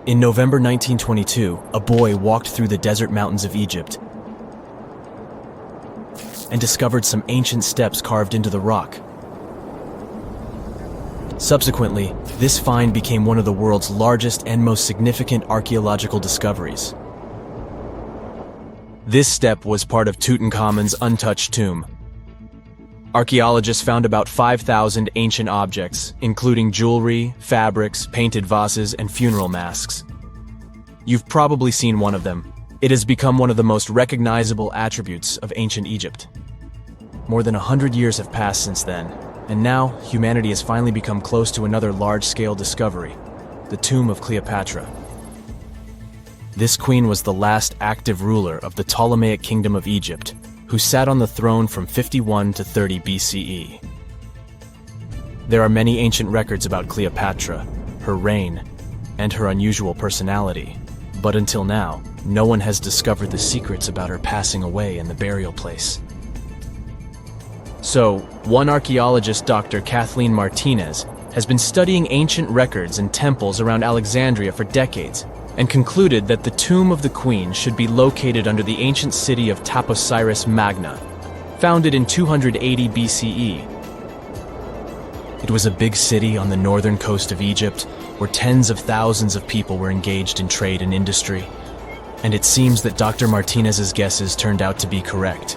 In November 1922, a boy walked through the desert mountains of Egypt and discovered some ancient steps carved into the rock. Subsequently, this find became one of the world's largest and most significant archaeological discoveries. This step was part of Tutankhamun's untouched tomb. Archaeologists found about 5,000 ancient objects, including jewelry, fabrics, painted vases, and funeral masks. You've probably seen one of them. It has become one of the most recognizable attributes of ancient Egypt. More than 100 years have passed since then, and now humanity has finally become close to another large-scale discovery, the tomb of Cleopatra. This queen was the last active ruler of the Ptolemaic Kingdom of Egypt, who sat on the throne from 51 to 30 BCE. There are many ancient records about Cleopatra, her reign, and her unusual personality, but until now, no one has discovered the secrets about her passing away in the burial place. So, one archaeologist, Dr. Kathleen Martinez, has been studying ancient records and temples around Alexandria for decades, and concluded that the tomb of the queen should be located under the ancient city of Taposiris Magna, founded in 280 BCE. It was a big city on the northern coast of Egypt, where tens of thousands of people were engaged in trade and industry, and it seems that Dr. Martinez's guesses turned out to be correct.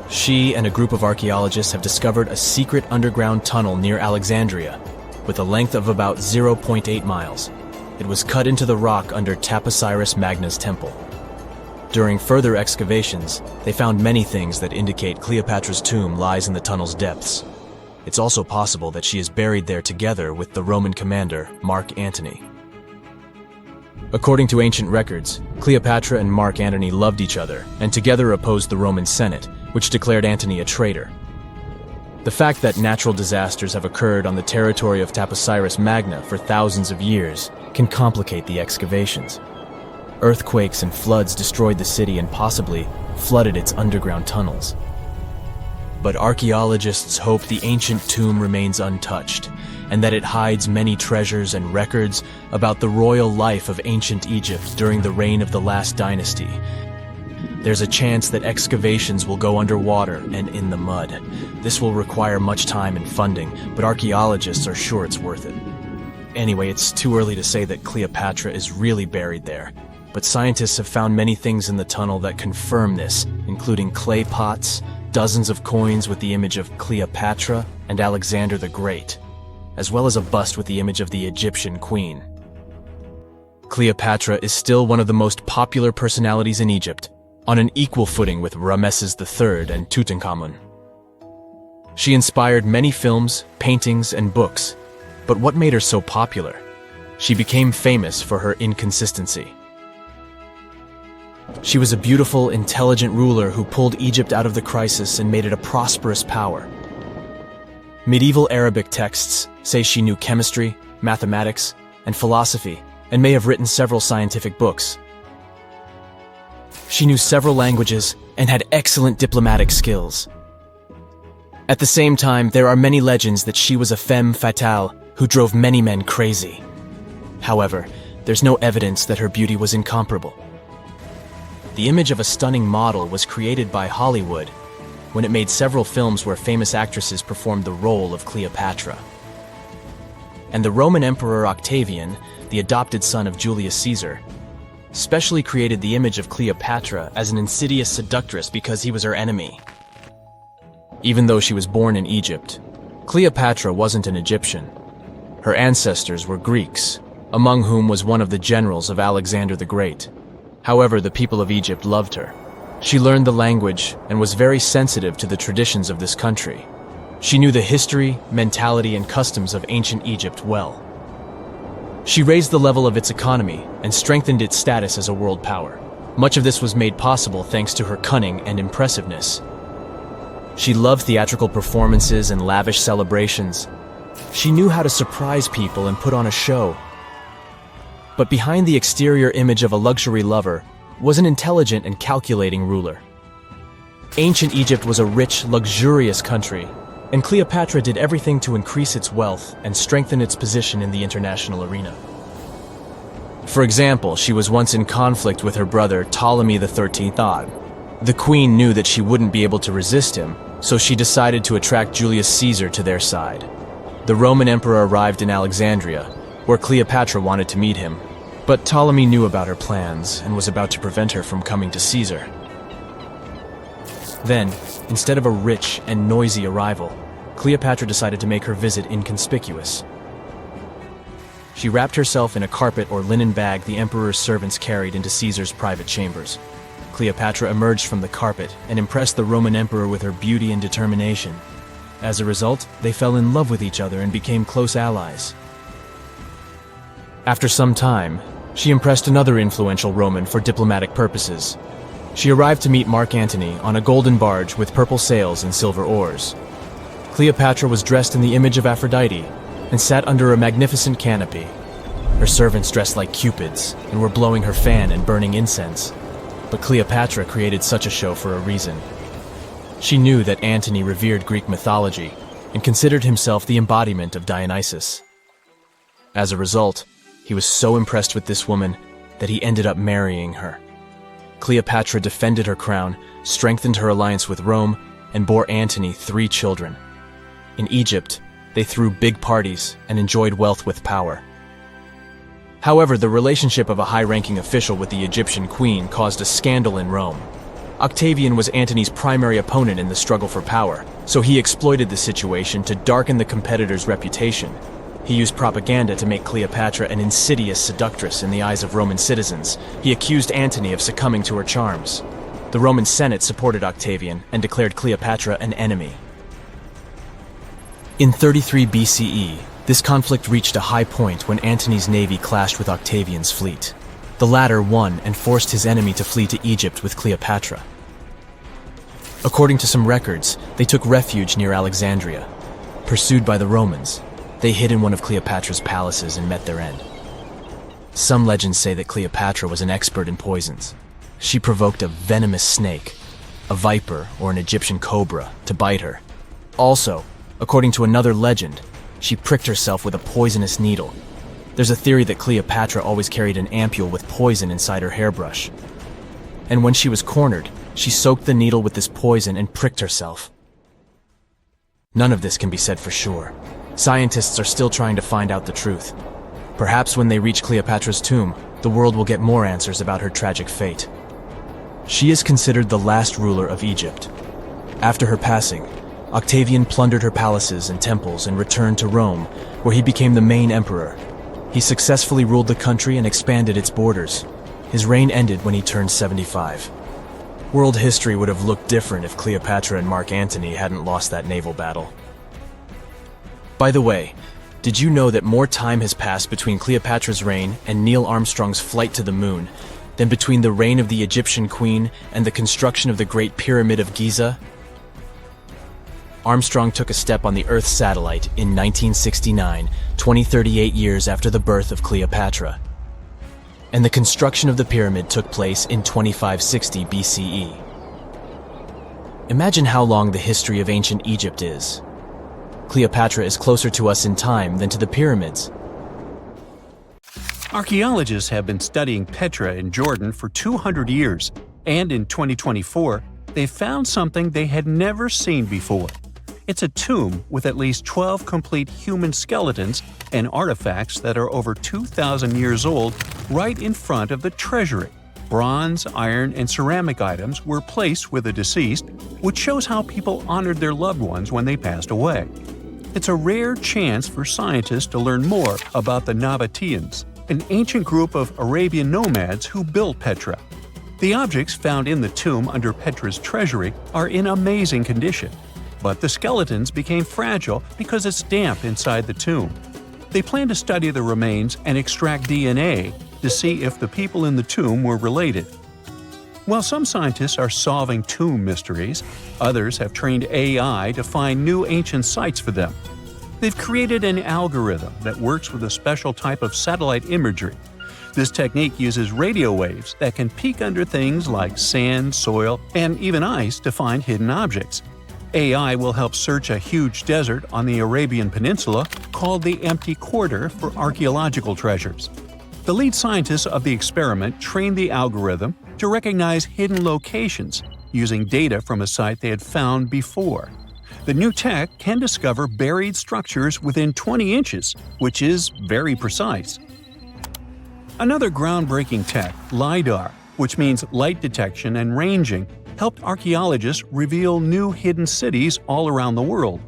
She and a group of archaeologists have discovered a secret underground tunnel near Alexandria, with a length of about 0.8 miles. It was cut into the rock under Taposiris Magna's temple. During further excavations, they found many things that indicate Cleopatra's tomb lies in the tunnel's depths. It's also possible that she is buried there together with the Roman commander, Mark Antony. According to ancient records, Cleopatra and Mark Antony loved each other and together opposed the Roman Senate, which declared Antony a traitor. The fact that natural disasters have occurred on the territory of Taposiris Magna for thousands of years can complicate the excavations. Earthquakes and floods destroyed the city and possibly flooded its underground tunnels. But archaeologists hope the ancient tomb remains untouched, and that it hides many treasures and records about the royal life of ancient Egypt during the reign of the last dynasty. There's a chance that excavations will go underwater and in the mud. This will require much time and funding, but archaeologists are sure it's worth it. Anyway, it's too early to say that Cleopatra is really buried there, but scientists have found many things in the tunnel that confirm this, including clay pots, dozens of coins with the image of Cleopatra and Alexander the Great, as well as a bust with the image of the Egyptian queen. Cleopatra is still one of the most popular personalities in Egypt, on an equal footing with Ramesses III and Tutankhamun. She inspired many films, paintings, and books, but what made her so popular? She became famous for her inconsistency. She was a beautiful, intelligent ruler who pulled Egypt out of the crisis and made it a prosperous power. Medieval Arabic texts say she knew chemistry, mathematics, and philosophy, and may have written several scientific books. She knew several languages and had excellent diplomatic skills. At the same time, there are many legends that she was a femme fatale who drove many men crazy. However, there's no evidence that her beauty was incomparable. The image of a stunning model was created by Hollywood when it made several films where famous actresses performed the role of Cleopatra. And the Roman Emperor Octavian, the adopted son of Julius Caesar, specially created the image of Cleopatra as an insidious seductress because he was her enemy. Even though she was born in Egypt, Cleopatra wasn't an Egyptian. Her ancestors were Greeks, among whom was one of the generals of Alexander the Great. However, the people of Egypt loved her. She learned the language and was very sensitive to the traditions of this country. She knew the history, mentality, and customs of ancient Egypt well. She raised the level of its economy and strengthened its status as a world power. Much of this was made possible thanks to her cunning and impressiveness. She loved theatrical performances and lavish celebrations. She knew how to surprise people and put on a show. But behind the exterior image of a luxury lover was an intelligent and calculating ruler. Ancient Egypt was a rich, luxurious country, and Cleopatra did everything to increase its wealth and strengthen its position in the international arena. For example, she was once in conflict with her brother Ptolemy XIII Odd. The queen knew that she wouldn't be able to resist him, so she decided to attract Julius Caesar to their side. The Roman emperor arrived in Alexandria, where Cleopatra wanted to meet him, but Ptolemy knew about her plans and was about to prevent her from coming to Caesar. Then, instead of a rich and noisy arrival, Cleopatra decided to make her visit inconspicuous. She wrapped herself in a carpet or linen bag the emperor's servants carried into Caesar's private chambers. Cleopatra emerged from the carpet and impressed the Roman emperor with her beauty and determination. As a result, they fell in love with each other and became close allies. After some time, she impressed another influential Roman for diplomatic purposes. She arrived to meet Mark Antony on a golden barge with purple sails and silver oars. Cleopatra was dressed in the image of Aphrodite and sat under a magnificent canopy. Her servants dressed like cupids and were blowing her fan and burning incense. But Cleopatra created such a show for a reason. She knew that Antony revered Greek mythology and considered himself the embodiment of Dionysus. As a result, he was so impressed with this woman that he ended up marrying her. Cleopatra defended her crown, strengthened her alliance with Rome, and bore Antony 3 children. In Egypt, they threw big parties and enjoyed wealth with power. However, the relationship of a high-ranking official with the Egyptian queen caused a scandal in Rome. Octavian was Antony's primary opponent in the struggle for power, so he exploited the situation to darken the competitor's reputation. He used propaganda to make Cleopatra an insidious seductress in the eyes of Roman citizens. He accused Antony of succumbing to her charms. The Roman Senate supported Octavian and declared Cleopatra an enemy. In 33 BCE, this conflict reached a high point when Antony's navy clashed with Octavian's fleet. The latter won and forced his enemy to flee to Egypt with Cleopatra. According to some records, they took refuge near Alexandria. Pursued by the Romans, they hid in one of Cleopatra's palaces and met their end. Some legends say that Cleopatra was an expert in poisons. She provoked a venomous snake, a viper or an Egyptian cobra, to bite her. Also, according to another legend, she pricked herself with a poisonous needle. There's a theory that Cleopatra always carried an ampule with poison inside her hairbrush. And when she was cornered, she soaked the needle with this poison and pricked herself. None of this can be said for sure. Scientists are still trying to find out the truth. Perhaps when they reach Cleopatra's tomb, the world will get more answers about her tragic fate. She is considered the last ruler of Egypt. After her passing, Octavian plundered her palaces and temples and returned to Rome, where he became the main emperor. He successfully ruled the country and expanded its borders. His reign ended when he turned 75. World history would have looked different if Cleopatra and Mark Antony hadn't lost that naval battle. By the way, did you know that more time has passed between Cleopatra's reign and Neil Armstrong's flight to the moon than between the reign of the Egyptian queen and the construction of the Great Pyramid of Giza? Armstrong took a step on the Earth satellite in 1969, 38 years after the birth of Cleopatra. And the construction of the pyramid took place in 2560 BCE. Imagine how long the history of ancient Egypt is. Cleopatra is closer to us in time than to the pyramids. Archaeologists have been studying Petra in Jordan for 200 years, and in 2024, they found something they had never seen before. It's a tomb with at least 12 complete human skeletons and artifacts that are over 2,000 years old right in front of the treasury. Bronze, iron, and ceramic items were placed with the deceased, which shows how people honored their loved ones when they passed away. It's a rare chance for scientists to learn more about the Nabateans, an ancient group of Arabian nomads who built Petra. The objects found in the tomb under Petra's treasury are in amazing condition, but the skeletons became fragile because it's damp inside the tomb. They plan to study the remains and extract DNA to see if the people in the tomb were related. While some scientists are solving tomb mysteries, others have trained AI to find new ancient sites for them. They've created an algorithm that works with a special type of satellite imagery. This technique uses radio waves that can peek under things like sand, soil, and even ice to find hidden objects. AI will help search a huge desert on the Arabian Peninsula called the Empty Quarter for archaeological treasures. The lead scientists of the experiment trained the algorithm to recognize hidden locations using data from a site they had found before. The new tech can discover buried structures within 20 inches, which is very precise. Another groundbreaking tech, LiDAR, which means light detection and ranging, helped archaeologists reveal new hidden cities all around the world.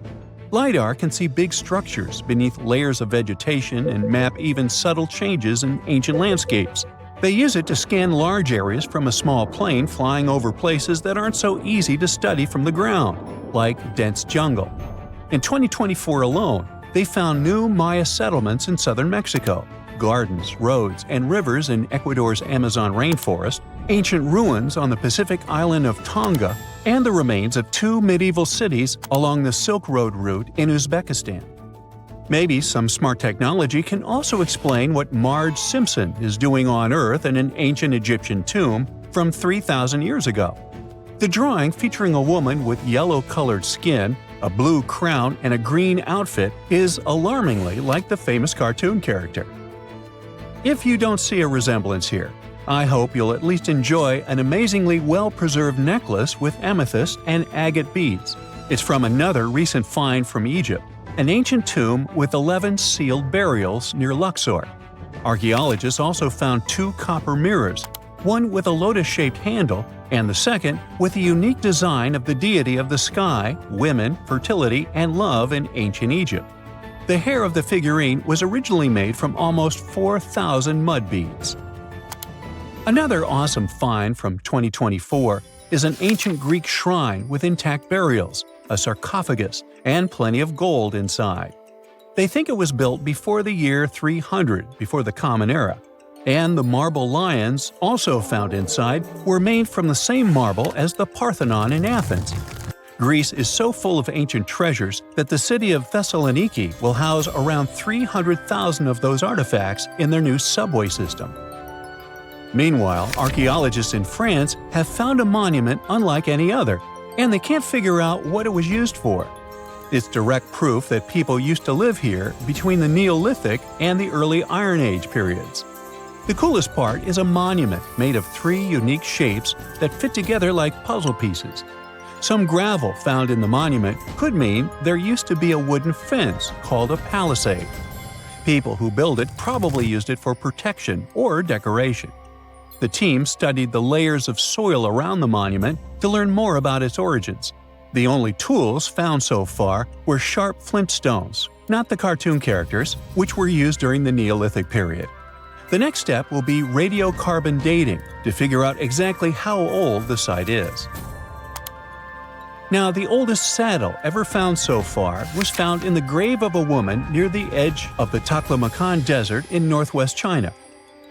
LiDAR can see big structures beneath layers of vegetation and map even subtle changes in ancient landscapes. They use it to scan large areas from a small plane flying over places that aren't so easy to study from the ground, like dense jungle. In 2024 alone, they found new Maya settlements in southern Mexico, gardens, roads, and rivers in Ecuador's Amazon rainforest, ancient ruins on the Pacific island of Tonga, and the remains of 2 medieval cities along the Silk Road route in Uzbekistan. Maybe some smart technology can also explain what Marge Simpson is doing on Earth in an ancient Egyptian tomb from 3,000 years ago. The drawing, featuring a woman with yellow-colored skin, a blue crown, and a green outfit, is alarmingly like the famous cartoon character. If you don't see a resemblance here, I hope you'll at least enjoy an amazingly well-preserved necklace with amethyst and agate beads. It's from another recent find from Egypt, an ancient tomb with 11 sealed burials near Luxor. Archaeologists also found 2 copper mirrors, one with a lotus-shaped handle and the second with a unique design of the deity of the sky, women, fertility, and love in ancient Egypt. The hair of the figurine was originally made from almost 4,000 mud beads. Another awesome find from 2024 is an ancient Greek shrine with intact burials, a sarcophagus, and plenty of gold inside. They think it was built before the year 300 before the Common Era, and the marble lions, also found inside, were made from the same marble as the Parthenon in Athens. Greece is so full of ancient treasures that the city of Thessaloniki will house around 300,000 of those artifacts in their new subway system. Meanwhile, archaeologists in France have found a monument unlike any other, and they can't figure out what it was used for. It's direct proof that people used to live here between the Neolithic and the early Iron Age periods. The coolest part is a monument made of 3 unique shapes that fit together like puzzle pieces. Some gravel found in the monument could mean there used to be a wooden fence called a palisade. People who built it probably used it for protection or decoration. The team studied the layers of soil around the monument to learn more about its origins. The only tools found so far were sharp flint stones, not the cartoon characters, which were used during the Neolithic period. The next step will be radiocarbon dating to figure out exactly how old the site is. Now, the oldest saddle ever found so far was found in the grave of a woman near the edge of the Taklamakan Desert in northwest China.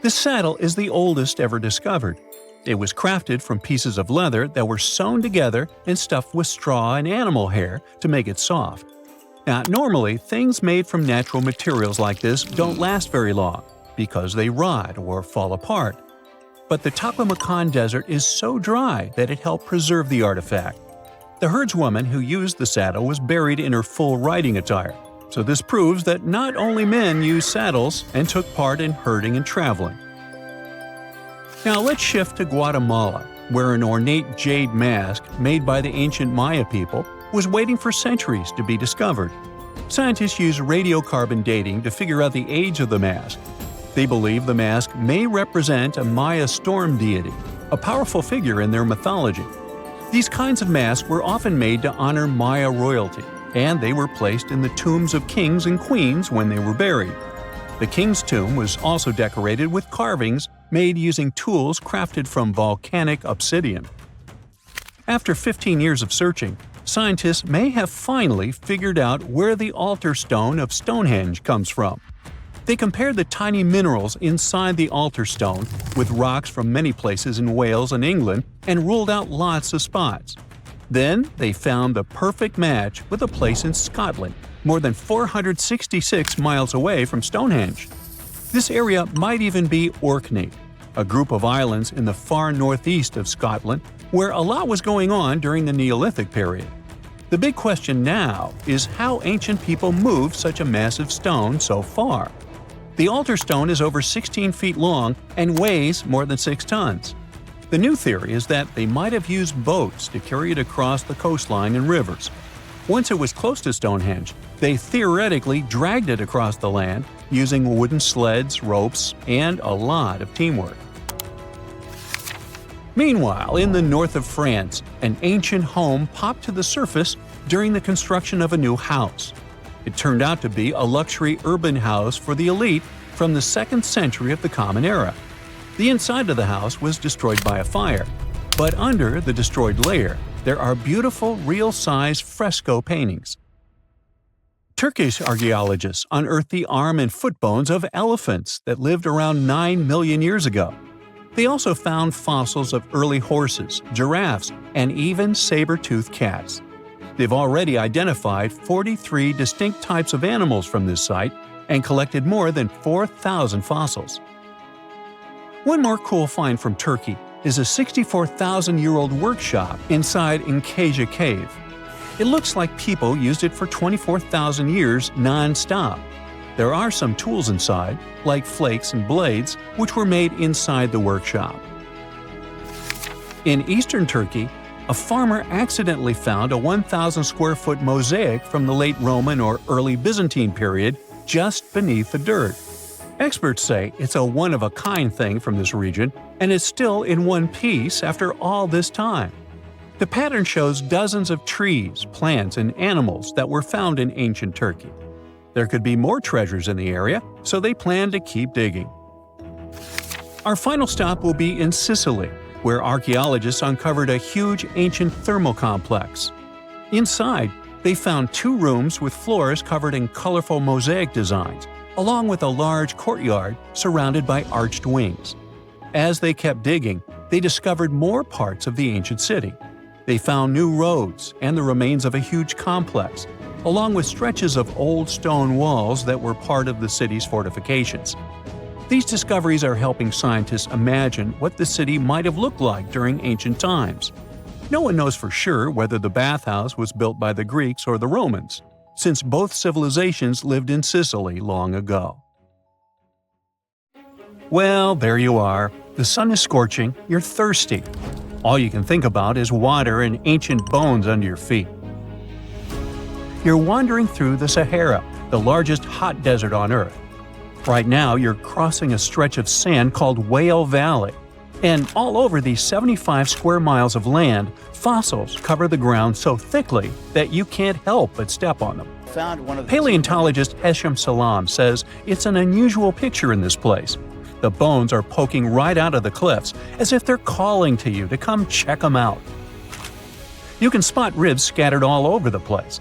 This saddle is the oldest ever discovered. It was crafted from pieces of leather that were sewn together and stuffed with straw and animal hair to make it soft. Now, normally, things made from natural materials like this don't last very long because they rot or fall apart. But the Taklamakan Desert is so dry that it helped preserve the artifact. The herdswoman who used the saddle was buried in her full riding attire, so this proves that not only men used saddles and took part in herding and traveling. Now let's shift to Guatemala, where an ornate jade mask made by the ancient Maya people was waiting for centuries to be discovered. Scientists use radiocarbon dating to figure out the age of the mask. They believe the mask may represent a Maya storm deity, a powerful figure in their mythology. These kinds of masks were often made to honor Maya royalty, and they were placed in the tombs of kings and queens when they were buried. The king's tomb was also decorated with carvings made using tools crafted from volcanic obsidian. After 15 years of searching, scientists may have finally figured out where the altar stone of Stonehenge comes from. They compared the tiny minerals inside the altar stone with rocks from many places in Wales and England and ruled out lots of spots. Then they found the perfect match with a place in Scotland, more than 466 miles away from Stonehenge. This area might even be Orkney, a group of islands in the far northeast of Scotland where a lot was going on during the Neolithic period. The big question now is how ancient people moved such a massive stone so far. The altar stone is over 16 feet long and weighs more than 6 tons. The new theory is that they might have used boats to carry it across the coastline and rivers. Once it was close to Stonehenge, they theoretically dragged it across the land using wooden sleds, ropes, and a lot of teamwork. Meanwhile, in the north of France, an ancient home popped to the surface during the construction of a new house. It turned out to be a luxury urban house for the elite from the 2nd century of the Common Era. The inside of the house was destroyed by a fire, but under the destroyed layer, there are beautiful, real-size fresco paintings. Turkish archaeologists unearthed the arm and foot bones of elephants that lived around 9 million years ago. They also found fossils of early horses, giraffes, and even saber-toothed cats. They've already identified 43 distinct types of animals from this site and collected more than 4,000 fossils. One more cool find from Turkey is a 64,000-year-old workshop inside Enkaja Cave. It looks like people used it for 24,000 years non-stop. There are some tools inside, like flakes and blades, which were made inside the workshop. In eastern Turkey, a farmer accidentally found a 1,000-square-foot mosaic from the late Roman or early Byzantine period just beneath the dirt. Experts say it's a one-of-a-kind thing from this region, and it's still in one piece after all this time. The pattern shows dozens of trees, plants, and animals that were found in ancient Turkey. There could be more treasures in the area, so they plan to keep digging. Our final stop will be in Sicily, where archaeologists uncovered a huge ancient thermal complex. Inside, they found 2 rooms with floors covered in colorful mosaic designs, along with a large courtyard surrounded by arched wings. As they kept digging, they discovered more parts of the ancient city. They found new roads and the remains of a huge complex, along with stretches of old stone walls that were part of the city's fortifications. These discoveries are helping scientists imagine what the city might have looked like during ancient times. No one knows for sure whether the bathhouse was built by the Greeks or the Romans, since both civilizations lived in Sicily long ago. Well, there you are. The sun is scorching, you're thirsty. All you can think about is water and ancient bones under your feet. You're wandering through the Sahara, the largest hot desert on Earth. Right now, you're crossing a stretch of sand called Whale Valley. And all over these 75 square miles of land, fossils cover the ground so thickly that you can't help but step on them. Paleontologist Hesham Salam says it's an unusual picture in this place. The bones are poking right out of the cliffs, as if they're calling to you to come check them out. You can spot ribs scattered all over the place.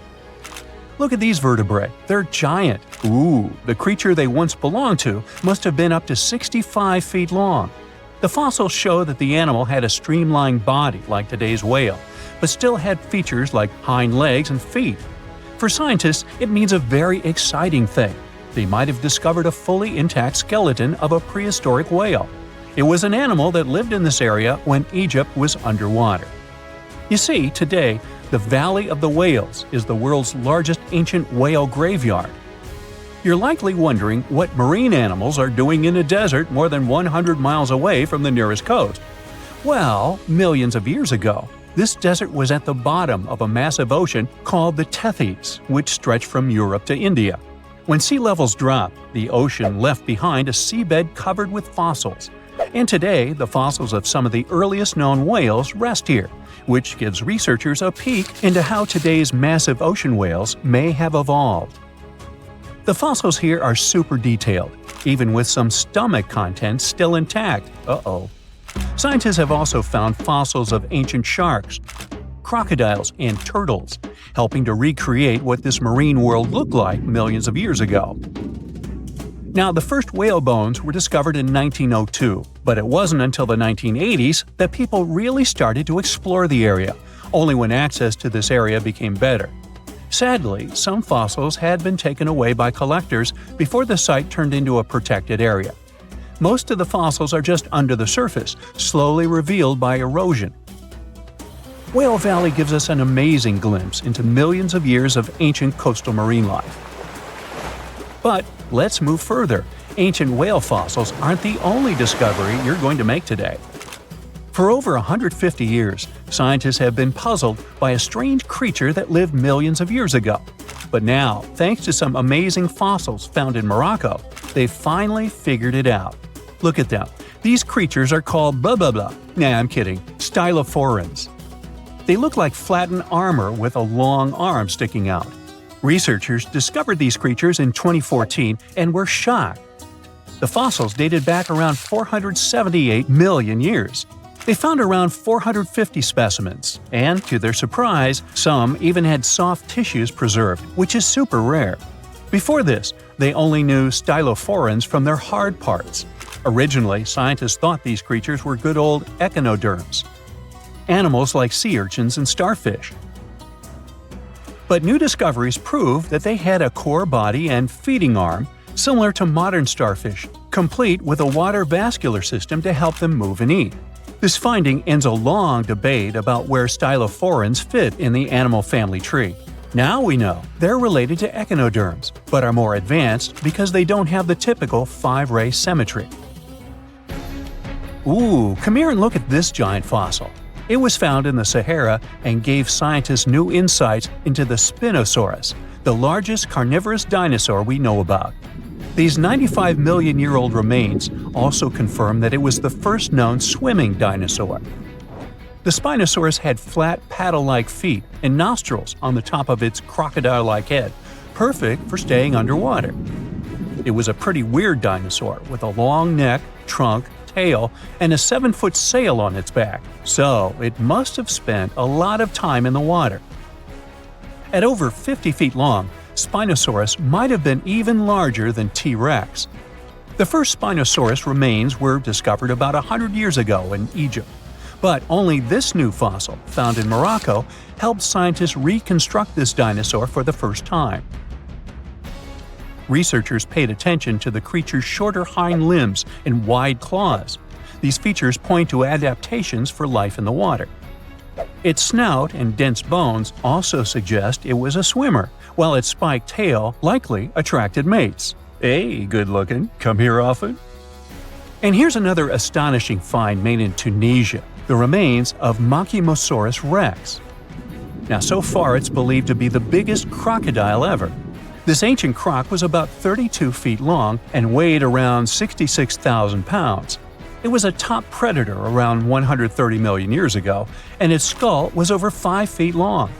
Look at these vertebrae. They're giant. Ooh, the creature they once belonged to must have been up to 65 feet long. The fossils show that the animal had a streamlined body like today's whale, but still had features like hind legs and feet. For scientists, it means a very exciting thing. They might have discovered a fully intact skeleton of a prehistoric whale. It was an animal that lived in this area when Egypt was underwater. You see, today, the Valley of the Whales is the world's largest ancient whale graveyard. You're likely wondering what marine animals are doing in a desert more than 100 miles away from the nearest coast. Well, millions of years ago, this desert was at the bottom of a massive ocean called the Tethys, which stretched from Europe to India. When sea levels dropped, the ocean left behind a seabed covered with fossils. And today, the fossils of some of the earliest known whales rest here, which gives researchers a peek into how today's massive ocean whales may have evolved. The fossils here are super detailed, even with some stomach contents still intact. Uh-oh. Scientists have also found fossils of ancient sharks, crocodiles, and turtles, helping to recreate what this marine world looked like millions of years ago. Now, the first whale bones were discovered in 1902, but it wasn't until the 1980s that people really started to explore the area, only when access to this area became better. Sadly, some fossils had been taken away by collectors before the site turned into a protected area. Most of the fossils are just under the surface, slowly revealed by erosion. Whale Valley gives us an amazing glimpse into millions of years of ancient coastal marine life. But let's move further ancient whale fossils aren't the only discovery you're going to make today. For over 150 years, scientists have been puzzled by a strange creature that lived millions of years ago. But now, thanks to some amazing fossils found in Morocco, they've finally figured it out. Look at them. These creatures are called blah blah blah. Nah, I'm kidding. Stylophorans. They look like flattened armor with a long arm sticking out. Researchers discovered these creatures in 2014 and were shocked. The fossils dated back around 478 million years. They found around 450 specimens, and to their surprise, some even had soft tissues preserved, which is super rare. Before this, they only knew stylophorans from their hard parts. Originally, scientists thought these creatures were good old echinoderms, animals like sea urchins and starfish. But new discoveries prove that they had a core body and feeding arm, similar to modern starfish, complete with a water vascular system to help them move and eat. This finding ends a long debate about where stylophorans fit in the animal family tree. Now we know they're related to echinoderms, but are more advanced because they don't have the typical 5-ray symmetry. Ooh, come here and look at this giant fossil. It was found in the Sahara and gave scientists new insights into the Spinosaurus, the largest carnivorous dinosaur we know about. These 95 million-year-old remains also confirm that it was the first known swimming dinosaur. The Spinosaurus had flat paddle-like feet and nostrils on the top of its crocodile-like head, perfect for staying underwater. It was a pretty weird dinosaur with a long neck, trunk, tail, and a 7-foot sail on its back, so it must have spent a lot of time in the water. At over 50 feet long, Spinosaurus might have been even larger than T-Rex. The first Spinosaurus remains were discovered about 100 years ago in Egypt, but only this new fossil, found in Morocco, helped scientists reconstruct this dinosaur for the first time. Researchers paid attention to the creature's shorter hind limbs and wide claws. These features point to adaptations for life in the water. Its snout and dense bones also suggest it was a swimmer, while its spiked tail likely attracted mates. Hey, good looking, come here often? And here's another astonishing find made in Tunisia, the remains of Machimosaurus rex. Now, so far it's believed to be the biggest crocodile ever. This ancient croc was about 32 feet long and weighed around 66,000 pounds. It was a top predator around 130 million years ago, and its skull was over 5 feet long.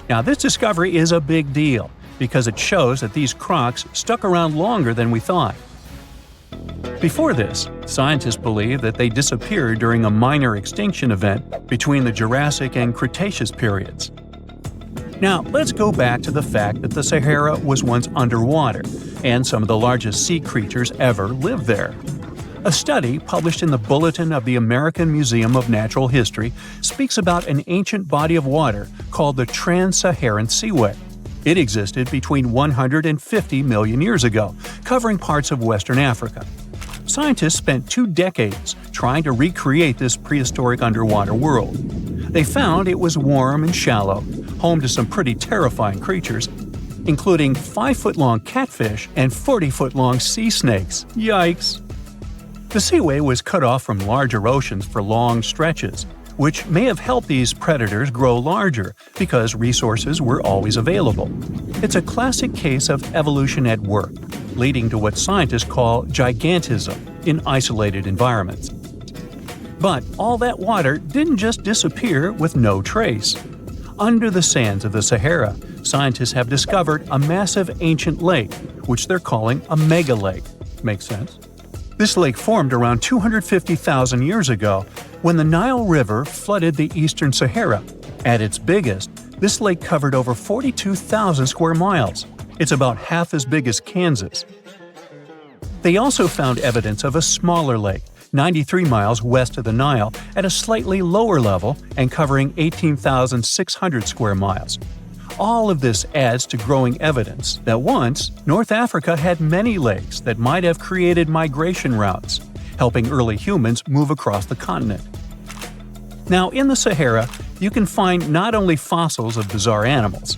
Now, this discovery is a big deal because it shows that these crocs stuck around longer than we thought. Before this, scientists believed that they disappeared during a minor extinction event between the Jurassic and Cretaceous periods. Now, let's go back to the fact that the Sahara was once underwater, and some of the largest sea creatures ever lived there. A study published in the Bulletin of the American Museum of Natural History speaks about an ancient body of water called the Trans-Saharan Seaway. It existed between 150 million years ago, covering parts of Western Africa. Scientists spent 2 decades trying to recreate this prehistoric underwater world. They found it was warm and shallow, home to some pretty terrifying creatures, including 5-foot-long catfish and 40-foot-long sea snakes. Yikes! The seaway was cut off from larger oceans for long stretches, which may have helped these predators grow larger because resources were always available. It's a classic case of evolution at work, leading to what scientists call gigantism in isolated environments. But all that water didn't just disappear with no trace. Under the sands of the Sahara, scientists have discovered a massive ancient lake, which they're calling a megalake. Makes sense? This lake formed around 250,000 years ago when the Nile River flooded the eastern Sahara. At its biggest, this lake covered over 42,000 square miles. It's about half as big as Kansas. They also found evidence of a smaller lake, 93 miles west of the Nile, at a slightly lower level and covering 18,600 square miles. All of this adds to growing evidence that once, North Africa had many lakes that might have created migration routes, helping early humans move across the continent. Now, in the Sahara, you can find not only fossils of bizarre animals.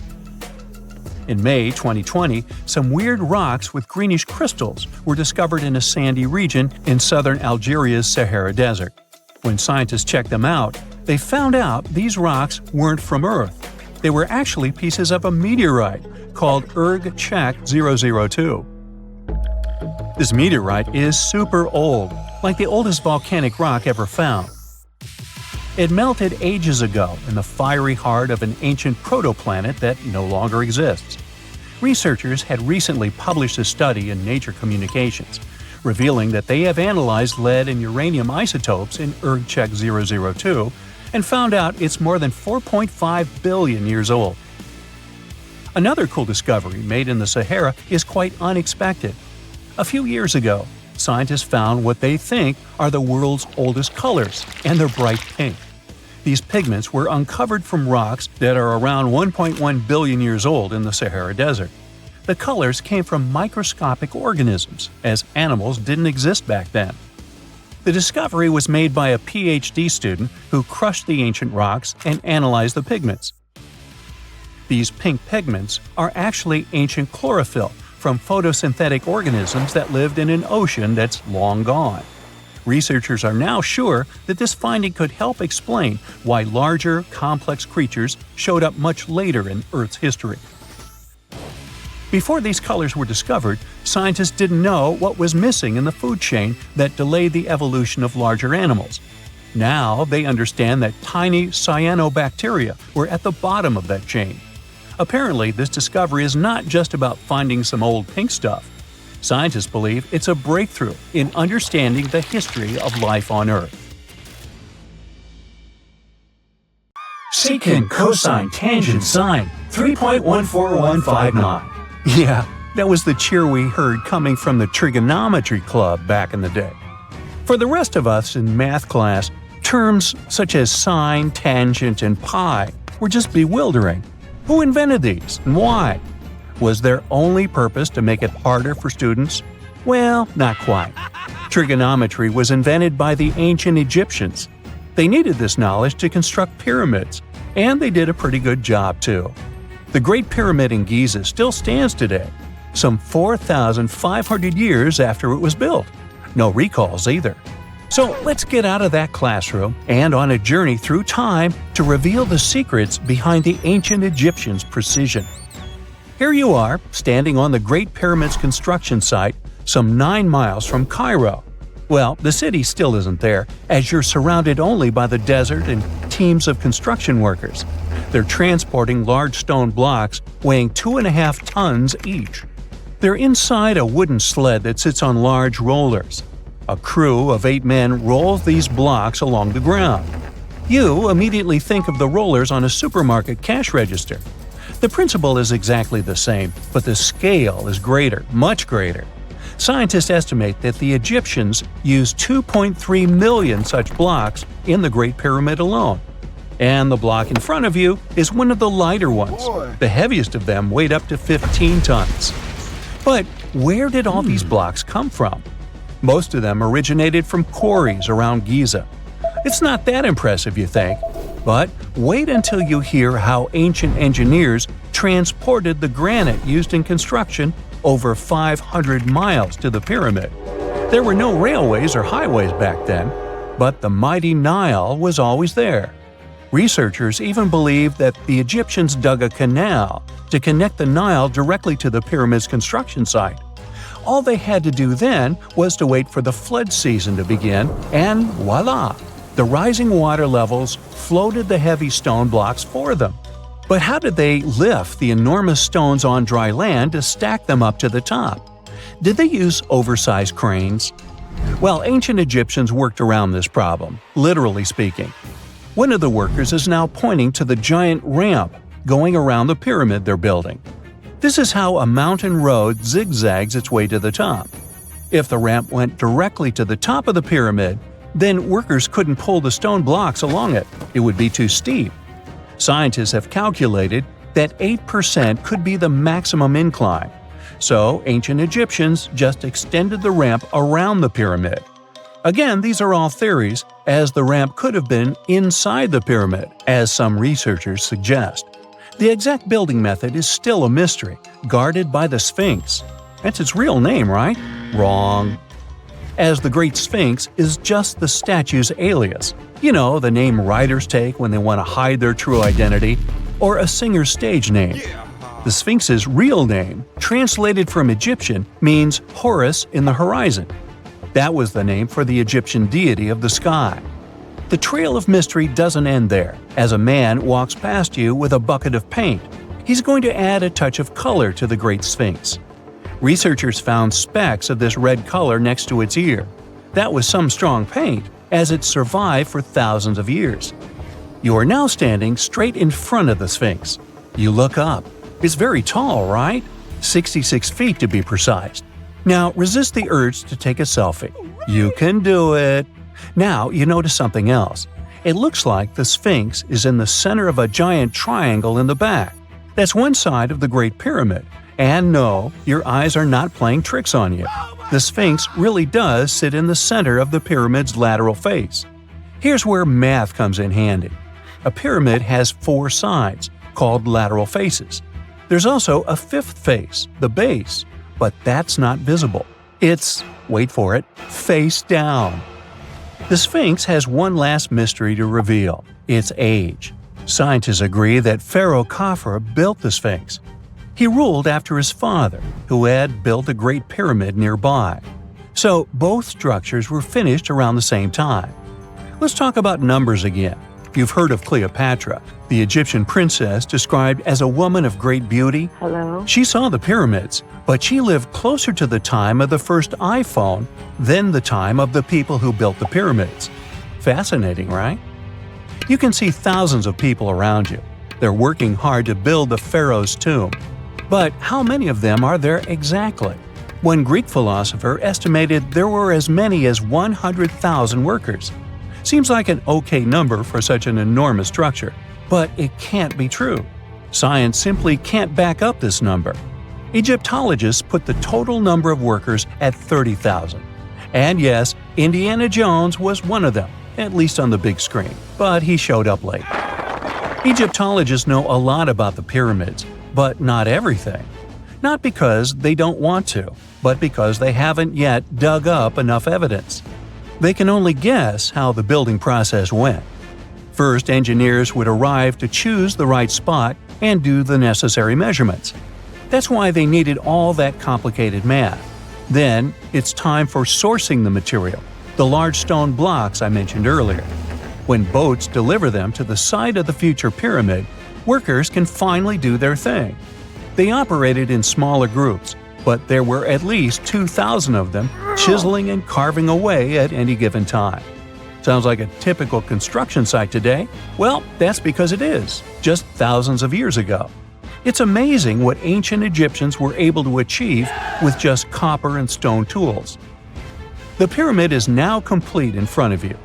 In May 2020, some weird rocks with greenish crystals were discovered in a sandy region in southern Algeria's Sahara Desert. When scientists checked them out, they found out these rocks weren't from Earth. They were actually pieces of a meteorite called Erg-Chek 002. This meteorite is super old, like the oldest volcanic rock ever found. It melted ages ago in the fiery heart of an ancient protoplanet that no longer exists. Researchers had recently published a study in Nature Communications, revealing that they have analyzed lead and uranium isotopes in Erg-Chek 002 and found out it's more than 4.5 billion years old. Another cool discovery made in the Sahara is quite unexpected. A few years ago, scientists found what they think are the world's oldest colors, and they're bright pink. These pigments were uncovered from rocks that are around 1.1 billion years old in the Sahara Desert. The colors came from microscopic organisms, as animals didn't exist back then. The discovery was made by a PhD student who crushed the ancient rocks and analyzed the pigments. These pink pigments are actually ancient chlorophyll from photosynthetic organisms that lived in an ocean that's long gone. Researchers are now sure that this finding could help explain why larger, complex creatures showed up much later in Earth's history. Before these colors were discovered, scientists didn't know what was missing in the food chain that delayed the evolution of larger animals. Now they understand that tiny cyanobacteria were at the bottom of that chain. Apparently, this discovery is not just about finding some old pink stuff. Scientists believe it's a breakthrough in understanding the history of life on Earth. Secant cosine tangent sine 3.14159. Yeah, that was the cheer we heard coming from the trigonometry club back in the day. For the rest of us in math class, terms such as sine, tangent, and pi were just bewildering. Who invented these and why? Was their only purpose to make it harder for students? Well, not quite. Trigonometry was invented by the ancient Egyptians. They needed this knowledge to construct pyramids, and they did a pretty good job too. The Great Pyramid in Giza still stands today, some 4,500 years after it was built. No recalls either. So let's get out of that classroom and on a journey through time to reveal the secrets behind the ancient Egyptians' precision. Here you are, standing on the Great Pyramid's construction site, some 9 miles from Cairo. Well, the city still isn't there, as you're surrounded only by the desert and teams of construction workers. They're transporting large stone blocks weighing 2.5 tons each. They're inside a wooden sled that sits on large rollers. A crew of 8 men rolls these blocks along the ground. You immediately think of the rollers on a supermarket cash register. The principle is exactly the same, but the scale is greater, much greater. Scientists estimate that the Egyptians used 2.3 million such blocks in the Great Pyramid alone. And the block in front of you is one of the lighter ones. The heaviest of them weighed up to 15 tons. But where did all these blocks come from? Most of them originated from quarries around Giza. It's not that impressive, you think. But wait until you hear how ancient engineers transported the granite used in construction over 500 miles to the pyramid. There were no railways or highways back then, but the mighty Nile was always there. Researchers even believe that the Egyptians dug a canal to connect the Nile directly to the pyramid's construction site. All they had to do then was to wait for the flood season to begin, and voila! The rising water levels floated the heavy stone blocks for them. But how did they lift the enormous stones on dry land to stack them up to the top? Did they use oversized cranes? Well, ancient Egyptians worked around this problem, literally speaking. One of the workers is now pointing to the giant ramp going around the pyramid they're building. This is how a mountain road zigzags its way to the top. If the ramp went directly to the top of the pyramid, then workers couldn't pull the stone blocks along it. It would be too steep. Scientists have calculated that 8% could be the maximum incline. So ancient Egyptians just extended the ramp around the pyramid. Again, these are all theories, as the ramp could have been inside the pyramid, as some researchers suggest. The exact building method is still a mystery, guarded by the Sphinx. That's its real name, right? Wrong. As the Great Sphinx is just the statue's alias. You know, the name writers take when they want to hide their true identity, or a singer's stage name. The Sphinx's real name, translated from Egyptian, means Horus in the horizon. That was the name for the Egyptian deity of the sky. The trail of mystery doesn't end there. As a man walks past you with a bucket of paint, he's going to add a touch of color to the Great Sphinx. Researchers found specks of this red color next to its ear. That was some strong paint, as it survived for thousands of years. You are now standing straight in front of the Sphinx. You look up. It's very tall, right? 66 feet to be precise. Now resist the urge to take a selfie. You can do it. Now you notice something else. It looks like the Sphinx is in the center of a giant triangle in the back. That's one side of the Great Pyramid. And no, your eyes are not playing tricks on you. The Sphinx really does sit in the center of the pyramid's lateral face. Here's where math comes in handy. A pyramid has 4 sides, called lateral faces. There's also a 5th face, the base, but that's not visible. It's, wait for it, face down. The Sphinx has one last mystery to reveal: its age. Scientists agree that Pharaoh Khafre built the Sphinx. He ruled after his father, who had built a great pyramid nearby. So both structures were finished around the same time. Let's talk about numbers again. You've heard of Cleopatra, the Egyptian princess described as a woman of great beauty. Hello? She saw the pyramids, but she lived closer to the time of the first iPhone than the time of the people who built the pyramids. Fascinating, right? You can see thousands of people around you. They're working hard to build the pharaoh's tomb. But how many of them are there exactly? One Greek philosopher estimated there were as many as 100,000 workers. Seems like an okay number for such an enormous structure, but it can't be true. Science simply can't back up this number. Egyptologists put the total number of workers at 30,000. And yes, Indiana Jones was one of them, at least on the big screen, but he showed up late. Egyptologists know a lot about the pyramids, but not everything. Not because they don't want to, but because they haven't yet dug up enough evidence. They can only guess how the building process went. First, engineers would arrive to choose the right spot and do the necessary measurements. That's why they needed all that complicated math. Then, it's time for sourcing the material, the large stone blocks I mentioned earlier. When boats deliver them to the site of the future pyramid, workers can finally do their thing. They operated in smaller groups, but there were at least 2,000 of them chiseling and carving away at any given time. Sounds like a typical construction site today? Well, that's because it is, just thousands of years ago. It's amazing what ancient Egyptians were able to achieve with just copper and stone tools. The pyramid is now complete in front of you.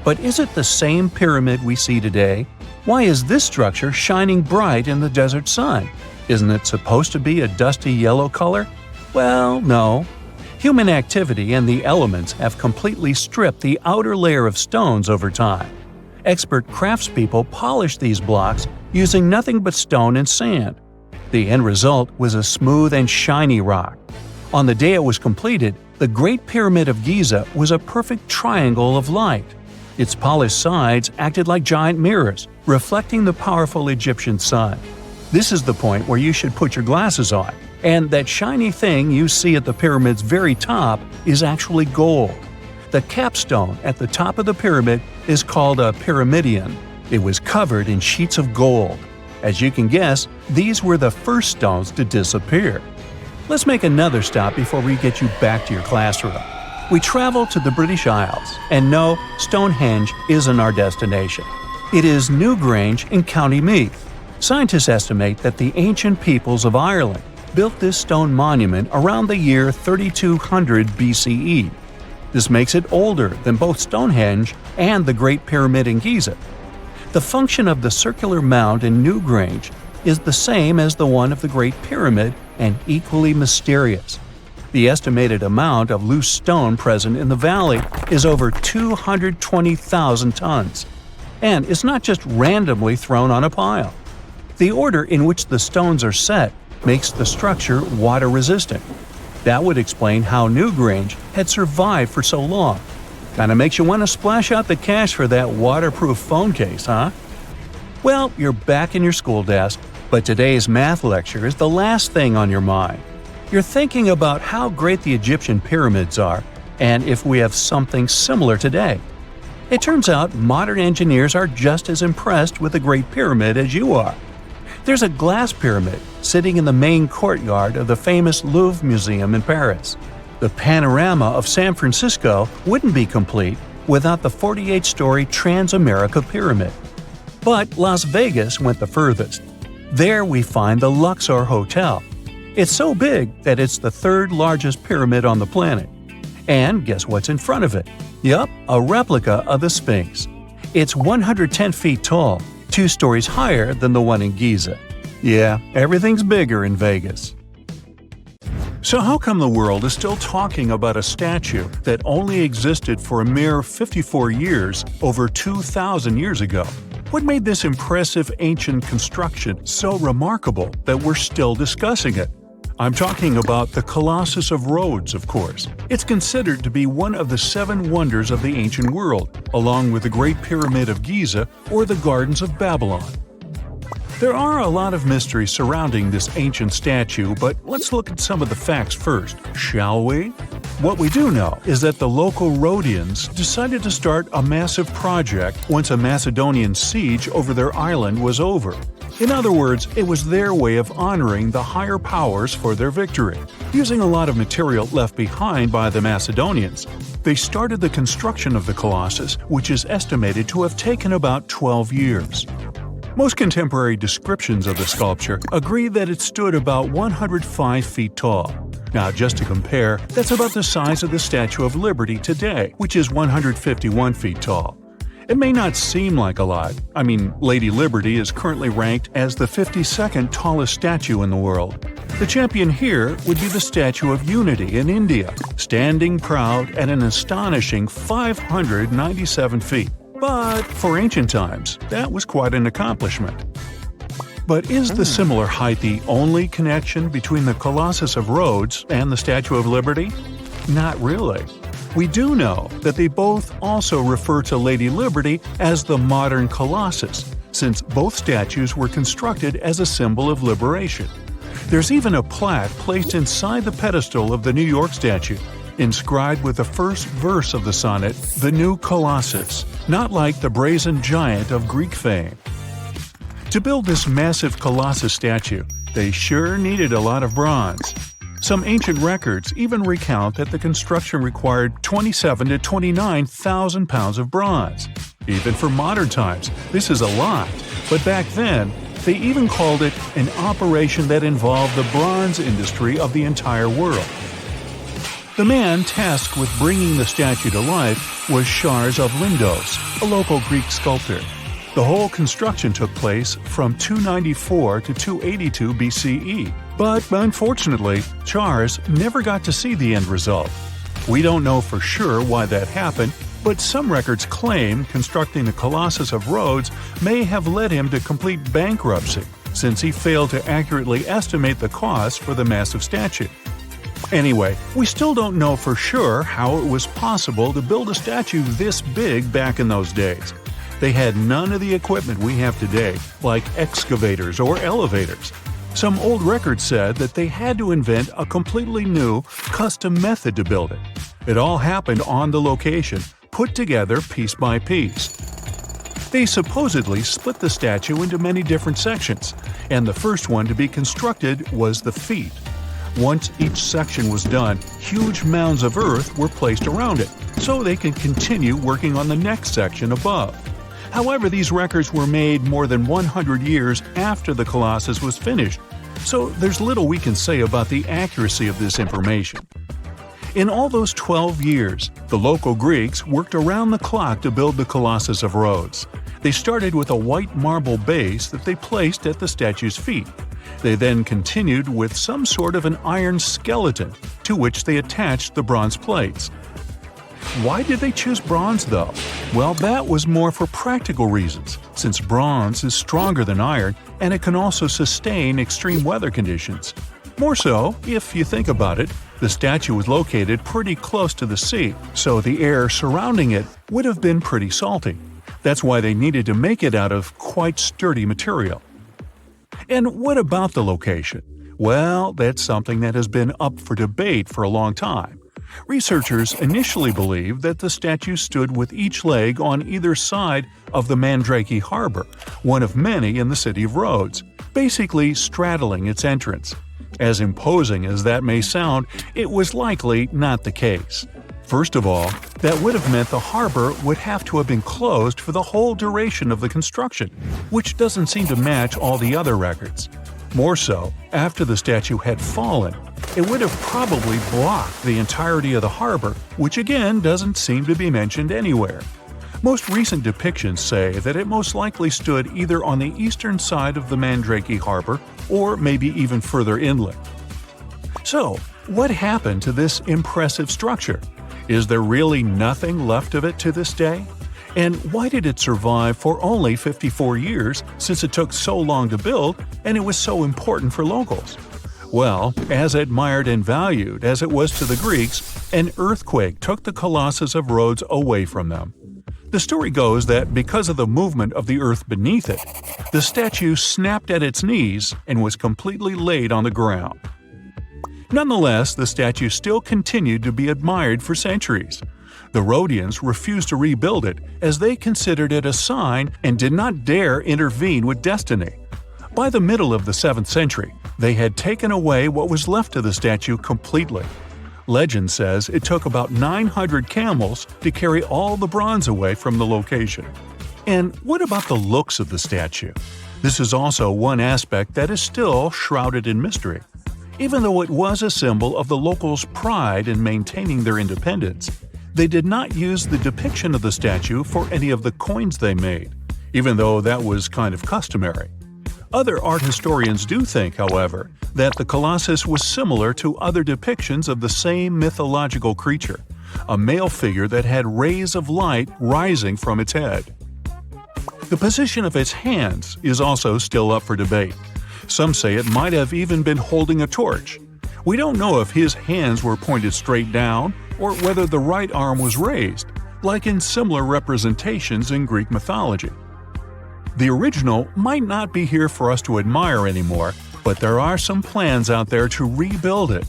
But is it the same pyramid we see today? Why is this structure shining bright in the desert sun? Isn't it supposed to be a dusty yellow color? Well, no. Human activity and the elements have completely stripped the outer layer of stones over time. Expert craftspeople polished these blocks using nothing but stone and sand. The end result was a smooth and shiny rock. On the day it was completed, the Great Pyramid of Giza was a perfect triangle of light. Its polished sides acted like giant mirrors, reflecting the powerful Egyptian sun. This is the point where you should put your glasses on, and that shiny thing you see at the pyramid's very top is actually gold. The capstone at the top of the pyramid is called a pyramidion. It was covered in sheets of gold. As you can guess, these were the first stones to disappear. Let's make another stop before we get you back to your classroom. We travel to the British Isles, and no, Stonehenge isn't our destination. It is Newgrange in County Meath. Scientists estimate that the ancient peoples of Ireland built this stone monument around the year 3200 BCE. This makes it older than both Stonehenge and the Great Pyramid in Giza. The function of the circular mound in Newgrange is the same as the one of the Great Pyramid and equally mysterious. The estimated amount of loose stone present in the valley is over 220,000 tons. And it's not just randomly thrown on a pile. The order in which the stones are set makes the structure water-resistant. That would explain how Newgrange had survived for so long. Kinda makes you want to splash out the cash for that waterproof phone case, huh? Well, you're back in your school desk, but today's math lecture is the last thing on your mind. You're thinking about how great the Egyptian pyramids are, and if we have something similar today. It turns out modern engineers are just as impressed with the Great Pyramid as you are. There's a glass pyramid sitting in the main courtyard of the famous Louvre Museum in Paris. The panorama of San Francisco wouldn't be complete without the 48-story Transamerica Pyramid. But Las Vegas went the furthest. There we find the Luxor Hotel. It's so big that it's the third largest pyramid on the planet. And guess what's in front of it? Yup, a replica of the Sphinx. It's 110 feet tall, 2 stories higher than the one in Giza. Yeah, everything's bigger in Vegas. So how come the world is still talking about a statue that only existed for a mere 54 years over 2,000 years ago? What made this impressive ancient construction so remarkable that we're still discussing it? I'm talking about the Colossus of Rhodes, of course. It's considered to be one of the 7 wonders of the ancient world, along with the Great Pyramid of Giza or the Gardens of Babylon. There are a lot of mysteries surrounding this ancient statue, but let's look at some of the facts first, shall we? What we do know is that the local Rhodians decided to start a massive project once a Macedonian siege over their island was over. In other words, it was their way of honoring the higher powers for their victory. Using a lot of material left behind by the Macedonians, they started the construction of the Colossus, which is estimated to have taken about 12 years. Most contemporary descriptions of the sculpture agree that it stood about 105 feet tall. Now, just to compare, that's about the size of the Statue of Liberty today, which is 151 feet tall. It may not seem like a lot. I mean, Lady Liberty is currently ranked as the 52nd tallest statue in the world. The champion here would be the Statue of Unity in India, standing proud at an astonishing 597 feet. But for ancient times, that was quite an accomplishment. But is the similar height the only connection between the Colossus of Rhodes and the Statue of Liberty? Not really. We do know that they both also refer to Lady Liberty as the modern Colossus, since both statues were constructed as a symbol of liberation. There's even a plaque placed inside the pedestal of the New York statue, inscribed with the first verse of the sonnet, "The New Colossus," not like the brazen giant of Greek fame. To build this massive Colossus statue, they sure needed a lot of bronze. Some ancient records even recount that the construction required 27,000 to 29,000 pounds of bronze. Even for modern times, this is a lot, but back then, they even called it an operation that involved the bronze industry of the entire world. The man tasked with bringing the statue to life was Chares of Lindos, a local Greek sculptor. The whole construction took place from 294 to 282 BCE, but unfortunately, Chares never got to see the end result. We don't know for sure why that happened, but some records claim constructing the Colossus of Rhodes may have led him to complete bankruptcy, since he failed to accurately estimate the cost for the massive statue. Anyway, we still don't know for sure how it was possible to build a statue this big back in those days. They had none of the equipment we have today, like excavators or elevators. Some old records said that they had to invent a completely new, custom method to build it. It all happened on the location, put together piece by piece. They supposedly split the statue into many different sections, and the first one to be constructed was the feet. Once each section was done, huge mounds of earth were placed around it, so they could continue working on the next section above. However, these records were made more than 100 years after the Colossus was finished, so there's little we can say about the accuracy of this information. In all those 12 years, the local Greeks worked around the clock to build the Colossus of Rhodes. They started with a white marble base that they placed at the statue's feet. They then continued with some sort of an iron skeleton, to which they attached the bronze plates. Why did they choose bronze, though? Well, that was more for practical reasons, since bronze is stronger than iron and it can also sustain extreme weather conditions. More so, if you think about it, the statue was located pretty close to the sea, so the air surrounding it would have been pretty salty. That's why they needed to make it out of quite sturdy material. And what about the location? Well, that's something that has been up for debate for a long time. Researchers initially believed that the statue stood with each leg on either side of the Mandrake Harbor, one of many in the city of Rhodes, basically straddling its entrance. As imposing as that may sound, it was likely not the case. First of all, that would have meant the harbor would have to have been closed for the whole duration of the construction, which doesn't seem to match all the other records. More so, after the statue had fallen, it would have probably blocked the entirety of the harbor, which again doesn't seem to be mentioned anywhere. Most recent depictions say that it most likely stood either on the eastern side of the Mandrake Harbor or maybe even further inland. So, what happened to this impressive structure? Is there really nothing left of it to this day? And why did it survive for only 54 years, since it took so long to build and it was so important for locals? Well, as admired and valued as it was to the Greeks, an earthquake took the Colossus of Rhodes away from them. The story goes that because of the movement of the earth beneath it, the statue snapped at its knees and was completely laid on the ground. Nonetheless, the statue still continued to be admired for centuries. The Rhodians refused to rebuild it as they considered it a sign and did not dare intervene with destiny. By the middle of the 7th century, they had taken away what was left of the statue completely. Legend says it took about 900 camels to carry all the bronze away from the location. And what about the looks of the statue? This is also one aspect that is still shrouded in mystery. Even though it was a symbol of the locals' pride in maintaining their independence, they did not use the depiction of the statue for any of the coins they made, even though that was kind of customary. Other art historians do think, however, that the Colossus was similar to other depictions of the same mythological creature, a male figure that had rays of light rising from its head. The position of its hands is also still up for debate. Some say it might have even been holding a torch. We don't know if his hands were pointed straight down or whether the right arm was raised, like in similar representations in Greek mythology. The original might not be here for us to admire anymore, but there are some plans out there to rebuild it.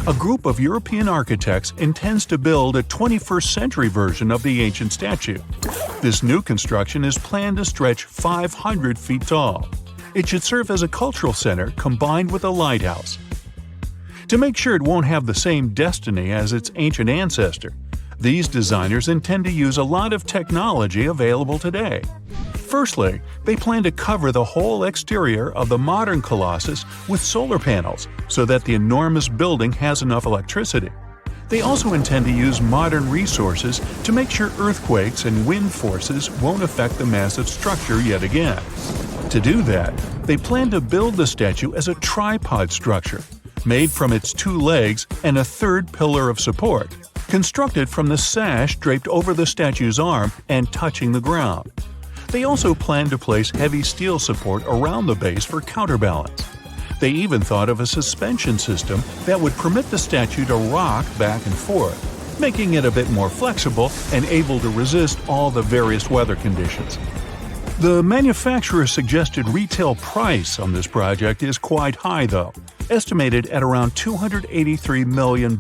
A group of European architects intends to build a 21st century version of the ancient statue. This new construction is planned to stretch 500 feet tall. It should serve as a cultural center combined with a lighthouse. To make sure it won't have the same destiny as its ancient ancestor, these designers intend to use a lot of technology available today. Firstly, they plan to cover the whole exterior of the modern Colossus with solar panels so that the enormous building has enough electricity. They also intend to use modern resources to make sure earthquakes and wind forces won't affect the massive structure yet again. To do that, they plan to build the statue as a tripod structure, made from its 2 legs and a third pillar of support, constructed from the sash draped over the statue's arm and touching the ground. They also plan to place heavy steel support around the base for counterbalance. They even thought of a suspension system that would permit the statue to rock back and forth, making it a bit more flexible and able to resist all the various weather conditions. The manufacturer's suggested retail price on this project is quite high though, estimated at around $283 million.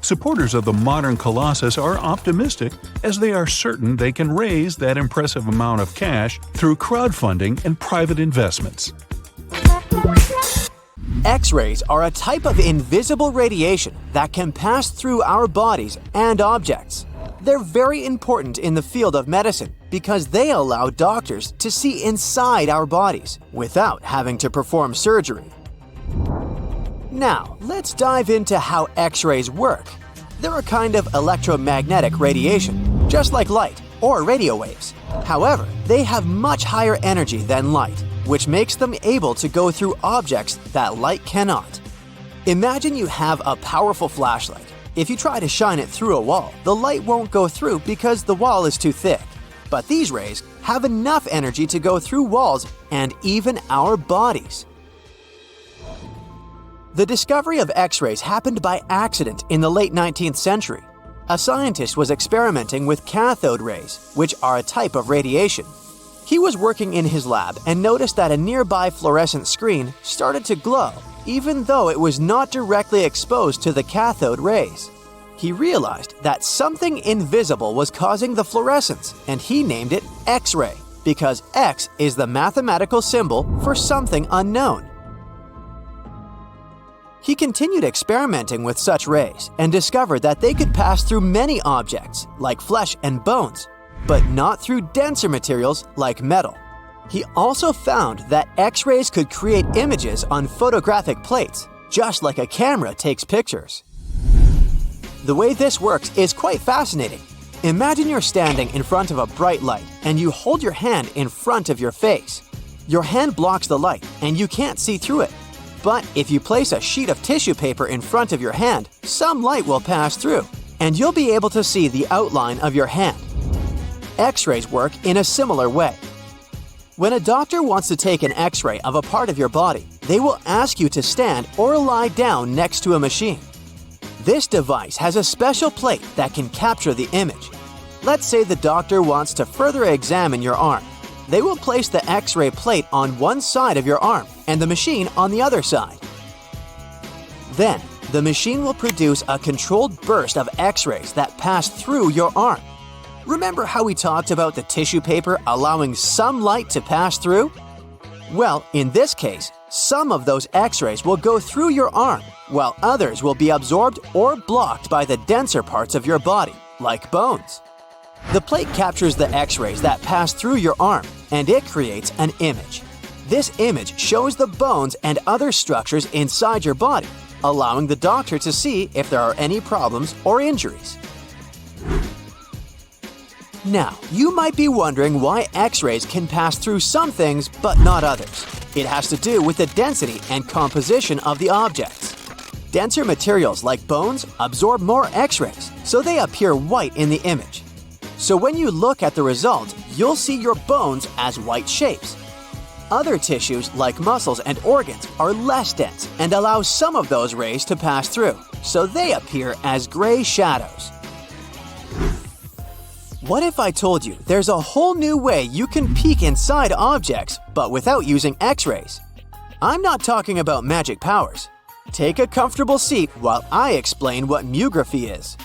Supporters of the modern Colossus are optimistic as they are certain they can raise that impressive amount of cash through crowdfunding and private investments. X-rays are a type of invisible radiation that can pass through our bodies and objects. They're very important in the field of medicine because they allow doctors to see inside our bodies without having to perform surgery. Now, let's dive into how X-rays work. They're a kind of electromagnetic radiation, just like light or radio waves. However, they have much higher energy than light, which makes them able to go through objects that light cannot. Imagine you have a powerful flashlight. If you try to shine it through a wall, the light won't go through because the wall is too thick. But these rays have enough energy to go through walls and even our bodies. The discovery of X-rays happened by accident in the late 19th century. A scientist was experimenting with cathode rays, which are a type of radiation. He was working in his lab and noticed that a nearby fluorescent screen started to glow, even though it was not directly exposed to the cathode rays. He realized that something invisible was causing the fluorescence, and he named it X-ray, because X is the mathematical symbol for something unknown. He continued experimenting with such rays and discovered that they could pass through many objects, like flesh and bones, but not through denser materials like metal. He also found that X-rays could create images on photographic plates, just like a camera takes pictures. The way this works is quite fascinating. Imagine you're standing in front of a bright light and you hold your hand in front of your face. Your hand blocks the light and you can't see through it. But if you place a sheet of tissue paper in front of your hand, some light will pass through, and you'll be able to see the outline of your hand. X-rays work in a similar way. When a doctor wants to take an X-ray of a part of your body, they will ask you to stand or lie down next to a machine. This device has a special plate that can capture the image. Let's say the doctor wants to further examine your arm. They will place the X-ray plate on one side of your arm and the machine on the other side. Then, the machine will produce a controlled burst of X-rays that pass through your arm. Remember how we talked about the tissue paper allowing some light to pass through? Well, in this case, some of those X-rays will go through your arm, while others will be absorbed or blocked by the denser parts of your body, like bones. The plate captures the X-rays that pass through your arm, and it creates an image. This image shows the bones and other structures inside your body, allowing the doctor to see if there are any problems or injuries. Now, you might be wondering why X-rays can pass through some things but not others. It has to do with the density and composition of the objects. Denser materials like bones absorb more X-rays, so they appear white in the image. So when you look at the result, you'll see your bones as white shapes. Other tissues like muscles and organs are less dense and allow some of those rays to pass through, so they appear as gray shadows. What if I told you there's a whole new way you can peek inside objects, but without using X-rays? I'm not talking about magic powers. Take a comfortable seat while I explain what mutography is.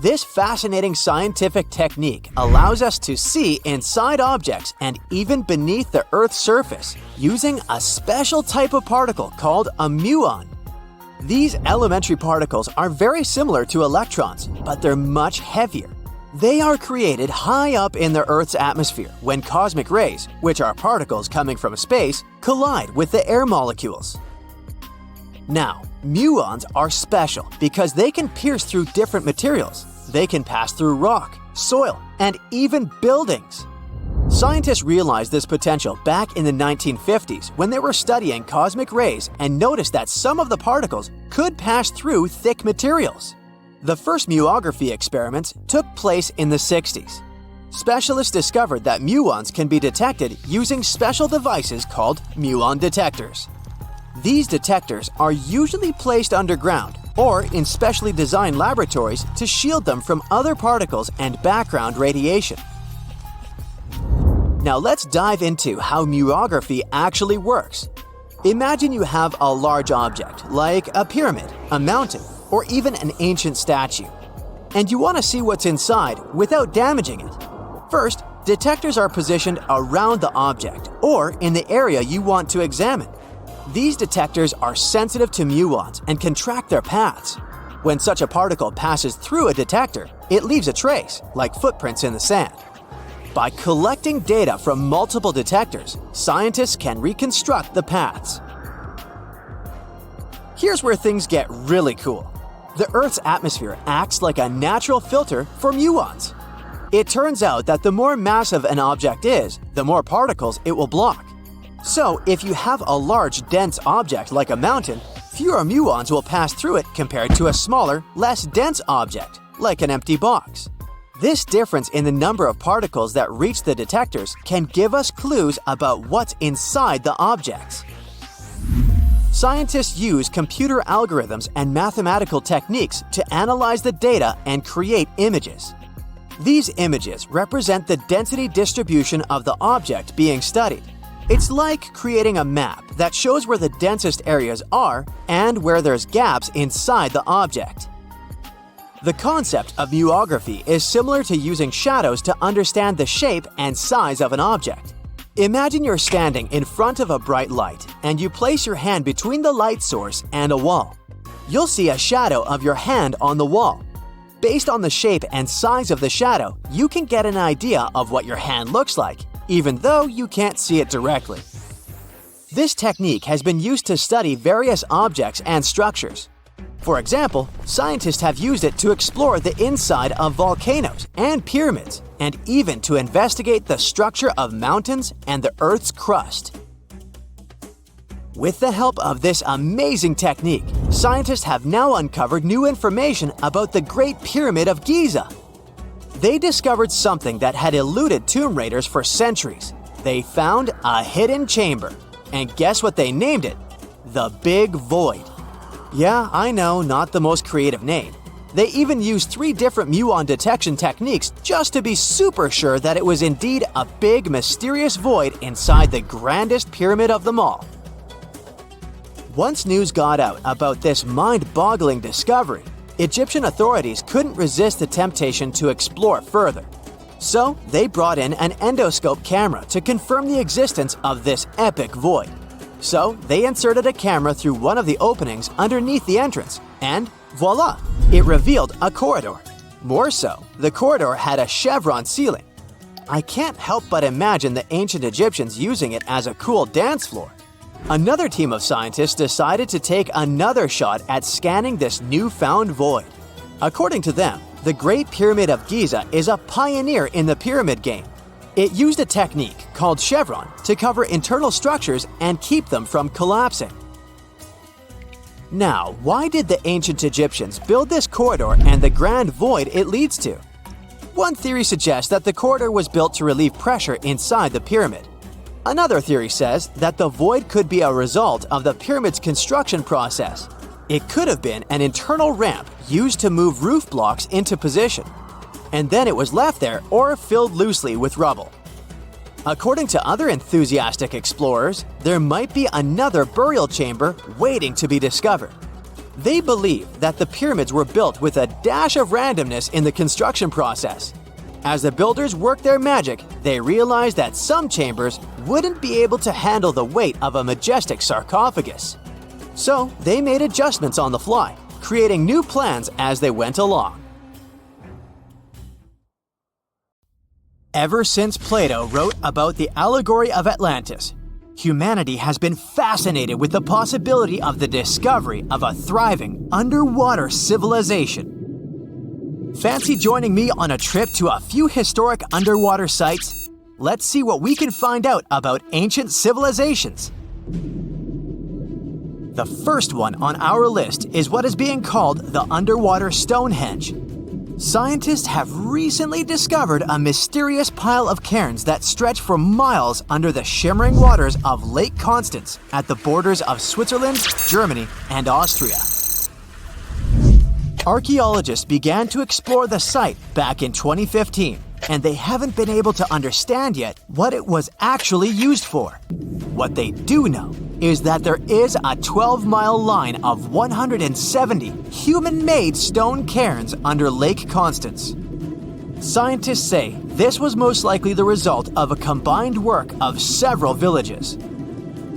This fascinating scientific technique allows us to see inside objects and even beneath the Earth's surface using a special type of particle called a muon. These elementary particles are very similar to electrons, but they're much heavier. They are created high up in the Earth's atmosphere when cosmic rays, which are particles coming from space, collide with the air molecules. Now, muons are special because they can pierce through different materials. They can pass through rock, soil, and even buildings. Scientists realized this potential back in the 1950s when they were studying cosmic rays and noticed that some of the particles could pass through thick materials. The first muography experiments took place in the 60s. Specialists discovered that muons can be detected using special devices called muon detectors. These detectors are usually placed underground or in specially designed laboratories to shield them from other particles and background radiation. Now let's dive into how muography actually works. Imagine you have a large object, like a pyramid, a mountain, or even an ancient statue, and you want to see what's inside without damaging it. First, detectors are positioned around the object or in the area you want to examine. These detectors are sensitive to muons and can track their paths. When such a particle passes through a detector, it leaves a trace, like footprints in the sand. By collecting data from multiple detectors, scientists can reconstruct the paths. Here's where things get really cool. The Earth's atmosphere acts like a natural filter for muons. It turns out that the more massive an object is, the more particles it will block. So, if you have a large, dense object like a mountain, fewer muons will pass through it compared to a smaller, less dense object, like an empty box. This difference in the number of particles that reach the detectors can give us clues about what's inside the objects. Scientists use computer algorithms and mathematical techniques to analyze the data and create images. These images represent the density distribution of the object being studied. It's like creating a map that shows where the densest areas are and where there's gaps inside the object. The concept of muography is similar to using shadows to understand the shape and size of an object. Imagine you're standing in front of a bright light and you place your hand between the light source and a wall. You'll see a shadow of your hand on the wall. Based on the shape and size of the shadow, you can get an idea of what your hand looks like, even though you can't see it directly. This technique has been used to study various objects and structures. For example, scientists have used it to explore the inside of volcanoes and pyramids, and even to investigate the structure of mountains and the Earth's crust. With the help of this amazing technique, scientists have now uncovered new information about the Great Pyramid of Giza. They discovered something that had eluded tomb raiders for centuries. They found a hidden chamber. And guess what they named it? The Big Void. Yeah, I know, not the most creative name. They even used 3 different muon detection techniques just to be super sure that it was indeed a big, mysterious void inside the grandest pyramid of them all. Once news got out about this mind-boggling discovery, Egyptian authorities couldn't resist the temptation to explore further. So they brought in an endoscope camera to confirm the existence of this epic void. So they inserted a camera through one of the openings underneath the entrance, and voila! It revealed a corridor. More so, the corridor had a chevron ceiling. I can't help but imagine the ancient Egyptians using it as a cool dance floor. Another team of scientists decided to take another shot at scanning this newfound void. According to them, the Great Pyramid of Giza is a pioneer in the pyramid game. It used a technique called chevron to cover internal structures and keep them from collapsing. Now, why did the ancient Egyptians build this corridor and the grand void it leads to? One theory suggests that the corridor was built to relieve pressure inside the pyramid. Another theory says that the void could be a result of the pyramid's construction process. It could have been an internal ramp used to move roof blocks into position, and then it was left there or filled loosely with rubble. According to other enthusiastic explorers, there might be another burial chamber waiting to be discovered. They believe that the pyramids were built with a dash of randomness in the construction process. As the builders worked their magic, they realized that some chambers wouldn't be able to handle the weight of a majestic sarcophagus. So they made adjustments on the fly, creating new plans as they went along. Ever since Plato wrote about the allegory of Atlantis, humanity has been fascinated with the possibility of the discovery of a thriving underwater civilization. Fancy joining me on a trip to a few historic underwater sites? Let's see what we can find out about ancient civilizations. The first one on our list is what is being called the underwater Stonehenge. Scientists have recently discovered a mysterious pile of cairns that stretch for miles under the shimmering waters of Lake Constance at the borders of Switzerland, Germany, and Austria. Archaeologists began to explore the site back in 2015, and they haven't been able to understand yet what it was actually used for. What they do know is that there is a 12-mile line of 170 human-made stone cairns under Lake Constance. Scientists say this was most likely the result of a combined work of several villages.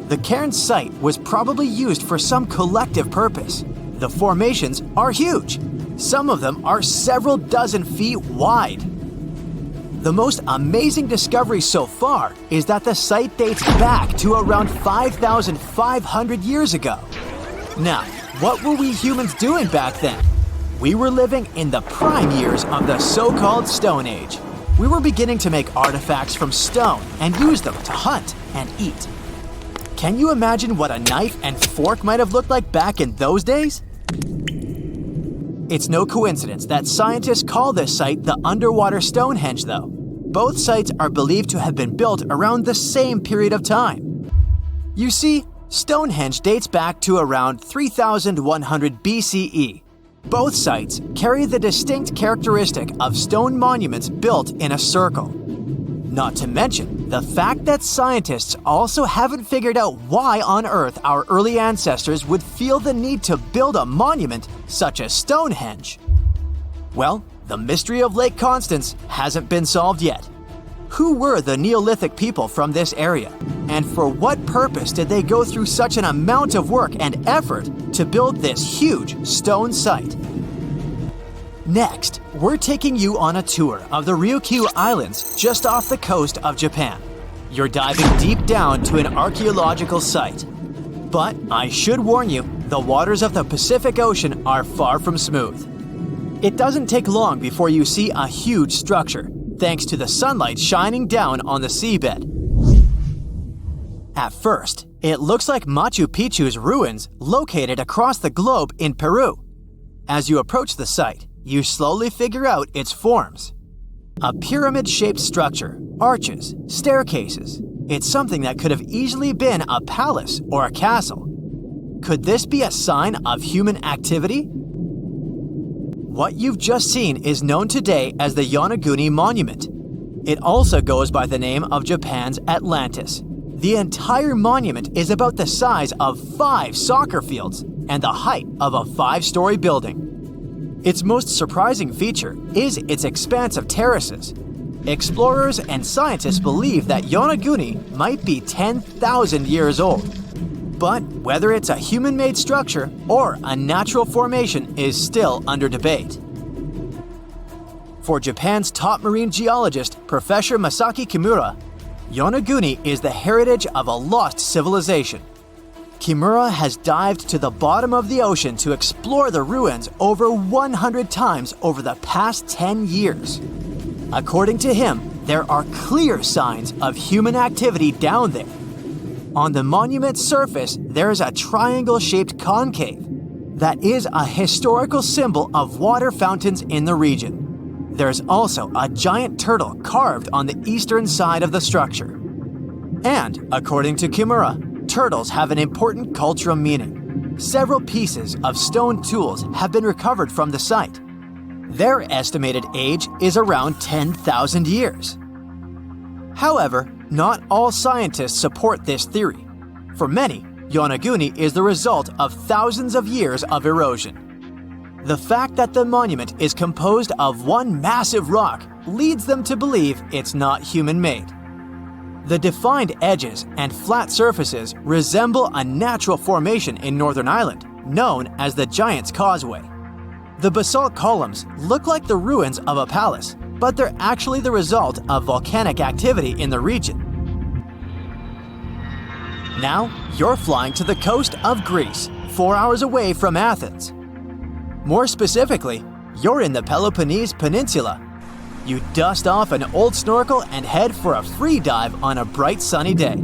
The cairn site was probably used for some collective purpose. The formations are huge. Some of them are several dozen feet wide. The most amazing discovery so far is that the site dates back to around 5,500 years ago. Now, what were we humans doing back then? We were living in the prime years of the so-called Stone Age. We were beginning to make artifacts from stone and use them to hunt and eat. Can you imagine what a knife and fork might have looked like back in those days? It's no coincidence that scientists call this site the underwater Stonehenge, though. Both sites are believed to have been built around the same period of time. You see, Stonehenge dates back to around 3100 BCE. Both sites carry the distinct characteristic of stone monuments built in a circle. Not to mention the fact that scientists also haven't figured out why on Earth our early ancestors would feel the need to build a monument such as Stonehenge. Well, the mystery of Lake Constance hasn't been solved yet. Who were the Neolithic people from this area? And for what purpose did they go through such an amount of work and effort to build this huge stone site? Next, we're taking you on a tour of the Ryukyu Islands just off the coast of Japan. You're diving deep down to an archaeological site. But I should warn you, the waters of the Pacific Ocean are far from smooth. It doesn't take long before you see a huge structure, thanks to the sunlight shining down on the seabed. At first, it looks like Machu Picchu's ruins located across the globe in Peru. As you approach the site, you slowly figure out its forms. A pyramid-shaped structure, arches, staircases. It's something that could have easily been a palace or a castle. Could this be a sign of human activity? What you've just seen is known today as the Yonaguni Monument. It also goes by the name of Japan's Atlantis. The entire monument is about the size of 5 soccer fields and the height of a 5-story building. Its most surprising feature is its expanse of terraces. Explorers and scientists believe that Yonaguni might be 10,000 years old. But whether it's a human-made structure or a natural formation is still under debate. For Japan's top marine geologist, Professor Masaki Kimura, Yonaguni is the heritage of a lost civilization. Kimura has dived to the bottom of the ocean to explore the ruins over 100 times over the past 10 years. According to him, there are clear signs of human activity down there. On the monument's surface, there is a triangle-shaped concave that is a historical symbol of water fountains in the region. There's also a giant turtle carved on the eastern side of the structure. And, according to Kimura, turtles have an important cultural meaning. Several pieces of stone tools have been recovered from the site. Their estimated age is around 10,000 years. However, not all scientists support this theory. For many, Yonaguni is the result of thousands of years of erosion. The fact that the monument is composed of one massive rock leads them to believe it's not human-made. The defined edges and flat surfaces resemble a natural formation in Northern Ireland, known as the Giant's Causeway. The basalt columns look like the ruins of a palace, but they're actually the result of volcanic activity in the region. Now, you're flying to the coast of Greece, 4 hours away from Athens. More specifically, you're in the Peloponnese Peninsula. You dust off an old snorkel and head for a free dive on a bright sunny day.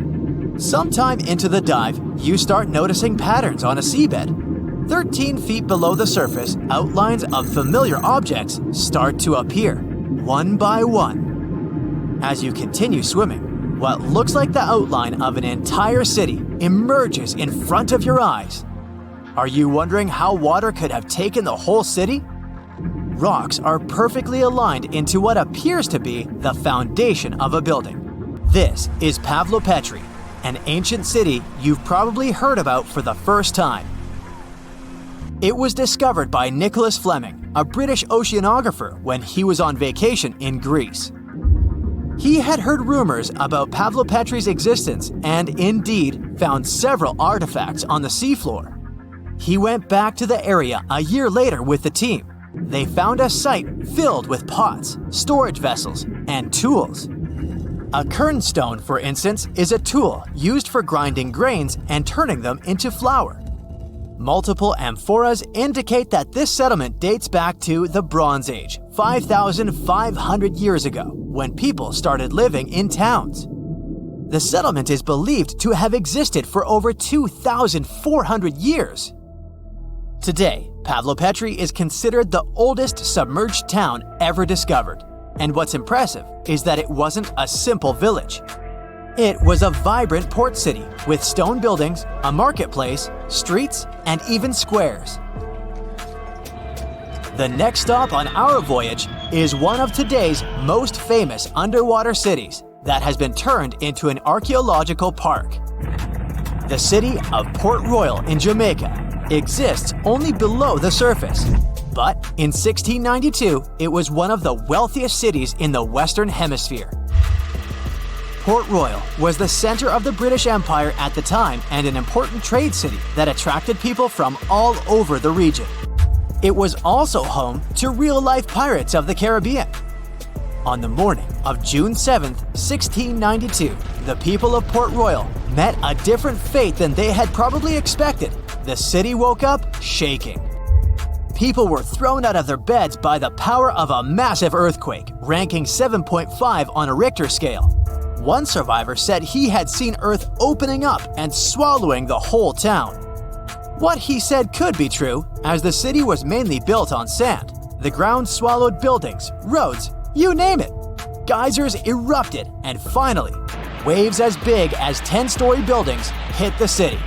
Sometime into the dive, you start noticing patterns on a seabed. 13 feet below the surface, outlines of familiar objects start to appear, one by one. As you continue swimming, what looks like the outline of an entire city emerges in front of your eyes. Are you wondering how water could have taken the whole city? Rocks are perfectly aligned into what appears to be the foundation of a building. This is Pavlopetri, an ancient city you've probably heard about for the first time. It was discovered by Nicholas Fleming, a British oceanographer, when he was on vacation in Greece. He had heard rumors about Pavlopetri's existence and indeed found several artifacts on the seafloor. He went back to the area a year later with the team. They found a site filled with pots, storage vessels, and tools. A kernstone, for instance, is a tool used for grinding grains and turning them into flour. Multiple amphoras indicate that this settlement dates back to the Bronze Age, 5,500 years ago, when people started living in towns. The settlement is believed to have existed for over 2,400 years. Today, Pavlopetri is considered the oldest submerged town ever discovered, and what's impressive is that it wasn't a simple village. It was a vibrant port city with stone buildings, a marketplace, streets, and even squares. The next stop on our voyage is one of today's most famous underwater cities that has been turned into an archaeological park. The city of Port Royal in Jamaica exists only below the surface, but in 1692 it was one of the wealthiest cities in the Western Hemisphere. Port Royal was the center of the British Empire at the time and an important trade city that attracted people from all over the region. It was also home to real-life pirates of the Caribbean. On the morning of June 7, 1692, the people of Port Royal met a different fate than they had probably expected. The city woke up shaking. People were thrown out of their beds by the power of a massive earthquake, ranking 7.5 on a Richter scale. One survivor said he had seen Earth opening up and swallowing the whole town. What he said could be true, as the city was mainly built on sand. The ground swallowed buildings, roads, you name it. Geysers erupted, and finally, waves as big as 10-story buildings hit the city.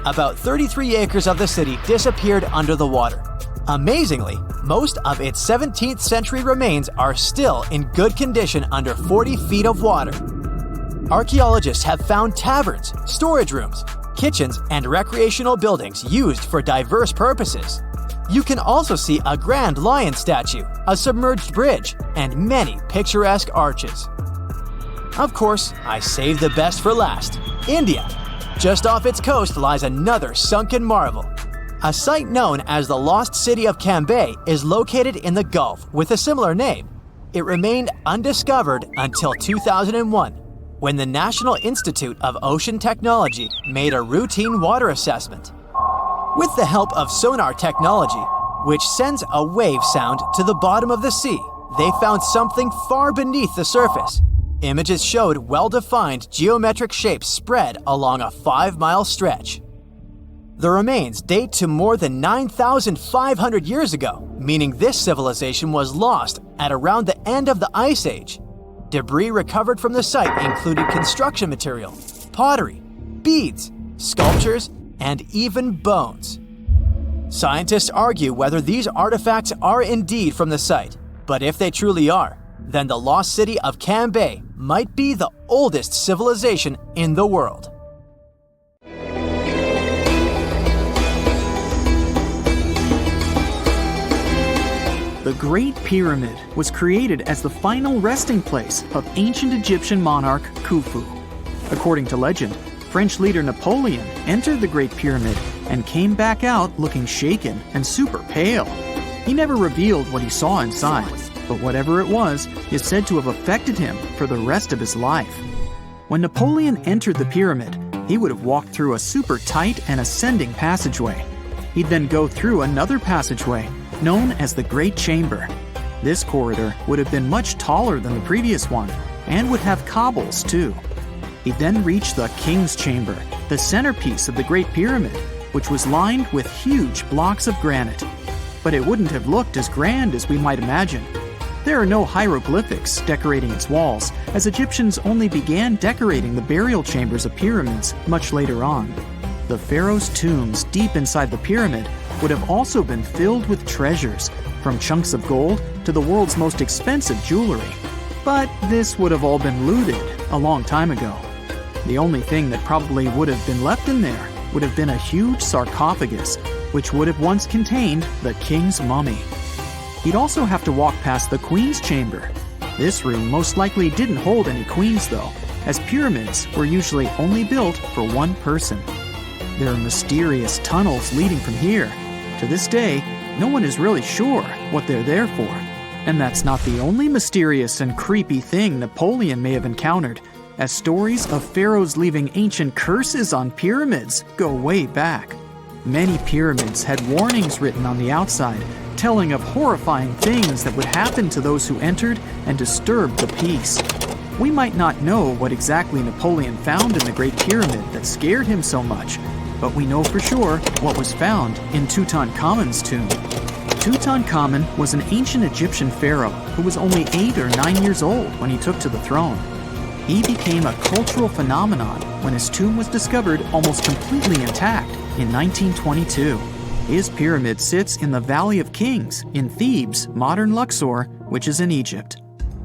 About 33 acres of the city disappeared under the water. Amazingly, most of its 17th century remains are still in good condition under 40 feet of water. Archaeologists have found taverns, storage rooms, kitchens, and recreational buildings used for diverse purposes. You can also see a grand lion statue, a submerged bridge, and many picturesque arches. Of course, I saved the best for last: India. Just off its coast lies another sunken marvel. A site known as the Lost City of Cambay is located in the Gulf with a similar name. It remained undiscovered until 2001, when the National Institute of Ocean Technology made a routine water assessment. With the help of sonar technology, which sends a wave sound to the bottom of the sea, they found something far beneath the surface. Images showed well-defined geometric shapes spread along a 5-mile stretch. The remains date to more than 9,500 years ago, meaning this civilization was lost at around the end of the Ice Age. Debris recovered from the site included construction material, pottery, beads, sculptures, and even bones. Scientists argue whether these artifacts are indeed from the site, but if they truly are, then the lost city of Cambay might be the oldest civilization in the world. The Great Pyramid was created as the final resting place of ancient Egyptian monarch Khufu. According to legend, French leader Napoleon entered the Great Pyramid and came back out looking shaken and super pale. He never revealed what he saw inside, but whatever it was is said to have affected him for the rest of his life. When Napoleon entered the pyramid, he would have walked through a super tight and ascending passageway. He'd then go through another passageway, known as the Great Chamber. This corridor would have been much taller than the previous one, and would have cobbles too. He'd then reach the King's Chamber, the centerpiece of the Great Pyramid, which was lined with huge blocks of granite. But it wouldn't have looked as grand as we might imagine. There are no hieroglyphics decorating its walls, as Egyptians only began decorating the burial chambers of pyramids much later on. The pharaoh's tombs deep inside the pyramid would have also been filled with treasures, from chunks of gold to the world's most expensive jewelry. But this would have all been looted a long time ago. The only thing that probably would have been left in there would have been a huge sarcophagus, which would have once contained the king's mummy. He'd also have to walk past the queen's chamber. This room most likely didn't hold any queens though, as pyramids were usually only built for one person. There are mysterious tunnels leading from here. To this day, no one is really sure what they're there for. And that's not the only mysterious and creepy thing Napoleon may have encountered, as stories of pharaohs leaving ancient curses on pyramids go way back. Many pyramids had warnings written on the outside, telling of horrifying things that would happen to those who entered and disturbed the peace. We might not know what exactly Napoleon found in the Great Pyramid that scared him so much, but we know for sure what was found in Tutankhamun's tomb. Tutankhamun was an ancient Egyptian pharaoh who was only 8 or 9 years old when he took to the throne. He became a cultural phenomenon when his tomb was discovered almost completely intact in 1922. His pyramid sits in the Valley of Kings in Thebes, modern Luxor, which is in Egypt.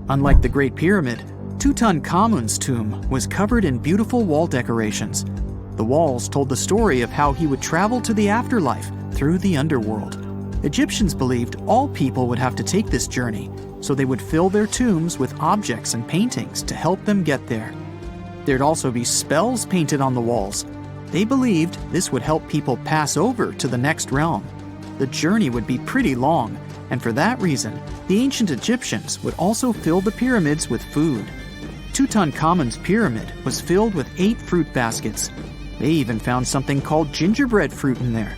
Unlike the Great Pyramid, Tutankhamun's tomb was covered in beautiful wall decorations. The walls told the story of how he would travel to the afterlife through the underworld. Egyptians believed all people would have to take this journey, so they would fill their tombs with objects and paintings to help them get there. There'd also be spells painted on the walls. They believed this would help people pass over to the next realm. The journey would be pretty long, and for that reason, the ancient Egyptians would also fill the pyramids with food. Tutankhamun's pyramid was filled with 8 fruit baskets. They even found something called gingerbread fruit in there.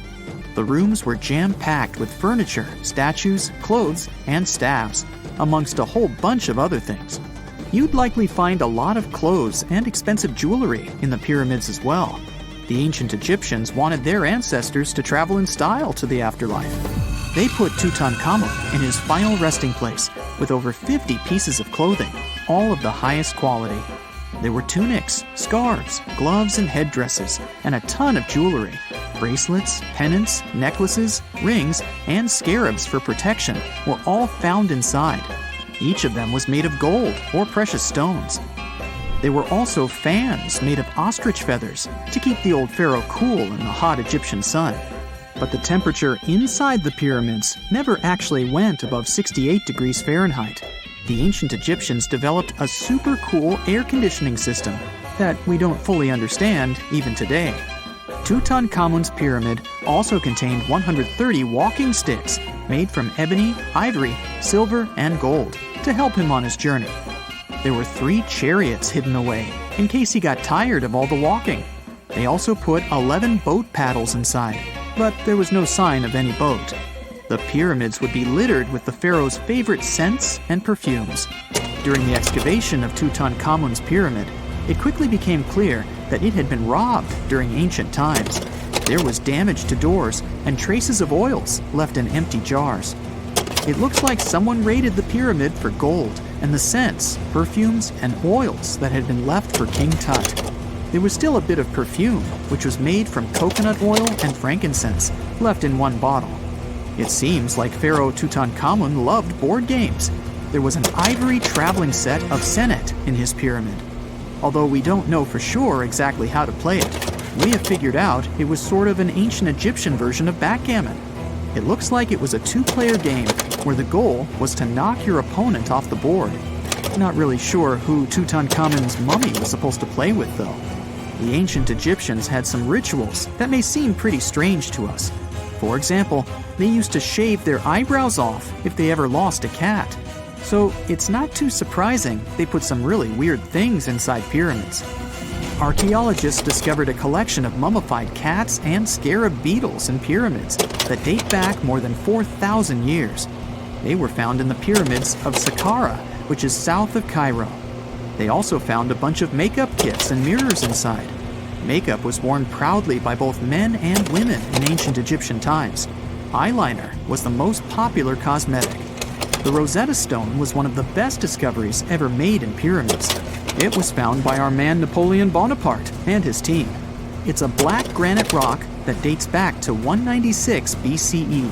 The rooms were jam-packed with furniture, statues, clothes, and staffs, amongst a whole bunch of other things. You'd likely find a lot of clothes and expensive jewelry in the pyramids as well. The ancient Egyptians wanted their ancestors to travel in style to the afterlife. They put Tutankhamun in his final resting place with over 50 pieces of clothing, all of the highest quality. There were tunics, scarves, gloves, and headdresses, and a ton of jewelry. Bracelets, pendants, necklaces, rings, and scarabs for protection were all found inside. Each of them was made of gold or precious stones. There were also fans made of ostrich feathers to keep the old pharaoh cool in the hot Egyptian sun. But the temperature inside the pyramids never actually went above 68 degrees Fahrenheit. The ancient Egyptians developed a super cool air conditioning system that we don't fully understand even today. Tutankhamun's pyramid also contained 130 walking sticks made from ebony, ivory, silver, and gold to help him on his journey. There were 3 chariots hidden away in case he got tired of all the walking. They also put 11 boat paddles inside, but there was no sign of any boat. The pyramids would be littered with the pharaoh's favorite scents and perfumes. During the excavation of Tutankhamun's pyramid, it quickly became clear that it had been robbed during ancient times. There was damage to doors and traces of oils left in empty jars. It looks like someone raided the pyramid for gold and the scents, perfumes, and oils that had been left for King Tut. There was still a bit of perfume, which was made from coconut oil and frankincense, left in one bottle. It seems like Pharaoh Tutankhamun loved board games. There was an ivory traveling set of senet in his pyramid. Although we don't know for sure exactly how to play it, we have figured out it was sort of an ancient Egyptian version of backgammon. It looks like it was a 2-player game where the goal was to knock your opponent off the board. Not really sure who Tutankhamun's mummy was supposed to play with, though. The ancient Egyptians had some rituals that may seem pretty strange to us. For example, they used to shave their eyebrows off if they ever lost a cat. So it's not too surprising they put some really weird things inside pyramids. Archaeologists discovered a collection of mummified cats and scarab beetles in pyramids that date back more than 4,000 years. They were found in the pyramids of Saqqara, which is south of Cairo. They also found a bunch of makeup kits and mirrors inside. Makeup was worn proudly by both men and women in ancient Egyptian times. Eyeliner was the most popular cosmetic. The Rosetta Stone was one of the best discoveries ever made in pyramids. It was found by our man Napoleon Bonaparte and his team. It's a black granite rock that dates back to 196 BCE.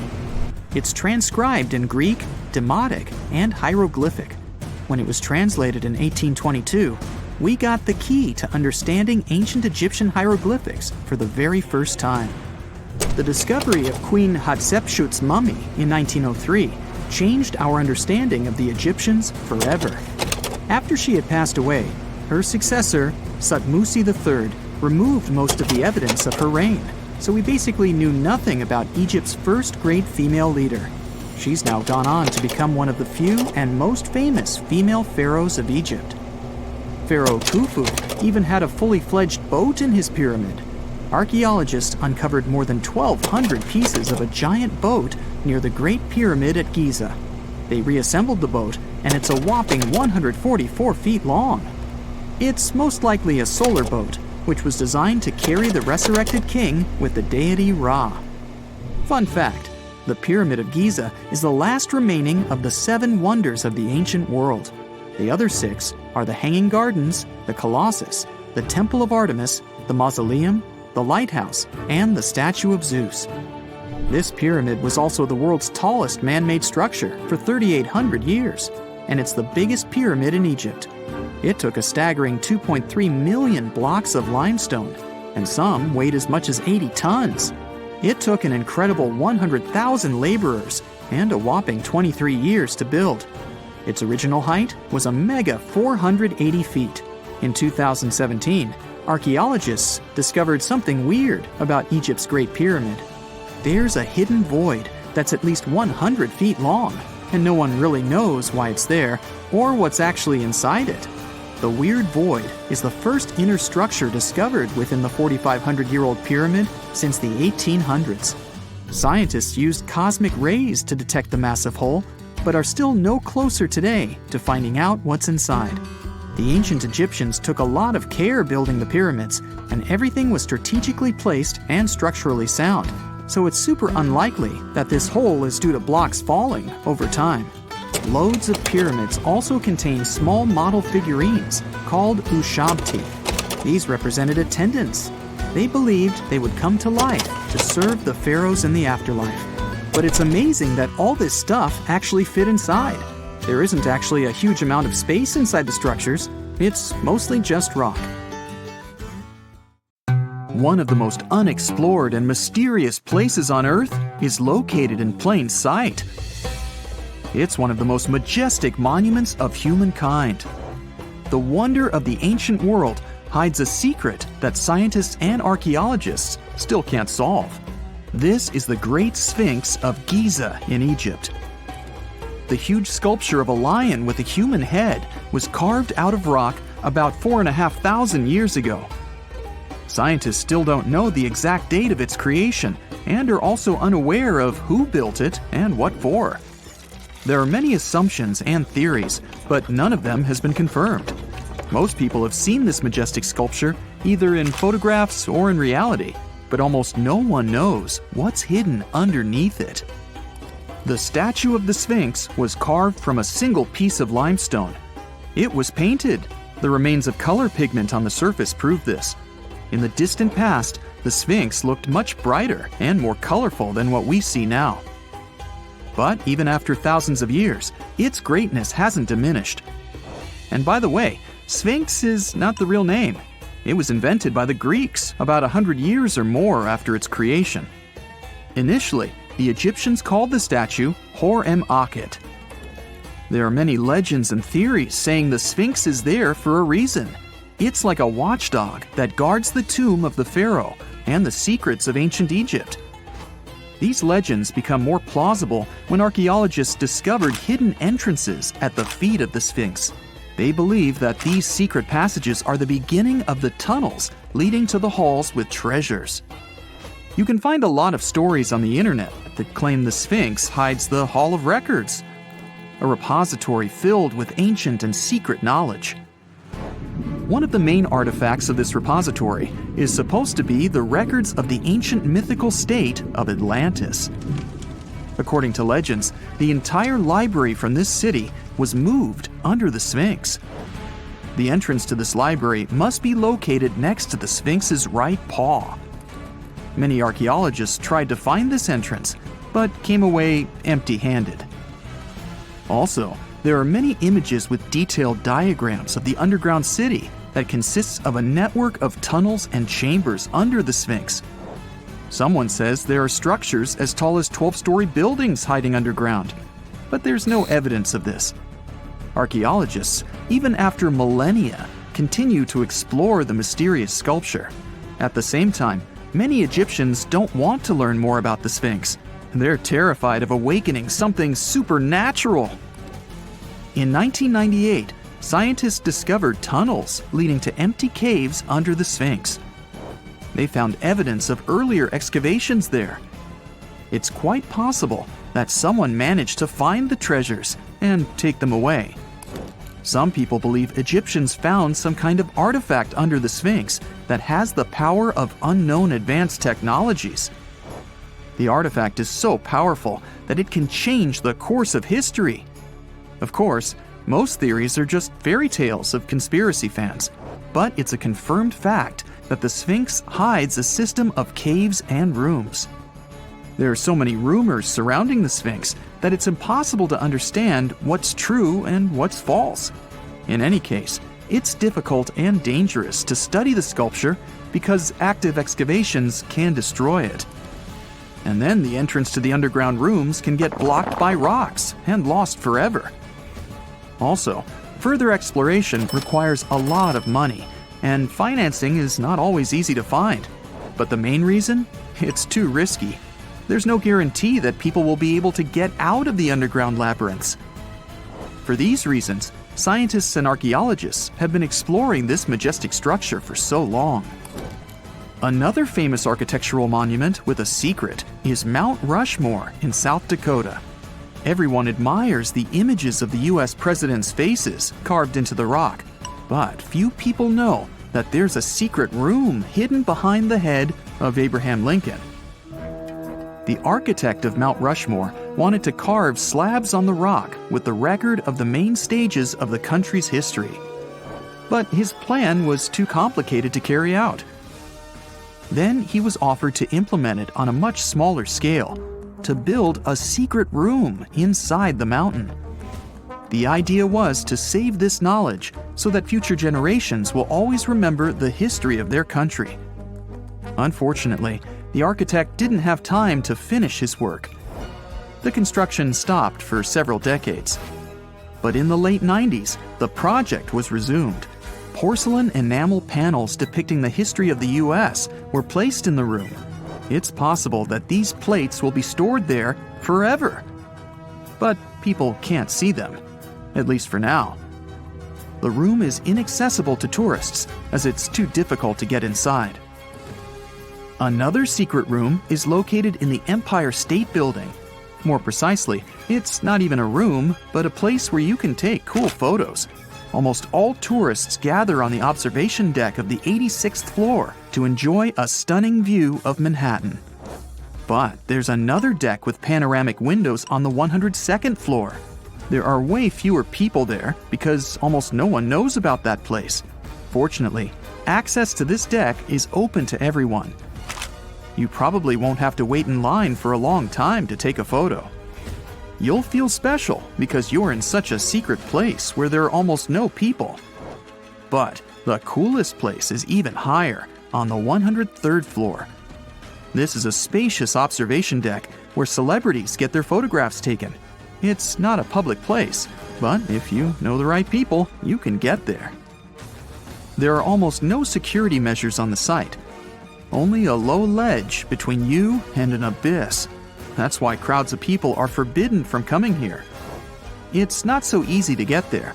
It's transcribed in Greek, Demotic, and hieroglyphic. When it was translated in 1822, we got the key to understanding ancient Egyptian hieroglyphics for the very first time. The discovery of Queen Hatshepsut's mummy in 1903 changed our understanding of the Egyptians forever. After she had passed away, her successor, Thutmose III, removed most of the evidence of her reign, so we basically knew nothing about Egypt's first great female leader. She's now gone on to become one of the few and most famous female pharaohs of Egypt. Pharaoh Khufu even had a fully fledged boat in his pyramid. Archaeologists uncovered more than 1,200 pieces of a giant boat near the Great Pyramid at Giza. They reassembled the boat, and it's a whopping 144 feet long. It's most likely a solar boat, which was designed to carry the resurrected king with the deity Ra. Fun fact, the Pyramid of Giza is the last remaining of the 7 wonders of the ancient world. The other 6 are the Hanging Gardens, the Colossus, the Temple of Artemis, the Mausoleum, the Lighthouse, and the Statue of Zeus. This pyramid was also the world's tallest man-made structure for 3,800 years, and it's the biggest pyramid in Egypt. It took a staggering 2.3 million blocks of limestone, and some weighed as much as 80 tons. It took an incredible 100,000 laborers and a whopping 23 years to build. Its original height was a mega 480 feet. In 2017, archaeologists discovered something weird about Egypt's Great Pyramid. There's a hidden void that's at least 100 feet long, and no one really knows why it's there or what's actually inside it. The weird void is the first inner structure discovered within the 4,500-year-old pyramid since the 1800s. Scientists used cosmic rays to detect the massive hole, but are still no closer today to finding out what's inside. The ancient Egyptians took a lot of care building the pyramids, and everything was strategically placed and structurally sound, so it's super unlikely that this hole is due to blocks falling over time. Loads of pyramids also contain small model figurines called ushabti. These represented attendants. They believed they would come to life to serve the pharaohs in the afterlife. But it's amazing that all this stuff actually fit inside. There isn't actually a huge amount of space inside the structures. It's mostly just rock. One of the most unexplored and mysterious places on Earth is located in plain sight. It's one of the most majestic monuments of humankind. The wonder of the ancient world hides a secret that scientists and archaeologists still can't solve. This is the Great Sphinx of Giza in Egypt. The huge sculpture of a lion with a human head was carved out of rock about 4,500 years ago. Scientists still don't know the exact date of its creation and are also unaware of who built it and what for. There are many assumptions and theories, but none of them has been confirmed. Most people have seen this majestic sculpture either in photographs or in reality, but almost no one knows what's hidden underneath it. The statue of the Sphinx was carved from a single piece of limestone. It was painted. The remains of color pigment on the surface prove this. In the distant past, the Sphinx looked much brighter and more colorful than what we see now. But even after thousands of years, its greatness hasn't diminished. And by the way, Sphinx is not the real name. It was invented by the Greeks about 100 years or more after its creation. Initially, the Egyptians called the statue Hor-em-Akhet. There are many legends and theories saying the Sphinx is there for a reason. It's like a watchdog that guards the tomb of the pharaoh and the secrets of ancient Egypt. These legends become more plausible when archaeologists discovered hidden entrances at the feet of the Sphinx. They believe that these secret passages are the beginning of the tunnels leading to the halls with treasures. You can find a lot of stories on the internet that claim the Sphinx hides the Hall of Records, a repository filled with ancient and secret knowledge. One of the main artifacts of this repository is supposed to be the records of the ancient mythical state of Atlantis. According to legends, the entire library from this city was moved under the Sphinx. The entrance to this library must be located next to the Sphinx's right paw. Many archaeologists tried to find this entrance, but came away empty-handed. Also, there are many images with detailed diagrams of the underground city that consists of a network of tunnels and chambers under the Sphinx. Someone says there are structures as tall as 12-story buildings hiding underground, but there's no evidence of this. Archaeologists, even after millennia, continue to explore the mysterious sculpture. At the same time, many Egyptians don't want to learn more about the Sphinx. They're terrified of awakening something supernatural. In 1998, scientists discovered tunnels leading to empty caves under the Sphinx. They found evidence of earlier excavations there. It's quite possible that someone managed to find the treasures and take them away. Some people believe Egyptians found some kind of artifact under the Sphinx that has the power of unknown advanced technologies. The artifact is so powerful that it can change the course of history. Of course, most theories are just fairy tales of conspiracy fans, but it's a confirmed fact that the Sphinx hides a system of caves and rooms. There are so many rumors surrounding the Sphinx that it's impossible to understand what's true and what's false. In any case, it's difficult and dangerous to study the sculpture because active excavations can destroy it. And then the entrance to the underground rooms can get blocked by rocks and lost forever. Also, further exploration requires a lot of money, and financing is not always easy to find. But the main reason? It's too risky. There's no guarantee that people will be able to get out of the underground labyrinths. For these reasons, scientists and archaeologists have been exploring this majestic structure for so long. Another famous architectural monument with a secret is Mount Rushmore in South Dakota. Everyone admires the images of the US presidents' faces carved into the rock, but few people know that there's a secret room hidden behind the head of Abraham Lincoln. The architect of Mount Rushmore wanted to carve slabs on the rock with the record of the main stages of the country's history. But his plan was too complicated to carry out. Then he was offered to implement it on a much smaller scale, to build a secret room inside the mountain. The idea was to save this knowledge so that future generations will always remember the history of their country. Unfortunately, the architect didn't have time to finish his work. The construction stopped for several decades. But in the late 90s, the project was resumed. Porcelain enamel panels depicting the history of the US were placed in the room. It's possible that these plates will be stored there forever. But people can't see them, at least for now. The room is inaccessible to tourists as it's too difficult to get inside. Another secret room is located in the Empire State Building. More precisely, it's not even a room, but a place where you can take cool photos. Almost all tourists gather on the observation deck of the 86th floor to enjoy a stunning view of Manhattan. But there's another deck with panoramic windows on the 102nd floor. There are way fewer people there because almost no one knows about that place. Fortunately, access to this deck is open to everyone. You probably won't have to wait in line for a long time to take a photo. You'll feel special because you're in such a secret place where there are almost no people. But the coolest place is even higher, on the 103rd floor. This is a spacious observation deck where celebrities get their photographs taken. It's not a public place, but if you know the right people, you can get there. There are almost no security measures on the site. Only a low ledge between you and an abyss. That's why crowds of people are forbidden from coming here. It's not so easy to get there,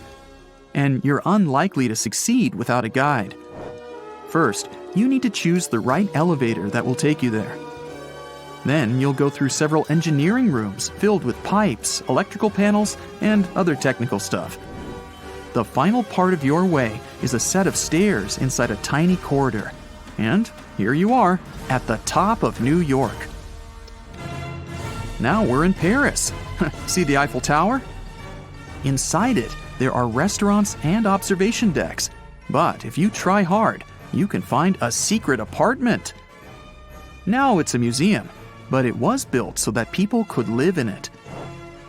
and you're unlikely to succeed without a guide. First, you need to choose the right elevator that will take you there. Then you'll go through several engineering rooms filled with pipes, electrical panels, and other technical stuff. The final part of your way is a set of stairs inside a tiny corridor. And here you are, at the top of New York. Now we're in Paris. See the Eiffel Tower? Inside it, there are restaurants and observation decks. But if you try hard, you can find a secret apartment. Now it's a museum, but it was built so that people could live in it.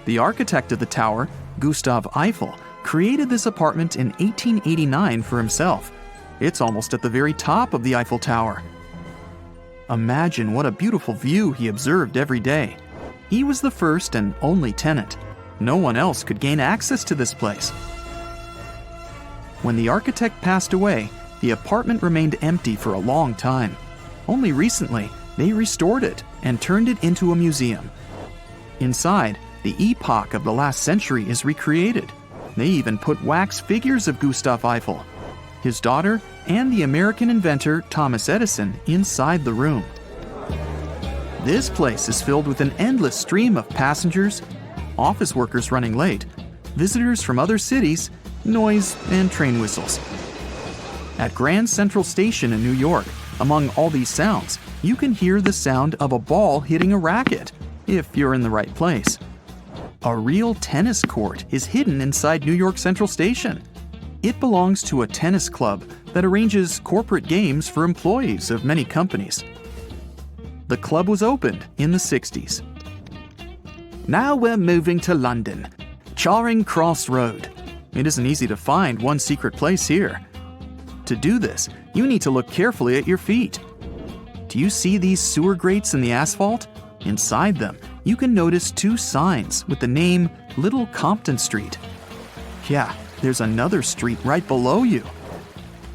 The architect of the tower, Gustav Eiffel, created this apartment in 1889 for himself. It's almost at the very top of the Eiffel Tower. Imagine what a beautiful view he observed every day. He was the first and only tenant. No one else could gain access to this place. When the architect passed away, the apartment remained empty for a long time. Only recently, they restored it and turned it into a museum. Inside, the epoch of the last century is recreated. They even put wax figures of Gustav Eiffel, his daughter, and the American inventor Thomas Edison inside the room. This place is filled with an endless stream of passengers, office workers running late, visitors from other cities, noise, and train whistles. At Grand Central Station in New York, among all these sounds, you can hear the sound of a ball hitting a racket, if you're in the right place. A real tennis court is hidden inside New York Central Station. It belongs to a tennis club that arranges corporate games for employees of many companies. The club was opened in the 60s. Now we're moving to London, Charing Cross Road. It isn't easy to find one secret place here. To do this, you need to look carefully at your feet. Do you see these sewer grates in the asphalt? Inside them, you can notice two signs with the name Little Compton Street. Yeah, there's another street right below you.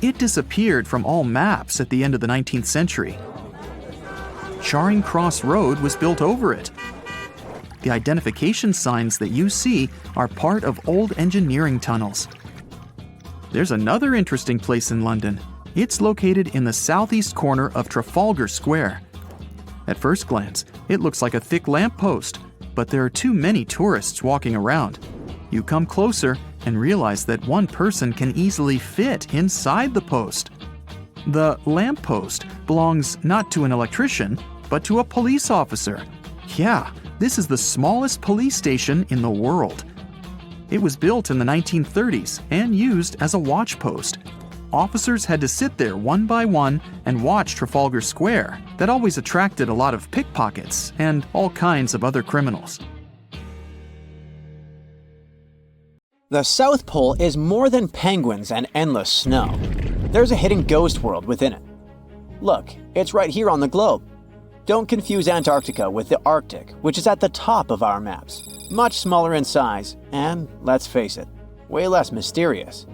It disappeared from all maps at the end of the 19th century. Charing Cross Road was built over it. The identification signs that you see are part of old engineering tunnels. There's another interesting place in London. It's located in the southeast corner of Trafalgar Square. At first glance, it looks like a thick lamppost, but there are too many tourists walking around. You come closer and realize that one person can easily fit inside the post. The lamppost belongs not to an electrician, but to a police officer. Yeah, this is the smallest police station in the world. It was built in the 1930s and used as a watch post. Officers had to sit there one by one and watch Trafalgar Square. That always attracted a lot of pickpockets and all kinds of other criminals. The South Pole is more than penguins and endless snow. There's a hidden ghost world within it. Look, it's right here on the globe. Don't confuse Antarctica with the Arctic, which is at the top of our maps. Much smaller in size, and, let's face it, way less mysterious.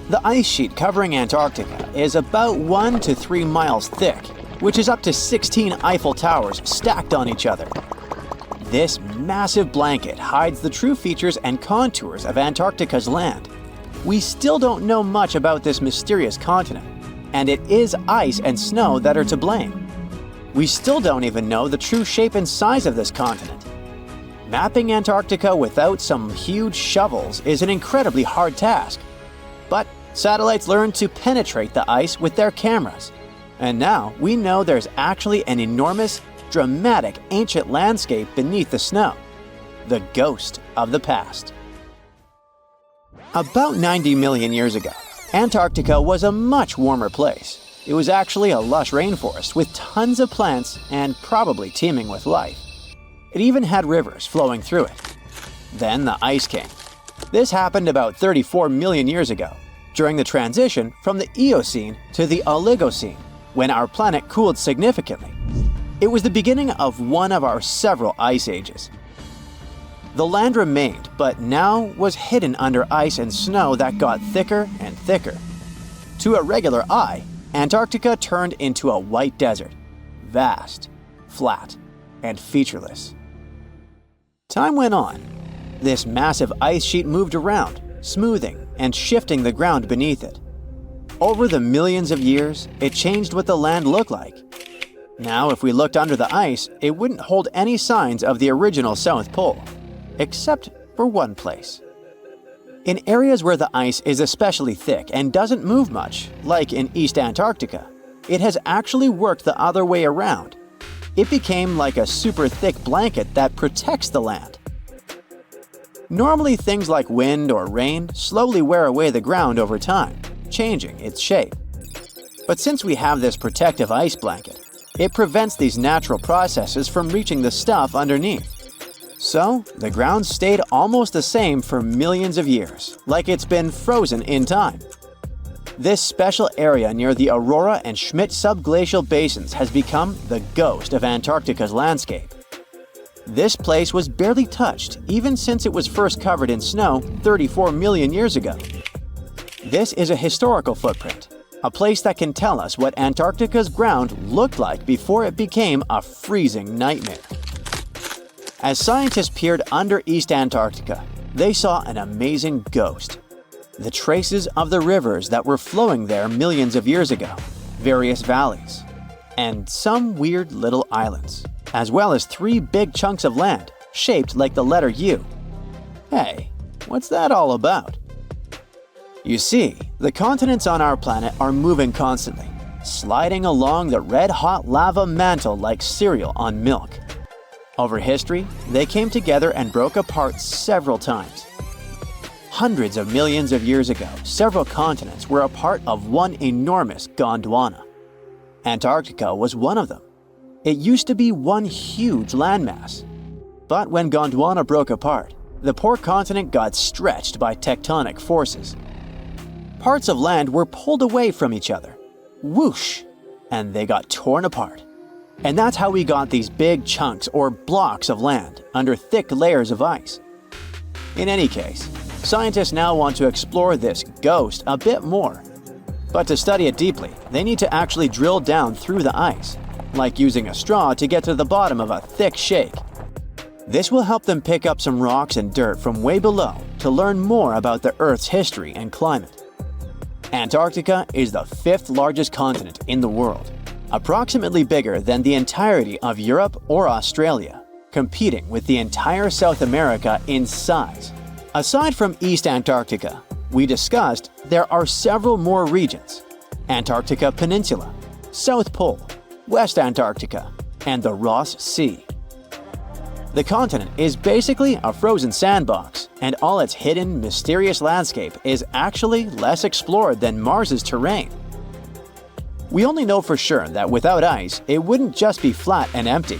The ice sheet covering Antarctica is about 1 to 3 miles thick, which is up to 16 Eiffel Towers stacked on each other. This massive blanket hides the true features and contours of Antarctica's land. We still don't know much about this mysterious continent, and it is ice and snow that are to blame. We still don't even know the true shape and size of this continent. Mapping Antarctica without some huge shovels is an incredibly hard task. But satellites learned to penetrate the ice with their cameras. And now we know there's actually an enormous, dramatic ancient landscape beneath the snow. The ghost of the past. About 90 million years ago, Antarctica was a much warmer place. It was actually a lush rainforest with tons of plants and probably teeming with life. It even had rivers flowing through it. Then the ice came. This happened about 34 million years ago, during the transition from the Eocene to the Oligocene, when our planet cooled significantly. It was the beginning of one of our several ice ages. The land remained, but now was hidden under ice and snow that got thicker and thicker. To a regular eye, Antarctica turned into a white desert, vast, flat, and featureless. Time went on. This massive ice sheet moved around, smoothing and shifting the ground beneath it. Over the millions of years, it changed what the land looked like. Now, if we looked under the ice, it wouldn't hold any signs of the original South Pole, except for one place. In areas where the ice is especially thick and doesn't move much, like in East Antarctica, it has actually worked the other way around. It became like a super thick blanket that protects the land. Normally, things like wind or rain slowly wear away the ground over time, changing its shape. But since we have this protective ice blanket, it prevents these natural processes from reaching the stuff underneath. So, the ground stayed almost the same for millions of years, like it's been frozen in time. This special area near the Aurora and Schmidt subglacial basins has become the ghost of Antarctica's landscape. This place was barely touched even since it was first covered in snow 34 million years ago. This is a historical footprint, a place that can tell us what Antarctica's ground looked like before it became a freezing nightmare. As scientists peered under East Antarctica, they saw an amazing ghost. The traces of the rivers that were flowing there millions of years ago, various valleys, and some weird little islands, as well as 3 big chunks of land shaped like the letter U. Hey, what's that all about? You see, the continents on our planet are moving constantly, sliding along the red-hot lava mantle like cereal on milk. Over history, they came together and broke apart several times. Hundreds of millions of years ago, several continents were a part of one enormous Gondwana. Antarctica was one of them. It used to be one huge landmass. But when Gondwana broke apart, the poor continent got stretched by tectonic forces. Parts of land were pulled away from each other. Whoosh! And they got torn apart. And that's how we got these big chunks or blocks of land under thick layers of ice. In any case, scientists now want to explore this ghost a bit more. But to study it deeply, they need to actually drill down through the ice, like using a straw to get to the bottom of a thick shake. This will help them pick up some rocks and dirt from way below to learn more about the Earth's history and climate. Antarctica is the 5th largest continent in the world, approximately bigger than the entirety of Europe or Australia, competing with the entire South America in size. Aside from East Antarctica, we discussed there are several more regions: Antarctica Peninsula, South Pole, West Antarctica, and the Ross Sea. The continent is basically a frozen sandbox, and all its hidden, mysterious landscape is actually less explored than Mars's terrain. We only know for sure that without ice, it wouldn't just be flat and empty,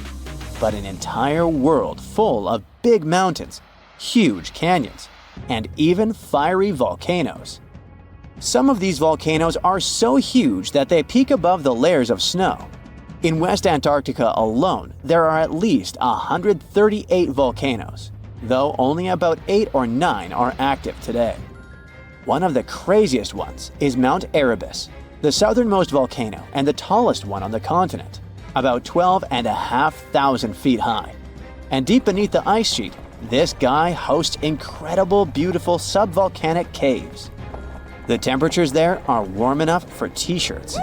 but an entire world full of big mountains, huge canyons, and even fiery volcanoes. Some of these volcanoes are so huge that they peak above the layers of snow. In West Antarctica alone, there are at least 138 volcanoes, though only about 8 or 9 are active today. One of the craziest ones is Mount Erebus, the southernmost volcano and the tallest one on the continent, about 12,500 feet high. And deep beneath the ice sheet, this guy hosts incredible, beautiful subvolcanic caves. The temperatures there are warm enough for t-shirts.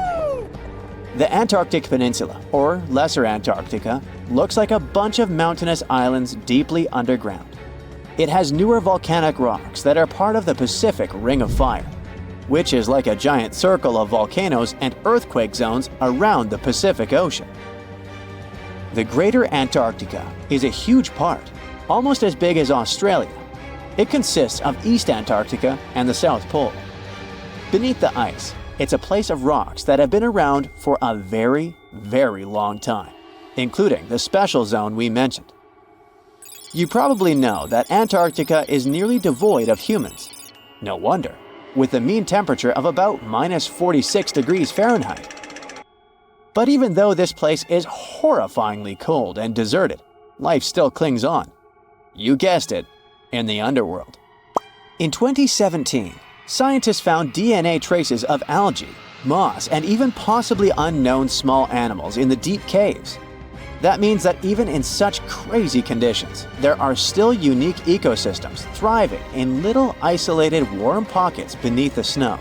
The Antarctic Peninsula, or Lesser Antarctica, looks like a bunch of mountainous islands deeply underground. It has newer volcanic rocks that are part of the Pacific Ring of Fire, which is like a giant circle of volcanoes and earthquake zones around the Pacific Ocean. The Greater Antarctica is a huge part, almost as big as Australia. It consists of East Antarctica and the South Pole. Beneath the ice, it's a place of rocks that have been around for a very, very long time, including the special zone we mentioned. You probably know that Antarctica is nearly devoid of humans. No wonder, with a mean temperature of about -46 degrees Fahrenheit. But even though this place is horrifyingly cold and deserted, life still clings on. You guessed it, in the underworld. In 2017, scientists found DNA traces of algae, moss, and even possibly unknown small animals in the deep caves. That means that even in such crazy conditions, there are still unique ecosystems thriving in little isolated warm pockets beneath the snow.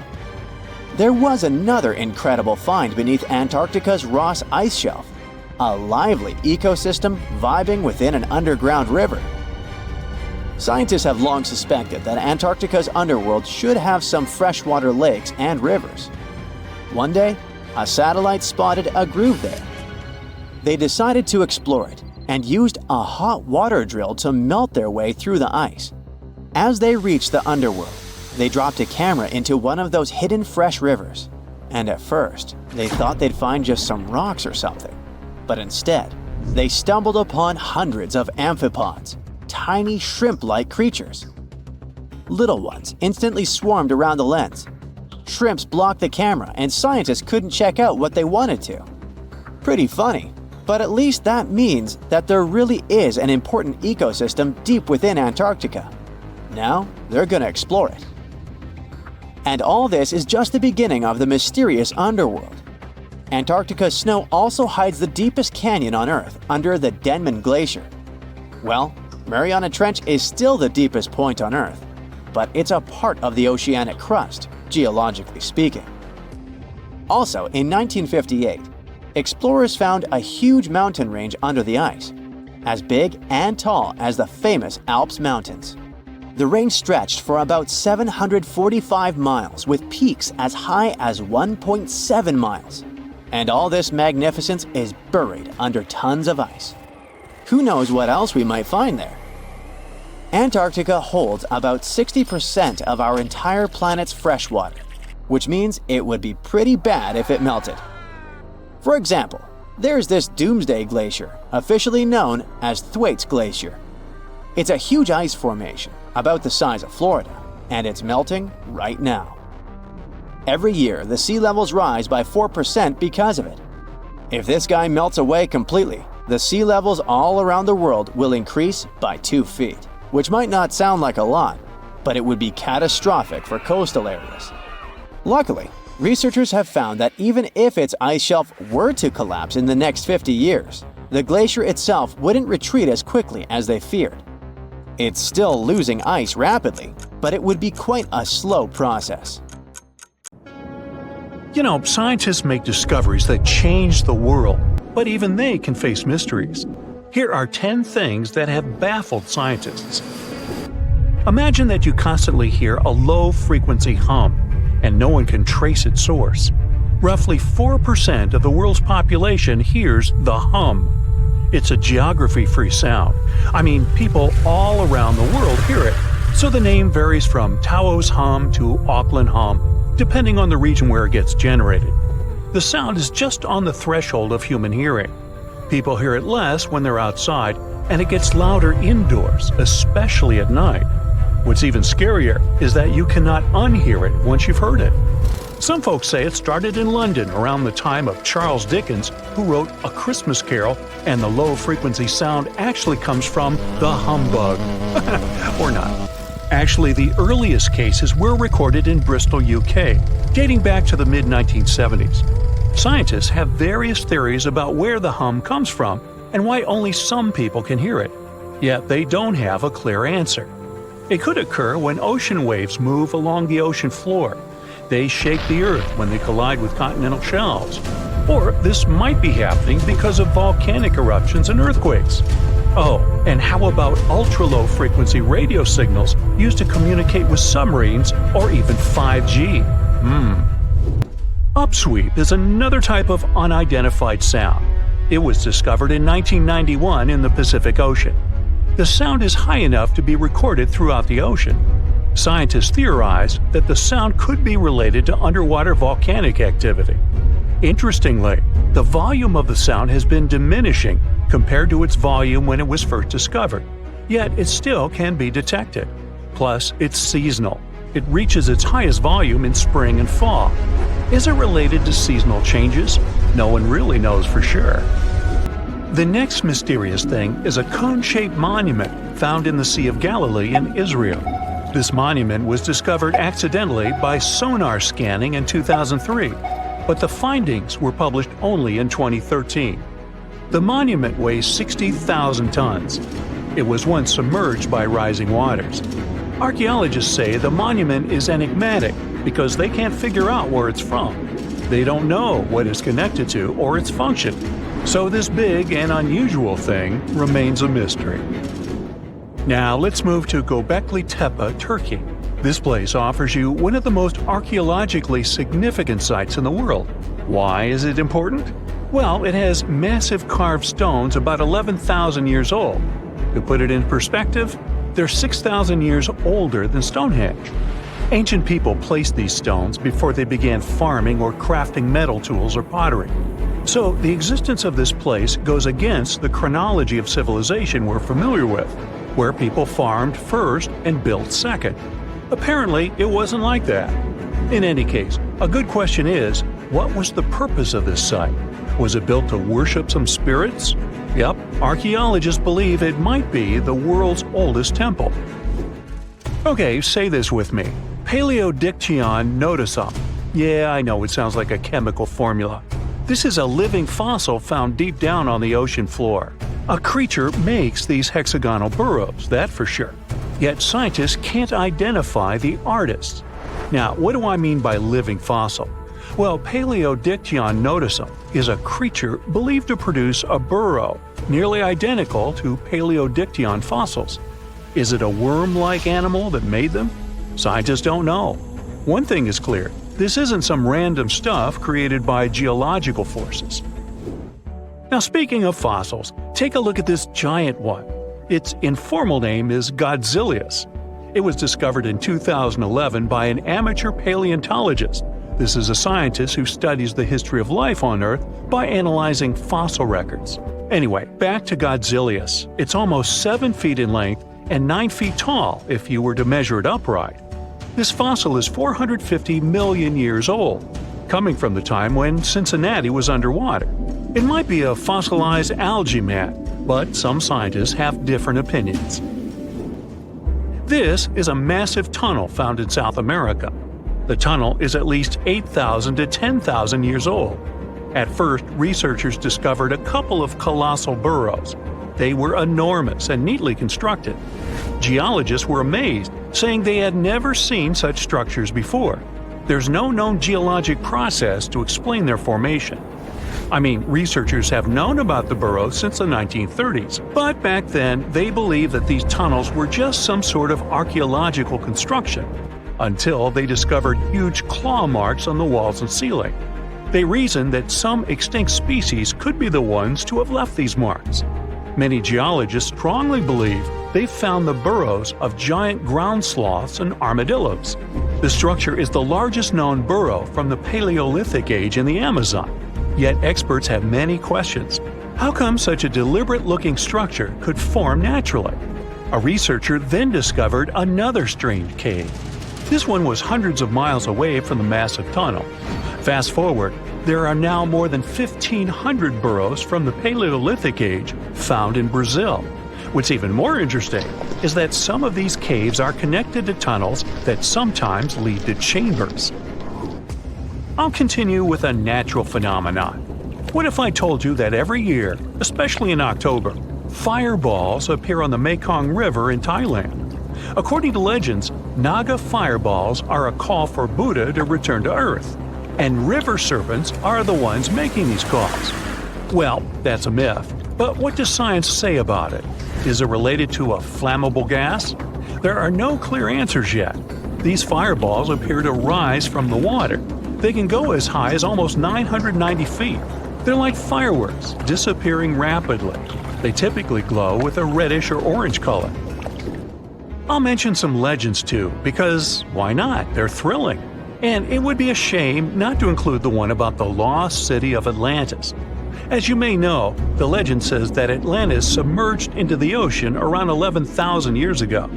There was another incredible find beneath Antarctica's Ross Ice Shelf, a lively ecosystem vibing within an underground river. Scientists have long suspected that Antarctica's underworld should have some freshwater lakes and rivers. One day, a satellite spotted a groove there. They decided to explore it and used a hot water drill to melt their way through the ice. As they reached the underworld, they dropped a camera into one of those hidden fresh rivers. And at first, they thought they'd find just some rocks or something. But instead, they stumbled upon hundreds of amphipods, tiny shrimp-like creatures. Little ones instantly swarmed around the lens. Shrimps blocked the camera and scientists couldn't check out what they wanted to. Pretty funny, but at least that means that there really is an important ecosystem deep within Antarctica. Now, they're gonna explore it. And all this is just the beginning of the mysterious underworld. Antarctica's snow also hides the deepest canyon on Earth under the Denman Glacier. Well, Mariana Trench is still the deepest point on Earth, but it's a part of the oceanic crust, geologically speaking. Also, in 1958, explorers found a huge mountain range under the ice, as big and tall as the famous Alps Mountains. The range stretched for about 745 miles with peaks as high as 1.7 miles. And all this magnificence is buried under tons of ice. Who knows what else we might find there? Antarctica holds about 60% of our entire planet's freshwater, which means it would be pretty bad if it melted. For example, there's this Doomsday Glacier, officially known as Thwaites Glacier. It's a huge ice formation, about the size of Florida, and it's melting right now. Every year, the sea levels rise by 4% because of it. If this guy melts away completely, the sea levels all around the world will increase by 2 feet, which might not sound like a lot, but it would be catastrophic for coastal areas. Luckily, researchers have found that even if its ice shelf were to collapse in the next 50 years, the glacier itself wouldn't retreat as quickly as they feared. It's still losing ice rapidly, but it would be quite a slow process. You know, scientists make discoveries that change the world, but even they can face mysteries. Here are 10 things that have baffled scientists. Imagine that you constantly hear a low-frequency hum, and no one can trace its source. Roughly 4% of the world's population hears the hum. It's a geography-free sound. I mean, people all around the world hear it, so the name varies from Tao's hum to Auckland hum, depending on the region where it gets generated. The sound is just on the threshold of human hearing. People hear it less when they're outside, and it gets louder indoors, especially at night. What's even scarier is that you cannot unhear it once you've heard it. Some folks say it started in London around the time of Charles Dickens, who wrote A Christmas Carol, and the low-frequency sound actually comes from the humbug. Or not. Actually, the earliest cases were recorded in Bristol, UK, dating back to the mid-1970s. Scientists have various theories about where the hum comes from and why only some people can hear it, yet they don't have a clear answer. It could occur when ocean waves move along the ocean floor. They shake the Earth when they collide with continental shelves. Or this might be happening because of volcanic eruptions and earthquakes. Oh, and how about ultra-low frequency radio signals used to communicate with submarines or even 5G? Upsweep is another type of unidentified sound. It was discovered in 1991 in the Pacific Ocean. The sound is high enough to be recorded throughout the ocean. Scientists theorize that the sound could be related to underwater volcanic activity. Interestingly, the volume of the sound has been diminishing compared to its volume when it was first discovered, yet it still can be detected. Plus, it's seasonal. It reaches its highest volume in spring and fall. Is it related to seasonal changes? No one really knows for sure. The next mysterious thing is a cone-shaped monument found in the Sea of Galilee in Israel. This monument was discovered accidentally by sonar scanning in 2003, but the findings were published only in 2013. The monument weighs 60,000 tons. It was once submerged by rising waters. Archaeologists say the monument is enigmatic because they can't figure out where it's from. They don't know what it's connected to or its function. So this big and unusual thing remains a mystery. Now let's move to Göbekli Tepe, Turkey. This place offers you one of the most archaeologically significant sites in the world. Why is it important? Well, it has massive carved stones about 11,000 years old. To put it in perspective, they're 6,000 years older than Stonehenge. Ancient people placed these stones before they began farming or crafting metal tools or pottery. So the existence of this place goes against the chronology of civilization we're familiar with, where people farmed first and built second. Apparently, it wasn't like that. In any case, a good question is, what was the purpose of this site? Was it built to worship some spirits? Yep, archaeologists believe it might be the world's oldest temple. Okay, say this with me. Paleodictyon nodosum. Yeah, I know it sounds like a chemical formula. This is a living fossil found deep down on the ocean floor. A creature makes these hexagonal burrows, that for sure. Yet scientists can't identify the artist. Now, what do I mean by living fossil? Well, Paleodictyon nodosum is a creature believed to produce a burrow nearly identical to Paleodictyon fossils. Is it a worm-like animal that made them? Scientists don't know. One thing is clear, this isn't some random stuff created by geological forces. Now speaking of fossils, take a look at this giant one. Its informal name is Godzillius. It was discovered in 2011 by an amateur paleontologist. This is a scientist who studies the history of life on Earth by analyzing fossil records. Anyway, back to Godzillius. It's almost 7 feet in length and 9 feet tall if you were to measure it upright. This fossil is 450 million years old, coming from the time when Cincinnati was underwater. It might be a fossilized algae mat, but some scientists have different opinions. This is a massive tunnel found in South America. The tunnel is at least 8,000 to 10,000 years old. At first, researchers discovered a couple of colossal burrows. They were enormous and neatly constructed. Geologists were amazed, saying they had never seen such structures before. There's no known geologic process to explain their formation. I mean, researchers have known about the burrows since the 1930s, but back then they believed that these tunnels were just some sort of archaeological construction, until they discovered huge claw marks on the walls and ceiling. They reasoned that some extinct species could be the ones to have left these marks. Many geologists strongly believe they found the burrows of giant ground sloths and armadillos. The structure is the largest known burrow from the Paleolithic age in the Amazon. Yet experts have many questions. How come such a deliberate-looking structure could form naturally? A researcher then discovered another strange cave. This one was hundreds of miles away from the massive tunnel. Fast forward, there are now more than 1,500 burrows from the Paleolithic age found in Brazil. What's even more interesting is that some of these caves are connected to tunnels that sometimes lead to chambers. I'll continue with a natural phenomenon. What if I told you that every year, especially in October, fireballs appear on the Mekong River in Thailand? According to legends, Naga fireballs are a call for Buddha to return to Earth, and river serpents are the ones making these calls. Well, that's a myth, but what does science say about it? Is it related to a flammable gas? There are no clear answers yet. These fireballs appear to rise from the water. They can go as high as almost 990 feet. They're like fireworks, disappearing rapidly. They typically glow with a reddish or orange color. I'll mention some legends too, because why not? They're thrilling. And it would be a shame not to include the one about the lost city of Atlantis. As you may know, the legend says that Atlantis submerged into the ocean around 11,000 years ago.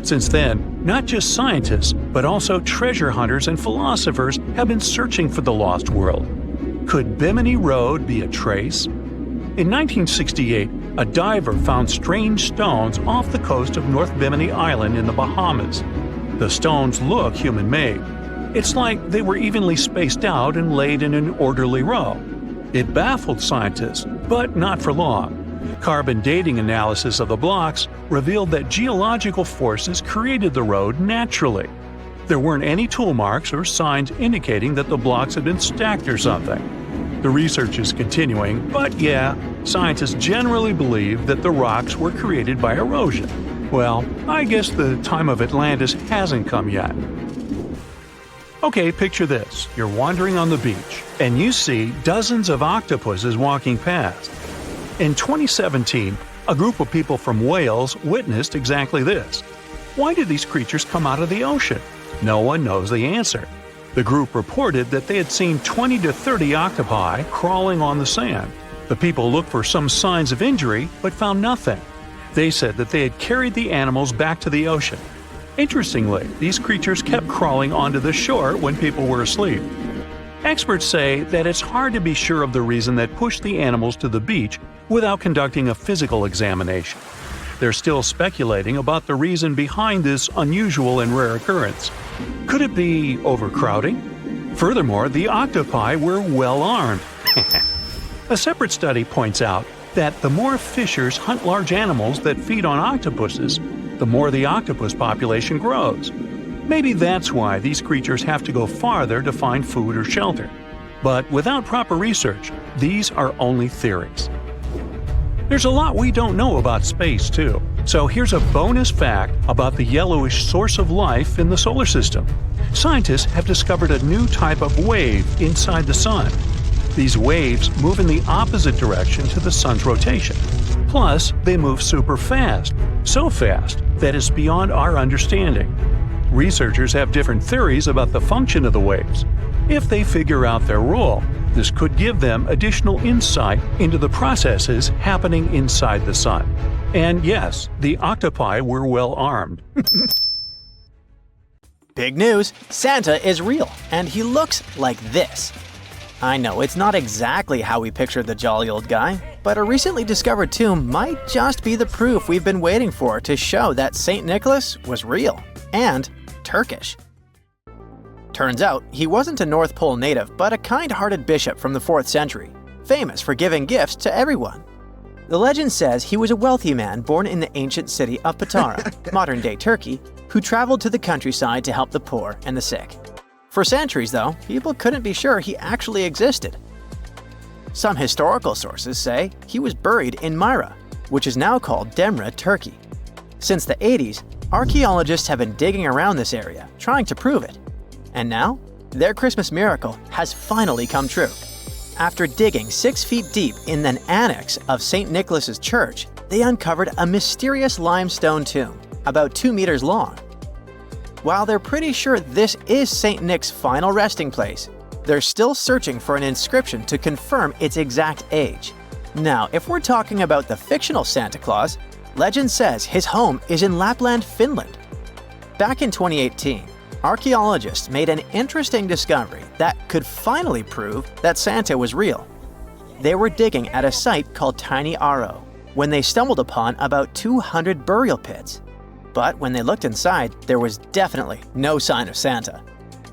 Since then, not just scientists, but also treasure hunters and philosophers have been searching for the lost world. Could Bimini Road be a trace? In 1968, a diver found strange stones off the coast of North Bimini Island in the Bahamas. The stones look human-made. It's like they were evenly spaced out and laid in an orderly row. It baffled scientists, but not for long. Carbon dating analysis of the blocks revealed that geological forces created the road naturally. There weren't any tool marks or signs indicating that the blocks had been stacked or something. The research is continuing, but yeah, scientists generally believe that the rocks were created by erosion. Well, I guess the time of Atlantis hasn't come yet. Okay, picture this. You're wandering on the beach, and you see dozens of octopuses walking past. In 2017, a group of people from Wales witnessed exactly this. Why did these creatures come out of the ocean? No one knows the answer. The group reported that they had seen 20 to 30 octopi crawling on the sand. The people looked for some signs of injury, but found nothing. They said that they had carried the animals back to the ocean. Interestingly, these creatures kept crawling onto the shore when people were asleep. Experts say that it's hard to be sure of the reason that pushed the animals to the beach without conducting a physical examination. They're still speculating about the reason behind this unusual and rare occurrence. Could it be overcrowding? Furthermore, the octopi were well armed. A separate study points out that the more fishers hunt large animals that feed on octopuses, the more the octopus population grows. Maybe that's why these creatures have to go farther to find food or shelter. But without proper research, these are only theories. There's a lot we don't know about space, too. So here's a bonus fact about the yellowish source of life in the solar system. Scientists have discovered a new type of wave inside the Sun. These waves move in the opposite direction to the Sun's rotation. Plus, they move super fast, so fast that it's beyond our understanding. Researchers have different theories about the function of the waves. If they figure out their role, this could give them additional insight into the processes happening inside the Sun. And yes, the octopi were well armed. Big news! Santa is real, and he looks like this. I know it's not exactly how we pictured the jolly old guy, but a recently discovered tomb might just be the proof we've been waiting for to show that St. Nicholas was real and Turkish. Turns out, he wasn't a North Pole native, but a kind-hearted bishop from the 4th century, famous for giving gifts to everyone. The legend says he was a wealthy man born in the ancient city of Patara, modern-day Turkey, who traveled to the countryside to help the poor and the sick. For centuries, though, people couldn't be sure he actually existed. Some historical sources say he was buried in Myra, which is now called Demre, Turkey. Since the 80s, archaeologists have been digging around this area, trying to prove it. And now, their Christmas miracle has finally come true. After digging 6 feet deep in an annex of St. Nicholas's church, they uncovered a mysterious limestone tomb, about 2 meters long. While they're pretty sure this is St. Nick's final resting place, they're still searching for an inscription to confirm its exact age. Now, if we're talking about the fictional Santa Claus, legend says his home is in Lapland, Finland. Back in 2018, archaeologists made an interesting discovery that could finally prove that Santa was real. They were digging at a site called Tiny Aro when they stumbled upon about 200 burial pits. But when they looked inside, there was definitely no sign of Santa.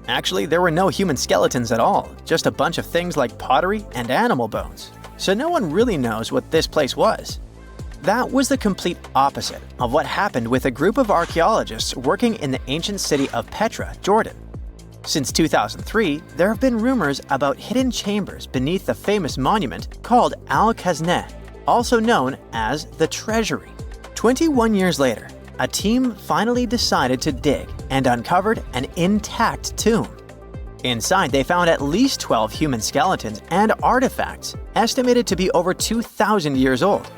Actually, there were no human skeletons at all, just a bunch of things like pottery and animal bones. So no one really knows what this place was. That was the complete opposite of what happened with a group of archaeologists working in the ancient city of Petra, Jordan. Since 2003, there have been rumors about hidden chambers beneath the famous monument called Al-Khazneh, also known as the Treasury. 21 years later, a team finally decided to dig and uncovered an intact tomb. Inside, they found at least 12 human skeletons and artifacts estimated to be over 2,000 years old.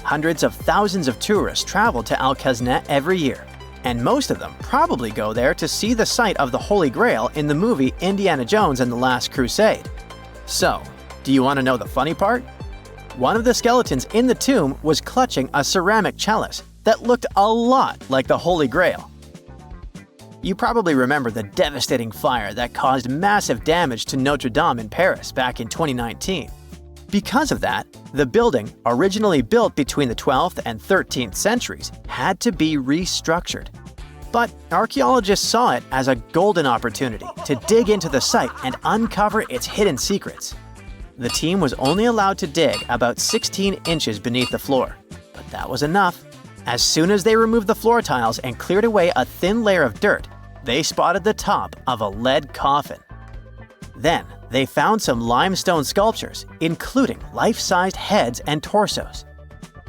Hundreds of thousands of tourists travel to Al-Khazneh every year, and most of them probably go there to see the site of the Holy Grail in the movie Indiana Jones and the Last Crusade. So, do you want to know the funny part? One of the skeletons in the tomb was clutching a ceramic chalice that looked a lot like the Holy Grail. You probably remember the devastating fire that caused massive damage to Notre Dame in Paris back in 2019. Because of that, the building, originally built between the 12th and 13th centuries, had to be restructured. But archaeologists saw it as a golden opportunity to dig into the site and uncover its hidden secrets. The team was only allowed to dig about 16 inches beneath the floor, but that was enough. As soon as they removed the floor tiles and cleared away a thin layer of dirt, they spotted the top of a lead coffin. Then, they found some limestone sculptures, including life-sized heads and torsos.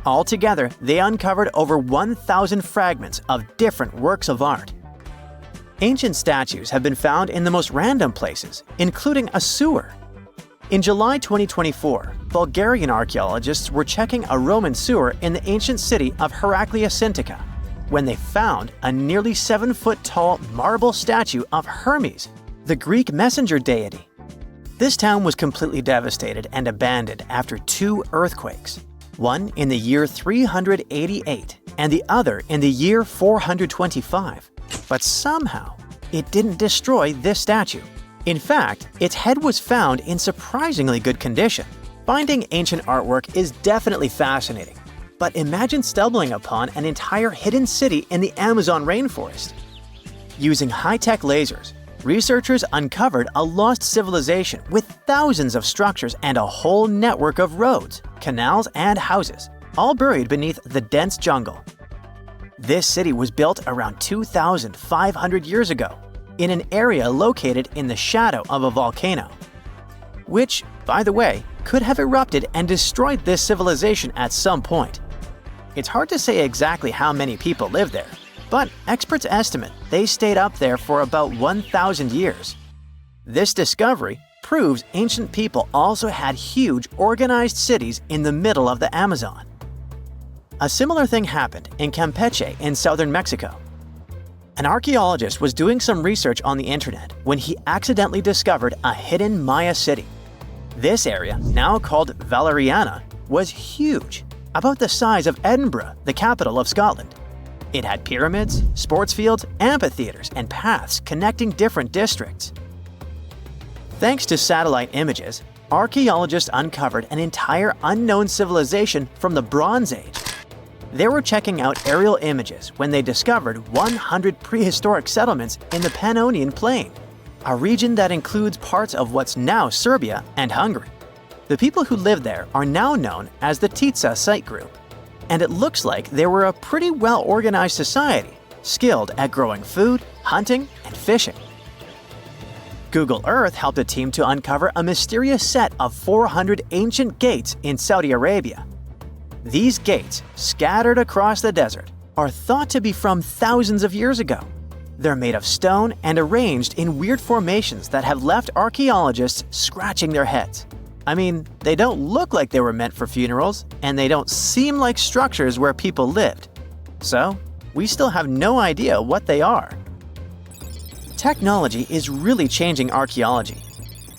Altogether, they uncovered over 1,000 fragments of different works of art. Ancient statues have been found in the most random places, including a sewer. In July 2024, Bulgarian archaeologists were checking a Roman sewer in the ancient city of Heraclea Sintica when they found a nearly 7-foot-tall marble statue of Hermes, the Greek messenger deity. This town was completely devastated and abandoned after 2 earthquakes, one in the year 388 and the other in the year 425. But somehow, it didn't destroy this statue. In fact, its head was found in surprisingly good condition. Finding ancient artwork is definitely fascinating, but imagine stumbling upon an entire hidden city in the Amazon rainforest. Using high-tech lasers, researchers uncovered a lost civilization with thousands of structures and a whole network of roads, canals, and houses, all buried beneath the dense jungle. This city was built around 2,500 years ago, in an area located in the shadow of a volcano, which, by the way, could have erupted and destroyed this civilization at some point. It's hard to say exactly how many people lived there, but experts estimate they stayed up there for about 1,000 years. This discovery proves ancient people also had huge organized cities in the middle of the Amazon. A similar thing happened in Campeche in southern Mexico. An archaeologist was doing some research on the internet when he accidentally discovered a hidden Maya city. This area, now called Valeriana, was huge, about the size of Edinburgh, the capital of Scotland. It had pyramids, sports fields, amphitheaters, and paths connecting different districts. Thanks to satellite images, archaeologists uncovered an entire unknown civilization from the Bronze Age. They were checking out aerial images when they discovered 100 prehistoric settlements in the Pannonian Plain, a region that includes parts of what's now Serbia and Hungary. The people who lived there are now known as the Titsa site group, and it looks like they were a pretty well-organized society, skilled at growing food, hunting, and fishing. Google Earth helped a team to uncover a mysterious set of 400 ancient gates in Saudi Arabia. These gates, scattered across the desert, are thought to be from thousands of years ago. They're made of stone and arranged in weird formations that have left archaeologists scratching their heads. I mean, they don't look like they were meant for funerals, and they don't seem like structures where people lived. So, we still have no idea what they are. Technology is really changing archaeology.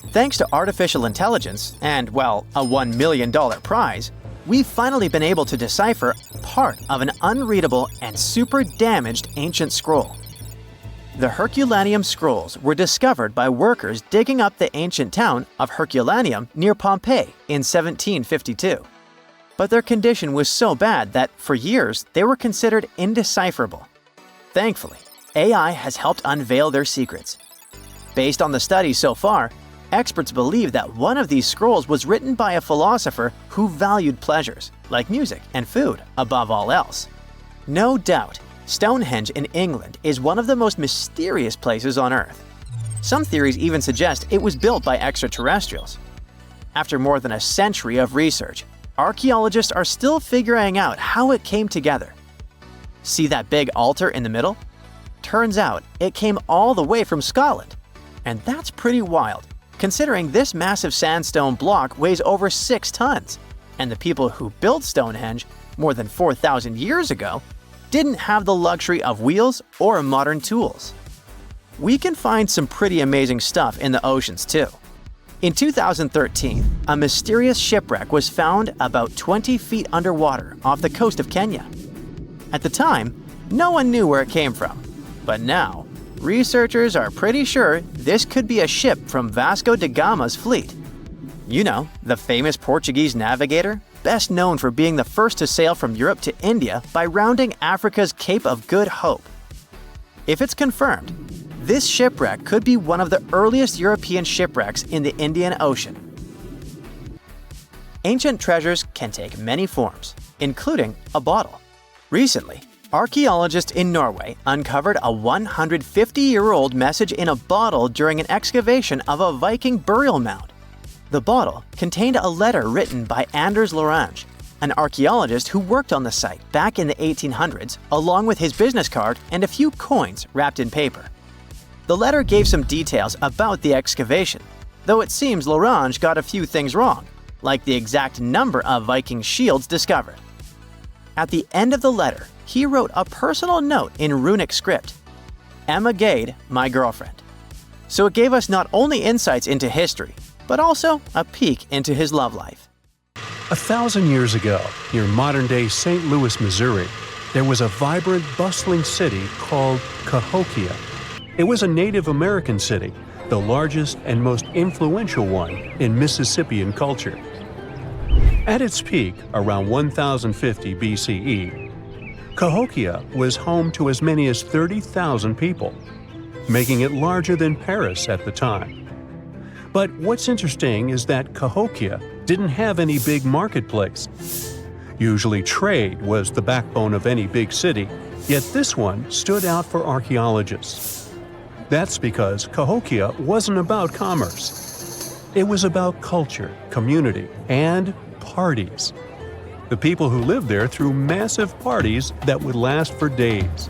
Thanks to artificial intelligence and, well, a $1 million prize, we've finally been able to decipher part of an unreadable and super damaged ancient scroll. The Herculaneum scrolls were discovered by workers digging up the ancient town of Herculaneum near Pompeii in 1752. But their condition was so bad that, for years, they were considered indecipherable. Thankfully, AI has helped unveil their secrets. Based on the studies so far, experts believe that one of these scrolls was written by a philosopher who valued pleasures, like music and food, above all else. No doubt, Stonehenge in England is one of the most mysterious places on Earth. Some theories even suggest it was built by extraterrestrials. After more than a century of research, archaeologists are still figuring out how it came together. See that big altar in the middle? Turns out it came all the way from Scotland. And that's pretty wild, considering this massive sandstone block weighs over 6 tons, and the people who built Stonehenge more than 4,000 years ago didn't have the luxury of wheels or modern tools. We can find some pretty amazing stuff in the oceans too. In 2013, a mysterious shipwreck was found about 20 feet underwater off the coast of Kenya. At the time, no one knew where it came from. But now, researchers are pretty sure this could be a ship from Vasco da Gama's fleet. You know, the famous Portuguese navigator, best known for being the first to sail from Europe to India by rounding Africa's Cape of Good Hope. If it's confirmed, this shipwreck could be one of the earliest European shipwrecks in the Indian Ocean. Ancient treasures can take many forms, including a bottle. Recently, archaeologists in Norway uncovered a 150-year-old message in a bottle during an excavation of a Viking burial mound. The bottle contained a letter written by Anders Lorange, an archaeologist who worked on the site back in the 1800s, along with his business card and a few coins wrapped in paper. The letter gave some details about the excavation, though it seems Lorange got a few things wrong, like the exact number of Viking shields discovered. At the end of the letter, he wrote a personal note in runic script, "Emma Gade, my girlfriend." So it gave us not only insights into history, but also a peek into his love life. 1,000 years ago, near modern-day St. Louis, Missouri, there was a vibrant, bustling city called Cahokia. It was a Native American city, the largest and most influential one in Mississippian culture. At its peak, around 1050 BCE, Cahokia was home to as many as 30,000 people, making it larger than Paris at the time. But what's interesting is that Cahokia didn't have any big marketplace. Usually trade was the backbone of any big city, yet this one stood out for archaeologists. That's because Cahokia wasn't about commerce. It was about culture, community, and parties. The people who lived there threw massive parties that would last for days.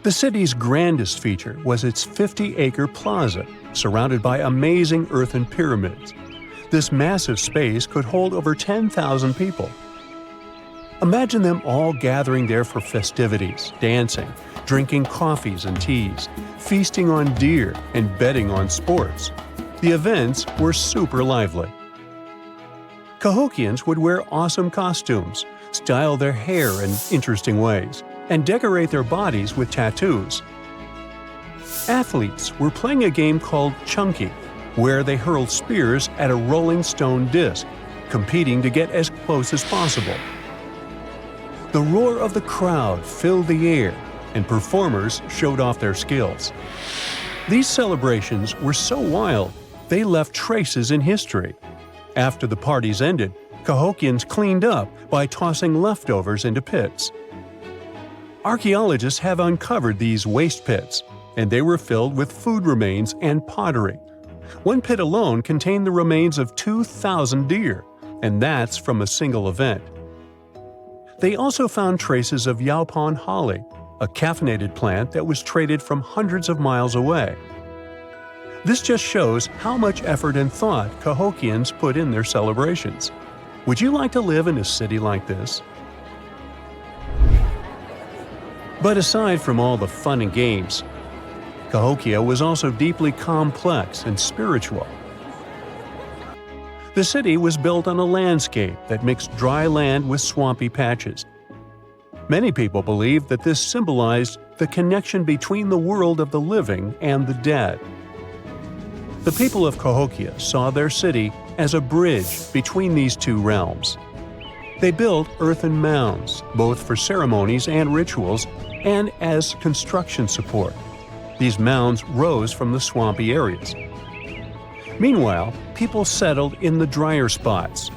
The city's grandest feature was its 50-acre plaza, surrounded by amazing earthen pyramids. This massive space could hold over 10,000 people. Imagine them all gathering there for festivities, dancing, drinking coffees and teas, feasting on deer, and betting on sports. The events were super lively. Cahokians would wear awesome costumes, style their hair in interesting ways, and decorate their bodies with tattoos. Athletes were playing a game called Chunky, where they hurled spears at a rolling stone disc, competing to get as close as possible. The roar of the crowd filled the air, and performers showed off their skills. These celebrations were so wild, they left traces in history. After the parties ended, Cahokians cleaned up by tossing leftovers into pits. Archaeologists have uncovered these waste pits, and they were filled with food remains and pottery. One pit alone contained the remains of 2,000 deer, and that's from a single event. They also found traces of yaupon holly, a caffeinated plant that was traded from hundreds of miles away. This just shows how much effort and thought Cahokians put in their celebrations. Would you like to live in a city like this? But aside from all the fun and games, Cahokia was also deeply complex and spiritual. The city was built on a landscape that mixed dry land with swampy patches. Many people believe that this symbolized the connection between the world of the living and the dead. The people of Cahokia saw their city as a bridge between these two realms. They built earthen mounds, both for ceremonies and rituals, and as construction support. These mounds rose from the swampy areas. Meanwhile, people settled in the drier spots.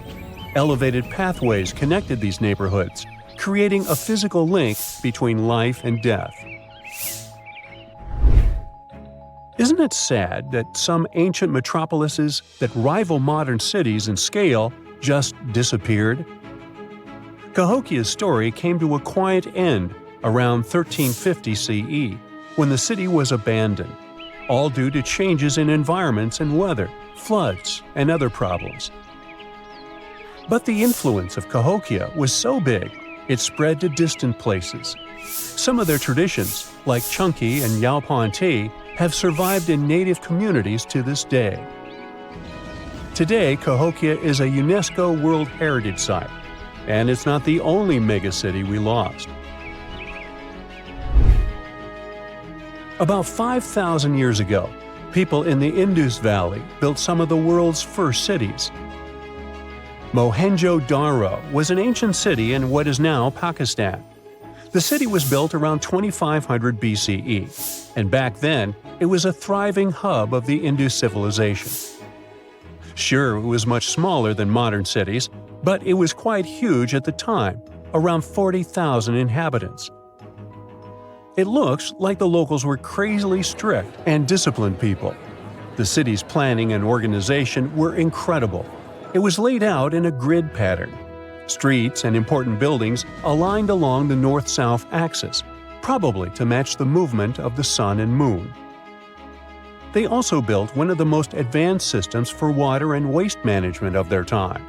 Elevated pathways connected these neighborhoods, creating a physical link between life and death. Isn't it sad that some ancient metropolises that rival modern cities in scale just disappeared? Cahokia's story came to a quiet end around 1350 CE, when the city was abandoned, all due to changes in environments and weather, floods, and other problems. But the influence of Cahokia was so big, it spread to distant places. Some of their traditions, like Chunky and yaupon tea, have survived in native communities to this day. Today, Cahokia is a UNESCO World Heritage Site, and it's not the only megacity we lost. About 5,000 years ago, people in the Indus Valley built some of the world's first cities. Mohenjo-Daro was an ancient city in what is now Pakistan. The city was built around 2500 BCE, and back then, it was a thriving hub of the Indus civilization. Sure, it was much smaller than modern cities, but it was quite huge at the time, around 40,000 inhabitants. It looks like the locals were crazily strict and disciplined people. The city's planning and organization were incredible. It was laid out in a grid pattern. Streets and important buildings aligned along the north-south axis, probably to match the movement of the sun and moon. They also built one of the most advanced systems for water and waste management of their time.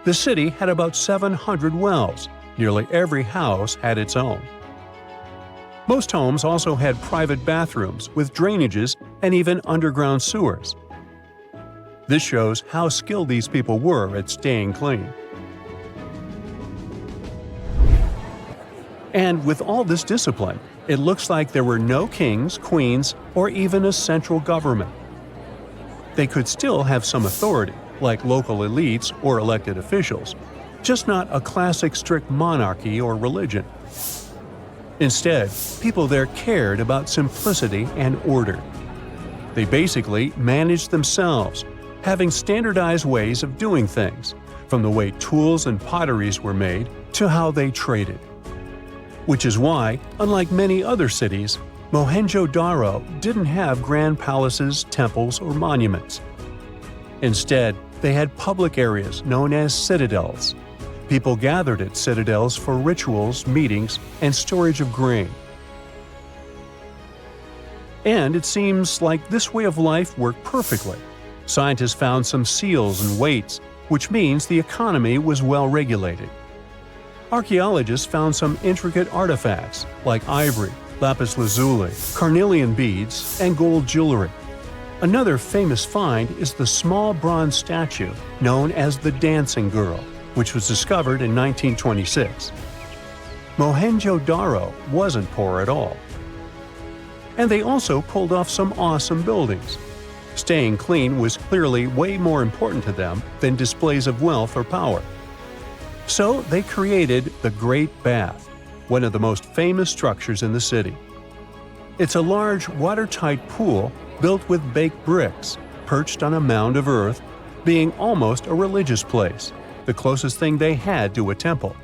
The city had about 700 wells. Nearly every house had its own. Most homes also had private bathrooms with drainages and even underground sewers. This shows how skilled these people were at staying clean. And with all this discipline, it looks like there were no kings, queens, or even a central government. They could still have some authority, like local elites or elected officials, just not a classic strict monarchy or religion. Instead, people there cared about simplicity and order. They basically managed themselves, having standardized ways of doing things, from the way tools and potteries were made to how they traded. Which is why, unlike many other cities, Mohenjo-Daro didn't have grand palaces, temples, or monuments. Instead, they had public areas known as citadels. People gathered at citadels for rituals, meetings, and storage of grain. And it seems like this way of life worked perfectly. Scientists found some seals and weights, which means the economy was well regulated. Archaeologists found some intricate artifacts like ivory, lapis lazuli, carnelian beads, and gold jewelry. Another famous find is the small bronze statue known as the Dancing Girl, which was discovered in 1926. Mohenjo-Daro wasn't poor at all. And they also pulled off some awesome buildings. Staying clean was clearly way more important to them than displays of wealth or power. So they created the Great Bath, one of the most famous structures in the city. It's a large, watertight pool built with baked bricks, perched on a mound of earth, being almost a religious place, the closest thing they had to a temple.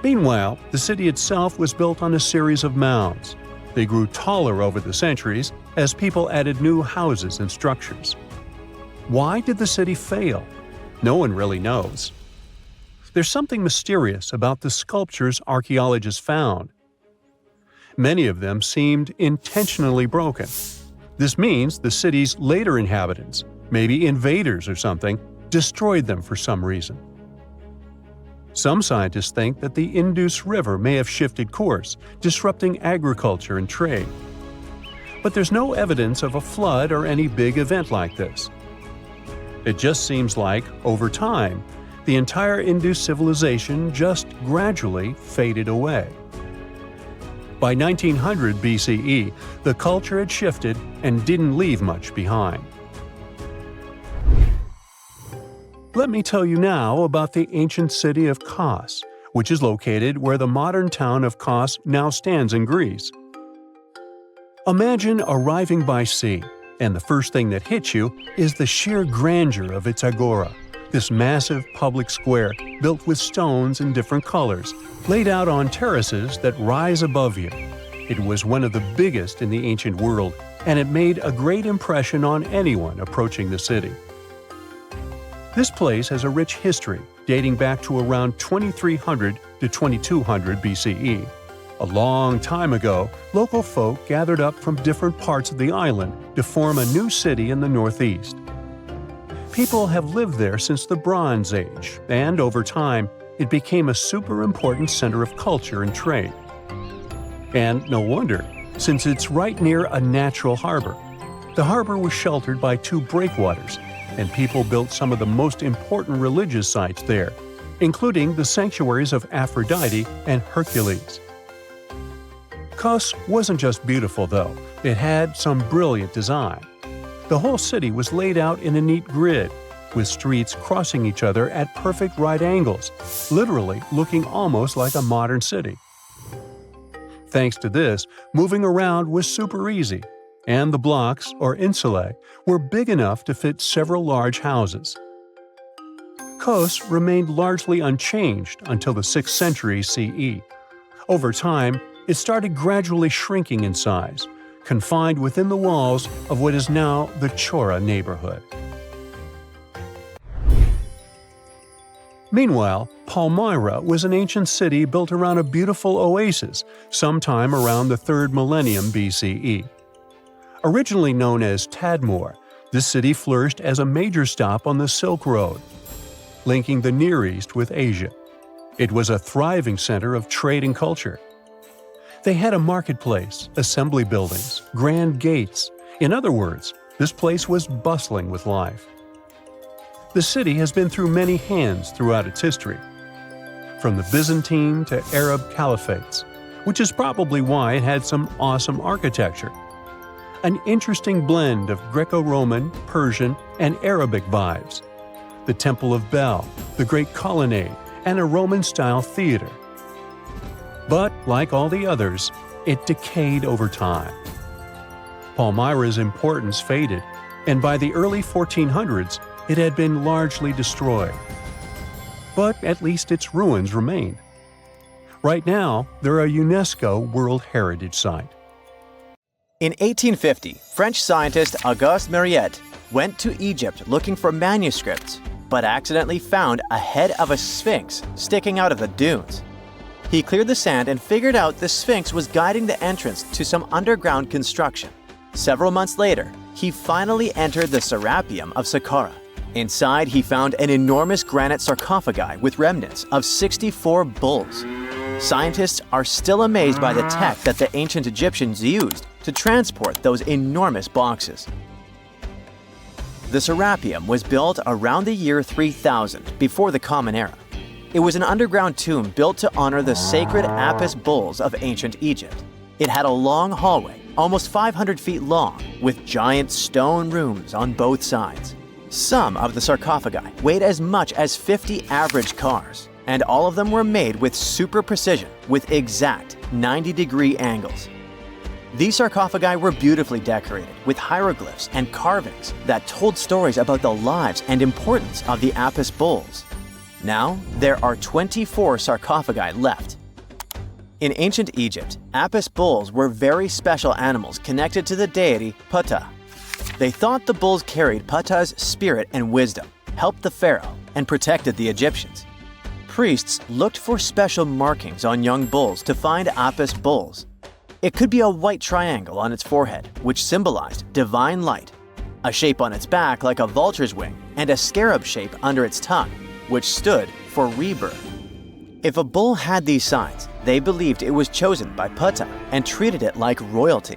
Meanwhile, the city itself was built on a series of mounds. They grew taller over the centuries as people added new houses and structures. Why did the city fail? No one really knows. There's something mysterious about the sculptures archaeologists found. Many of them seemed intentionally broken. This means the city's later inhabitants, maybe invaders or something, destroyed them for some reason. Some scientists think that the Indus River may have shifted course, disrupting agriculture and trade. But there's no evidence of a flood or any big event like this. It just seems like, over time, the entire Indus civilization just gradually faded away. By 1900 BCE, the culture had shifted and didn't leave much behind. Let me tell you now about the ancient city of Kos, which is located where the modern town of Kos now stands in Greece. Imagine arriving by sea, and the first thing that hits you is the sheer grandeur of its agora, this massive public square built with stones in different colors, laid out on terraces that rise above you. It was one of the biggest in the ancient world, and it made a great impression on anyone approaching the city. This place has a rich history dating back to around 2300 to 2200 BCE. A long time ago, local folk gathered up from different parts of the island to form a new city in the northeast. People have lived there since the Bronze Age, and over time, it became a super important center of culture and trade. And no wonder, since it's right near a natural harbor. The harbor was sheltered by two breakwaters, and people built some of the most important religious sites there, including the sanctuaries of Aphrodite and Hercules. Kos wasn't just beautiful, though. It had some brilliant design. The whole city was laid out in a neat grid, with streets crossing each other at perfect right angles, literally looking almost like a modern city. Thanks to this, moving around was super easy, and the blocks, or insulae, were big enough to fit several large houses. Kos remained largely unchanged until the 6th century CE. Over time, it started gradually shrinking in size, confined within the walls of what is now the Chora neighborhood. Meanwhile, Palmyra was an ancient city built around a beautiful oasis sometime around the 3rd millennium BCE. Originally known as Tadmor, this city flourished as a major stop on the Silk Road, linking the Near East with Asia. It was a thriving center of trade and culture. They had a marketplace, assembly buildings, grand gates. In other words, this place was bustling with life. The city has been through many hands throughout its history, from the Byzantine to Arab caliphates, which is probably why it had some awesome architecture. An interesting blend of Greco-Roman, Persian, and Arabic vibes. The Temple of Bel, the Great Colonnade, and a Roman-style theater. But, like all the others, it decayed over time. Palmyra's importance faded, and by the early 1400s, it had been largely destroyed. But at least its ruins remain. Right now, they're a UNESCO World Heritage Site. In 1850, French scientist Auguste Mariette went to Egypt looking for manuscripts, but accidentally found a head of a sphinx sticking out of the dunes. He cleared the sand and figured out the sphinx was guiding the entrance to some underground construction. Several months later, he finally entered the serapium of Saqqara. Inside, he found an enormous granite sarcophagi with remnants of 64 bulls. Scientists are still amazed by the tech that the ancient Egyptians used to transport those enormous boxes. The serapium was built around the year 3000 before the Common Era. It was an underground tomb built to honor the sacred Apis bulls of ancient Egypt. It had a long hallway, almost 500 feet long, with giant stone rooms on both sides. Some of the sarcophagi weighed as much as 50 average cars, and all of them were made with super precision, with exact 90-degree angles. These sarcophagi were beautifully decorated with hieroglyphs and carvings that told stories about the lives and importance of the Apis bulls. Now, there are 24 sarcophagi left. In ancient Egypt, Apis bulls were very special animals connected to the deity Ptah. They thought the bulls carried Ptah's spirit and wisdom, helped the pharaoh, and protected the Egyptians. Priests looked for special markings on young bulls to find Apis bulls. It could be a white triangle on its forehead, which symbolized divine light, a shape on its back like a vulture's wing, and a scarab shape under its tongue, which stood for rebirth. If a bull had these signs, they believed it was chosen by Ptah and treated it like royalty.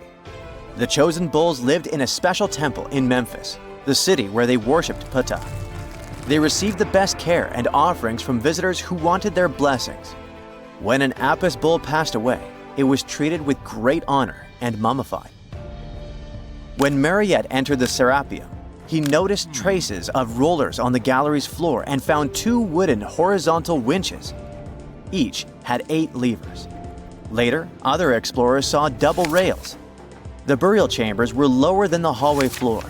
The chosen bulls lived in a special temple in Memphis, the city where they worshipped Ptah. They received the best care and offerings from visitors who wanted their blessings. When an Apis bull passed away, it was treated with great honor and mummified. When Mariette entered the serapium, he noticed traces of rollers on the gallery's floor and found 2 wooden horizontal winches. Each had 8 levers. Later, other explorers saw double rails. The burial chambers were lower than the hallway floor.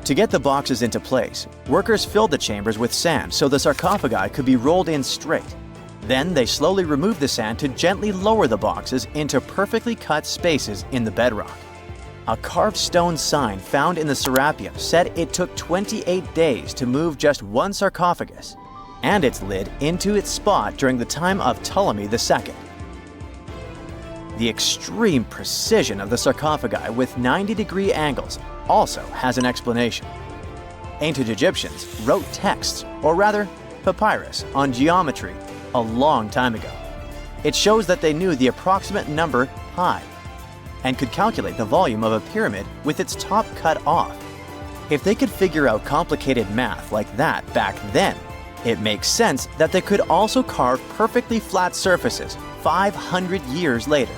To get the boxes into place, workers filled the chambers with sand so the sarcophagi could be rolled in straight. Then they slowly removed the sand to gently lower the boxes into perfectly cut spaces in the bedrock. A carved stone sign found in the serapium said it took 28 days to move just one sarcophagus and its lid into its spot during the time of Ptolemy II. The extreme precision of the sarcophagi with 90-degree angles also has an explanation. Ancient Egyptians wrote texts, or rather, papyrus, on geometry a long time ago. It shows that they knew the approximate number pi and could calculate the volume of a pyramid with its top cut off. If they could figure out complicated math like that back then, it makes sense that they could also carve perfectly flat surfaces 500 years later.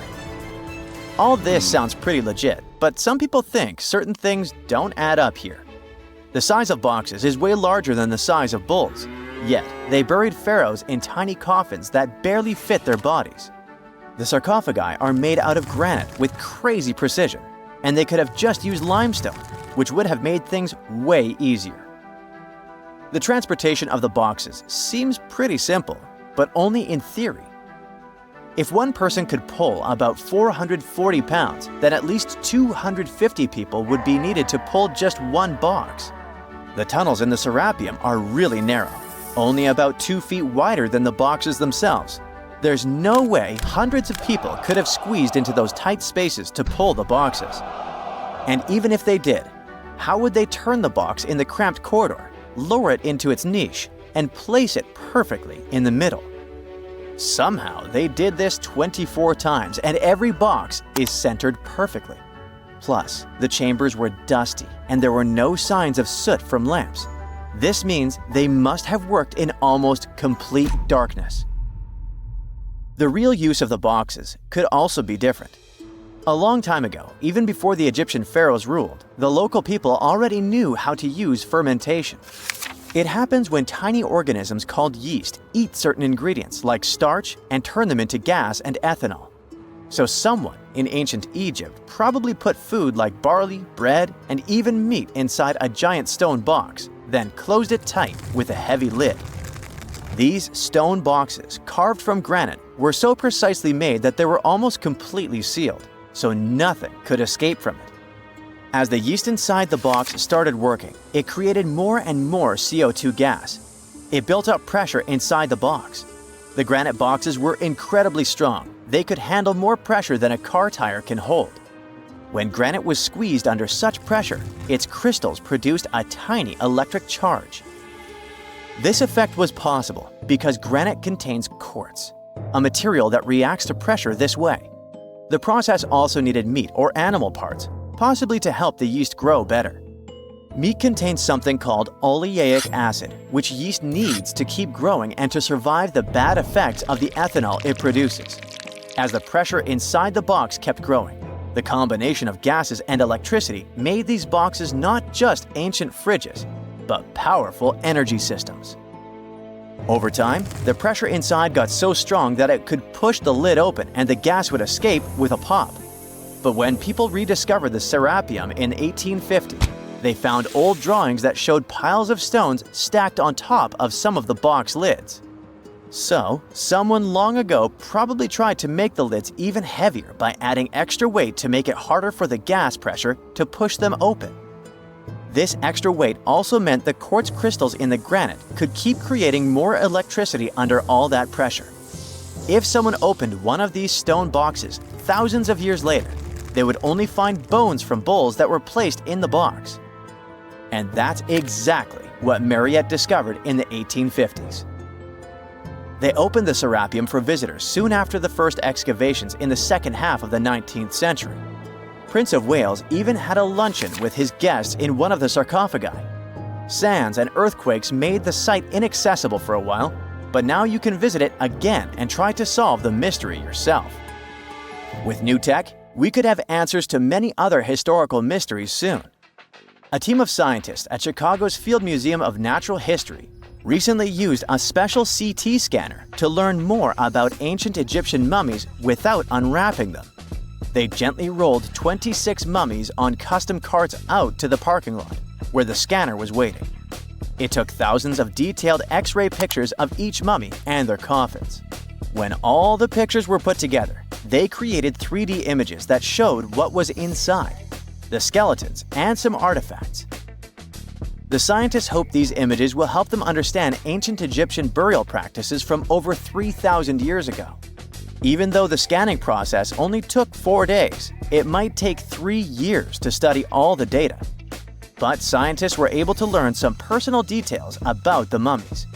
All this sounds pretty legit, but some people think certain things don't add up here. The size of boxes is way larger than the size of bulls, yet they buried pharaohs in tiny coffins that barely fit their bodies. The sarcophagi are made out of granite with crazy precision, and they could have just used limestone, which would have made things way easier. The transportation of the boxes seems pretty simple, but only in theory. If one person could pull about 440 pounds, then at least 250 people would be needed to pull just one box. The tunnels in the serapium are really narrow, only about 2 feet wider than the boxes themselves. There's no way hundreds of people could have squeezed into those tight spaces to pull the boxes. And even if they did, how would they turn the box in the cramped corridor, lower it into its niche, and place it perfectly in the middle? Somehow, they did this 24 times, and every box is centered perfectly. Plus, the chambers were dusty, and there were no signs of soot from lamps. This means they must have worked in almost complete darkness. The real use of the boxes could also be different. A long time ago, even before the Egyptian pharaohs ruled, the local people already knew how to use fermentation. It happens when tiny organisms called yeast eat certain ingredients like starch and turn them into gas and ethanol. So someone in ancient Egypt probably put food like barley, bread, and even meat inside a giant stone box, then closed it tight with a heavy lid. These stone boxes, carved from granite, were so precisely made that they were almost completely sealed, so nothing could escape from it. As the yeast inside the box started working, it created more and more CO2 gas. It built up pressure inside the box. The granite boxes were incredibly strong. They could handle more pressure than a car tire can hold. When granite was squeezed under such pressure, its crystals produced a tiny electric charge. This effect was possible because granite contains quartz, a material that reacts to pressure this way. The process also needed meat or animal parts, possibly to help the yeast grow better. Meat contains something called oleic acid, which yeast needs to keep growing and to survive the bad effects of the ethanol it produces. As the pressure inside the box kept growing, the combination of gases and electricity made these boxes not just ancient fridges, but powerful energy systems. Over time, the pressure inside got so strong that it could push the lid open and the gas would escape with a pop. But when people rediscovered the serapium in 1850, they found old drawings that showed piles of stones stacked on top of some of the box lids. So, someone long ago probably tried to make the lids even heavier by adding extra weight to make it harder for the gas pressure to push them open. This extra weight also meant the quartz crystals in the granite could keep creating more electricity under all that pressure. If someone opened one of these stone boxes thousands of years later, they would only find bones from bowls that were placed in the box. And that's exactly what Mariette discovered in the 1850s. They opened the serapium for visitors soon after the first excavations in the second half of the 19th century. Prince of Wales even had a luncheon with his guests in one of the sarcophagi. Sands and earthquakes made the site inaccessible for a while, but now you can visit it again and try to solve the mystery yourself. With new tech, we could have answers to many other historical mysteries soon. A team of scientists at Chicago's Field Museum of Natural History recently used a special CT scanner to learn more about ancient Egyptian mummies without unwrapping them. They gently rolled 26 mummies on custom carts out to the parking lot, where the scanner was waiting. It took thousands of detailed X-ray pictures of each mummy and their coffins. When all the pictures were put together, they created 3D images that showed what was inside, the skeletons, and some artifacts. The scientists hope these images will help them understand ancient Egyptian burial practices from over 3,000 years ago. Even though the scanning process only took 4 days, it might take 3 years to study all the data. But scientists were able to learn some personal details about the mummies.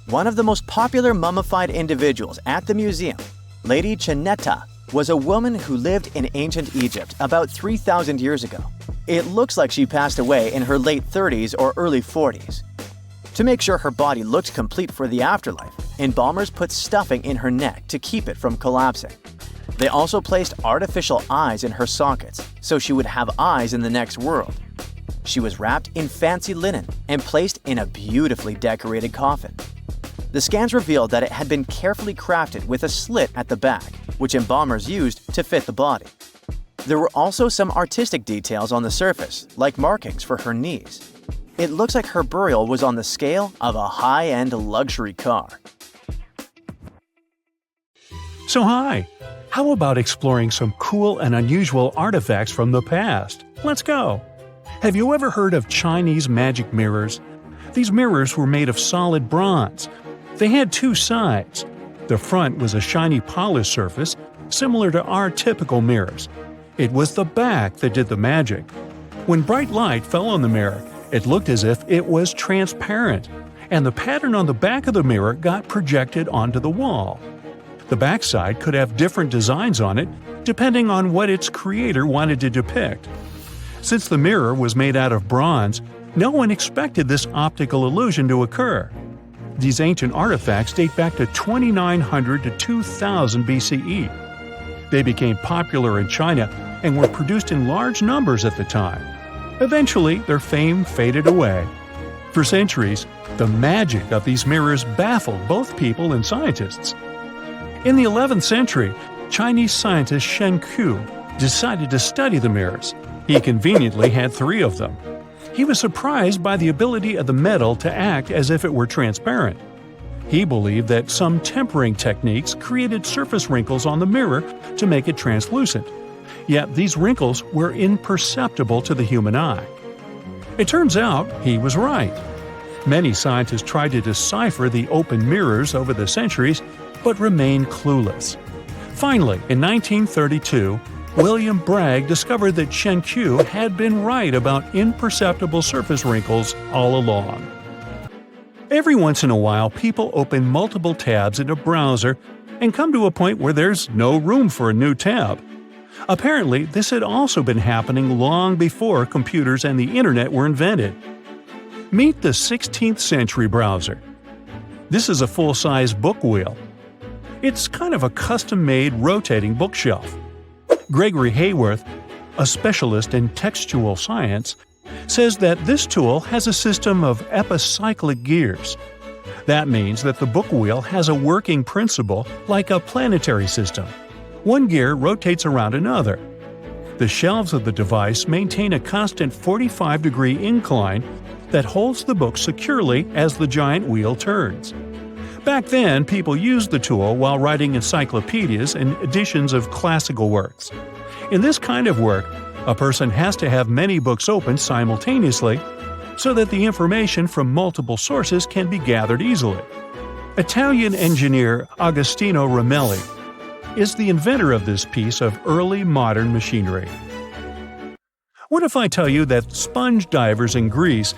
One of the most popular mummified individuals at the museum, Lady Cheneta, was a woman who lived in ancient Egypt about 3,000 years ago. It looks like she passed away in her late 30s or early 40s. To make sure her body looked complete for the afterlife, embalmers put stuffing in her neck to keep it from collapsing. They also placed artificial eyes in her sockets, so she would have eyes in the next world. She was wrapped in fancy linen and placed in a beautifully decorated coffin. The scans revealed that it had been carefully crafted with a slit at the back, which embalmers used to fit the body. There were also some artistic details on the surface, like markings for her knees. It looks like her burial was on the scale of a high-end luxury car. So hi, how about exploring some cool and unusual artifacts from the past? Let's go! Have you ever heard of Chinese magic mirrors? These mirrors were made of solid bronze. They had 2 sides. The front was a shiny polished surface, similar to our typical mirrors. It was the back that did the magic. When bright light fell on the mirror, it looked as if it was transparent, and the pattern on the back of the mirror got projected onto the wall. The backside could have different designs on it, depending on what its creator wanted to depict. Since the mirror was made out of bronze, no one expected this optical illusion to occur. These ancient artifacts date back to 2900 to 2000 BCE. They became popular in China and were produced in large numbers at the time. Eventually, their fame faded away. For centuries, the magic of these mirrors baffled both people and scientists. In the 11th century, Chinese scientist Shen Ku decided to study the mirrors. He conveniently had 3 of them. He was surprised by the ability of the metal to act as if it were transparent. He believed that some tempering techniques created surface wrinkles on the mirror to make it translucent. yet these wrinkles were imperceptible to the human eye. It turns out he was right. Many scientists tried to decipher the open mirrors over the centuries, but remained clueless. Finally, in 1932, William Bragg discovered that Shenqiu had been right about imperceptible surface wrinkles all along. Every once in a while, people open multiple tabs in a browser and come to a point where there's no room for a new tab. Apparently, this had also been happening long before computers and the internet were invented. Meet the 16th century browser. This is a full-size book wheel. It's kind of a custom-made rotating bookshelf. Gregory Hayworth, a specialist in textual science, says that this tool has a system of epicyclic gears. That means that the book wheel has a working principle like a planetary system. One gear rotates around another. The shelves of the device maintain a constant 45-degree incline that holds the book securely as the giant wheel turns. Back then, people used the tool while writing encyclopedias and editions of classical works. In this kind of work, a person has to have many books open simultaneously so that the information from multiple sources can be gathered easily. Italian engineer Agostino Romelli is the inventor of this piece of early modern machinery. What if I tell you that sponge divers in Greece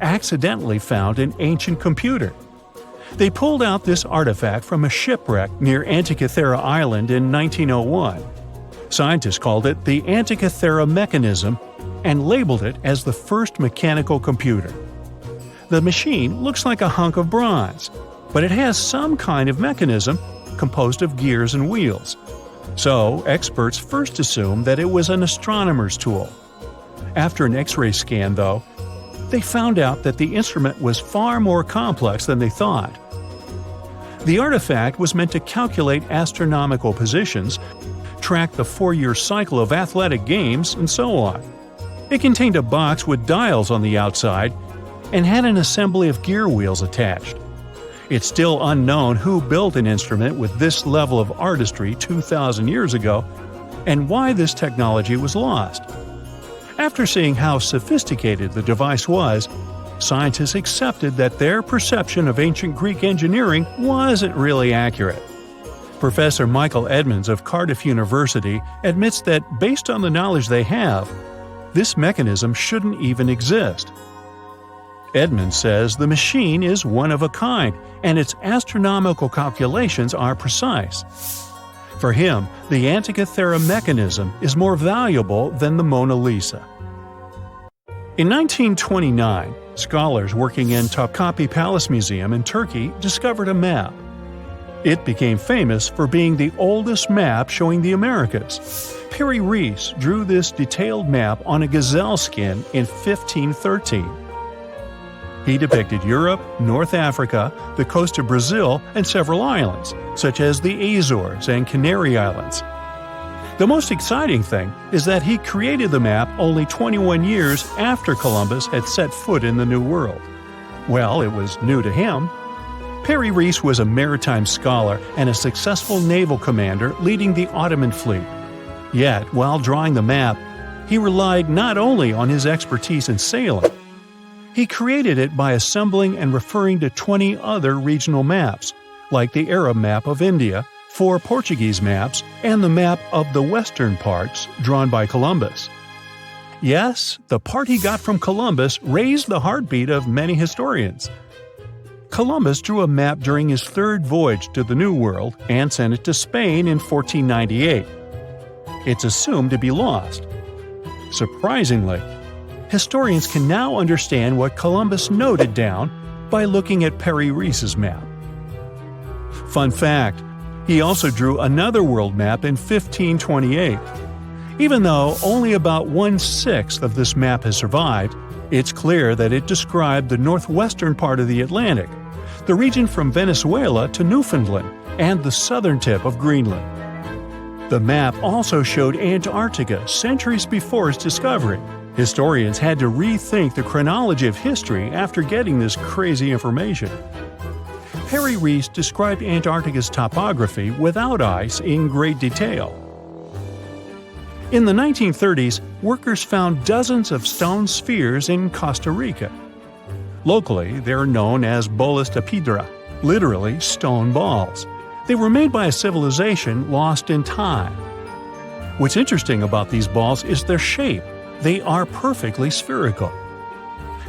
accidentally found an ancient computer? They pulled out this artifact from a shipwreck near Antikythera Island in 1901. Scientists called it the Antikythera mechanism and labeled it as the first mechanical computer. The machine looks like a hunk of bronze, but it has some kind of mechanism composed of gears and wheels. So, experts first assumed that it was an astronomer's tool. After an X-ray scan, though, they found out that the instrument was far more complex than they thought. The artifact was meant to calculate astronomical positions, track the 4-year cycle of athletic games, and so on. It contained a box with dials on the outside and had an assembly of gear wheels attached. It's still unknown who built an instrument with this level of artistry 2,000 years ago and why this technology was lost. After seeing how sophisticated the device was, scientists accepted that their perception of ancient Greek engineering wasn't really accurate. Professor Michael Edmonds of Cardiff University admits that based on the knowledge they have, this mechanism shouldn't even exist. Edmonds says the machine is one of a kind and its astronomical calculations are precise. For him, the Antikythera mechanism is more valuable than the Mona Lisa. In 1929, scholars working in Topkapi Palace Museum in Turkey discovered a map. It became famous for being the oldest map showing the Americas. Perry Reese drew this detailed map on a gazelle skin in 1513. He depicted Europe, North Africa, the coast of Brazil, and several islands, such as the Azores and Canary Islands. The most exciting thing is that he created the map only 21 years after Columbus had set foot in the New World. Well, it was new to him. Perry Reese was a maritime scholar and a successful naval commander leading the Ottoman fleet. Yet, while drawing the map, he relied not only on his expertise in sailing. He created it by assembling and referring to 20 other regional maps, like the Arab map of India, 4 Portuguese maps, and the map of the western parts drawn by Columbus. Yes, the part he got from Columbus raised the heartbeat of many historians. Columbus drew a map during his 3rd voyage to the New World and sent it to Spain in 1498. It's assumed to be lost. Surprisingly, historians can now understand what Columbus noted down by looking at Perry Reese's map. Fun fact, he also drew another world map in 1528. Even though only about 1/6 of this map has survived, it's clear that it described the northwestern part of the Atlantic, the region from Venezuela to Newfoundland, and the southern tip of Greenland. The map also showed Antarctica centuries before its discovery. Historians had to rethink the chronology of history after getting this crazy information. Perry Reese described Antarctica's topography without ice in great detail. In the 1930s, workers found dozens of stone spheres in Costa Rica. Locally, they're known as bolas de piedra, literally stone balls. They were made by a civilization lost in time. What's interesting about these balls is their shape. They are perfectly spherical.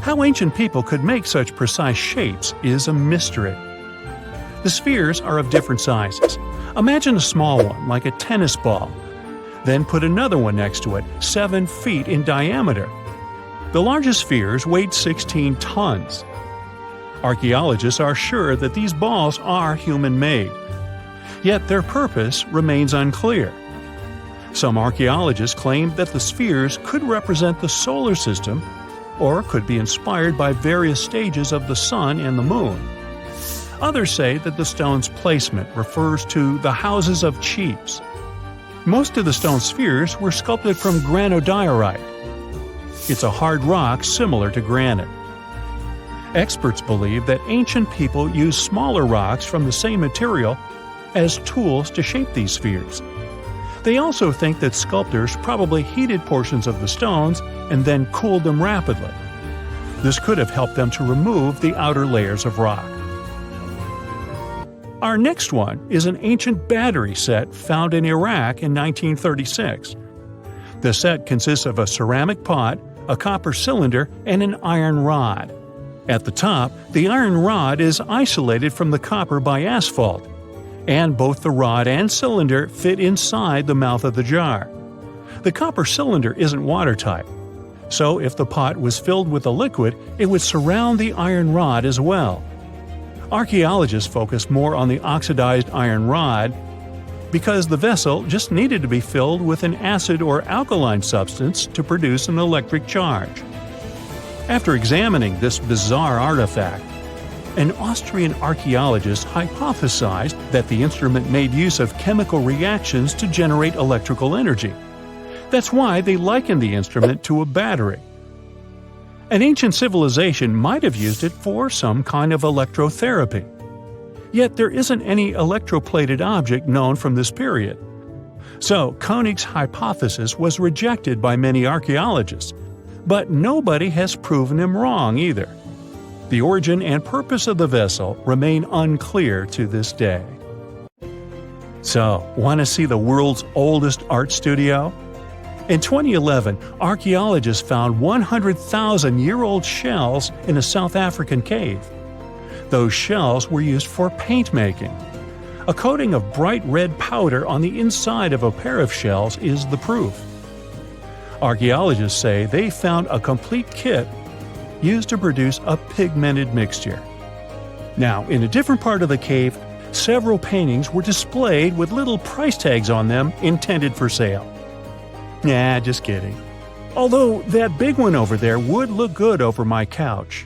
How ancient people could make such precise shapes is a mystery. The spheres are of different sizes. Imagine a small one, like a tennis ball. Then put another one next to it, 7 feet in diameter. The largest spheres weighed 16 tons. Archaeologists are sure that these balls are human-made. Yet their purpose remains unclear. Some archaeologists claim that the spheres could represent the solar system or could be inspired by various stages of the sun and the moon. Others say that the stone's placement refers to the houses of chiefs. Most of the stone spheres were sculpted from granodiorite. It's a hard rock similar to granite. Experts believe that ancient people used smaller rocks from the same material as tools to shape these spheres. They also think that sculptors probably heated portions of the stones and then cooled them rapidly. This could have helped them to remove the outer layers of rock. Our next one is an ancient battery set found in Iraq in 1936. The set consists of a ceramic pot, a copper cylinder, and an iron rod. At the top, the iron rod is isolated from the copper by asphalt, and both the rod and cylinder fit inside the mouth of the jar. The copper cylinder isn't watertight, so if the pot was filled with a liquid, it would surround the iron rod as well. Archaeologists focus more on the oxidized iron rod because the vessel just needed to be filled with an acid or alkaline substance to produce an electric charge. After examining this bizarre artifact, an Austrian archaeologist hypothesized that the instrument made use of chemical reactions to generate electrical energy. That's why they likened the instrument to a battery. An ancient civilization might have used it for some kind of electrotherapy. Yet there isn't any electroplated object known from this period. So Koenig's hypothesis was rejected by many archaeologists, but nobody has proven him wrong either. The origin and purpose of the vessel remain unclear to this day. So, want to see the world's oldest art studio? In 2011, archaeologists found 100,000-year-old shells in a South African cave. Those shells were used for paint making. A coating of bright red powder on the inside of a pair of shells is the proof. Archaeologists say they found a complete kit used to produce a pigmented mixture. Now, in a different part of the cave, several paintings were displayed with little price tags on them intended for sale. Nah, just kidding. Although that big one over there would look good over my couch.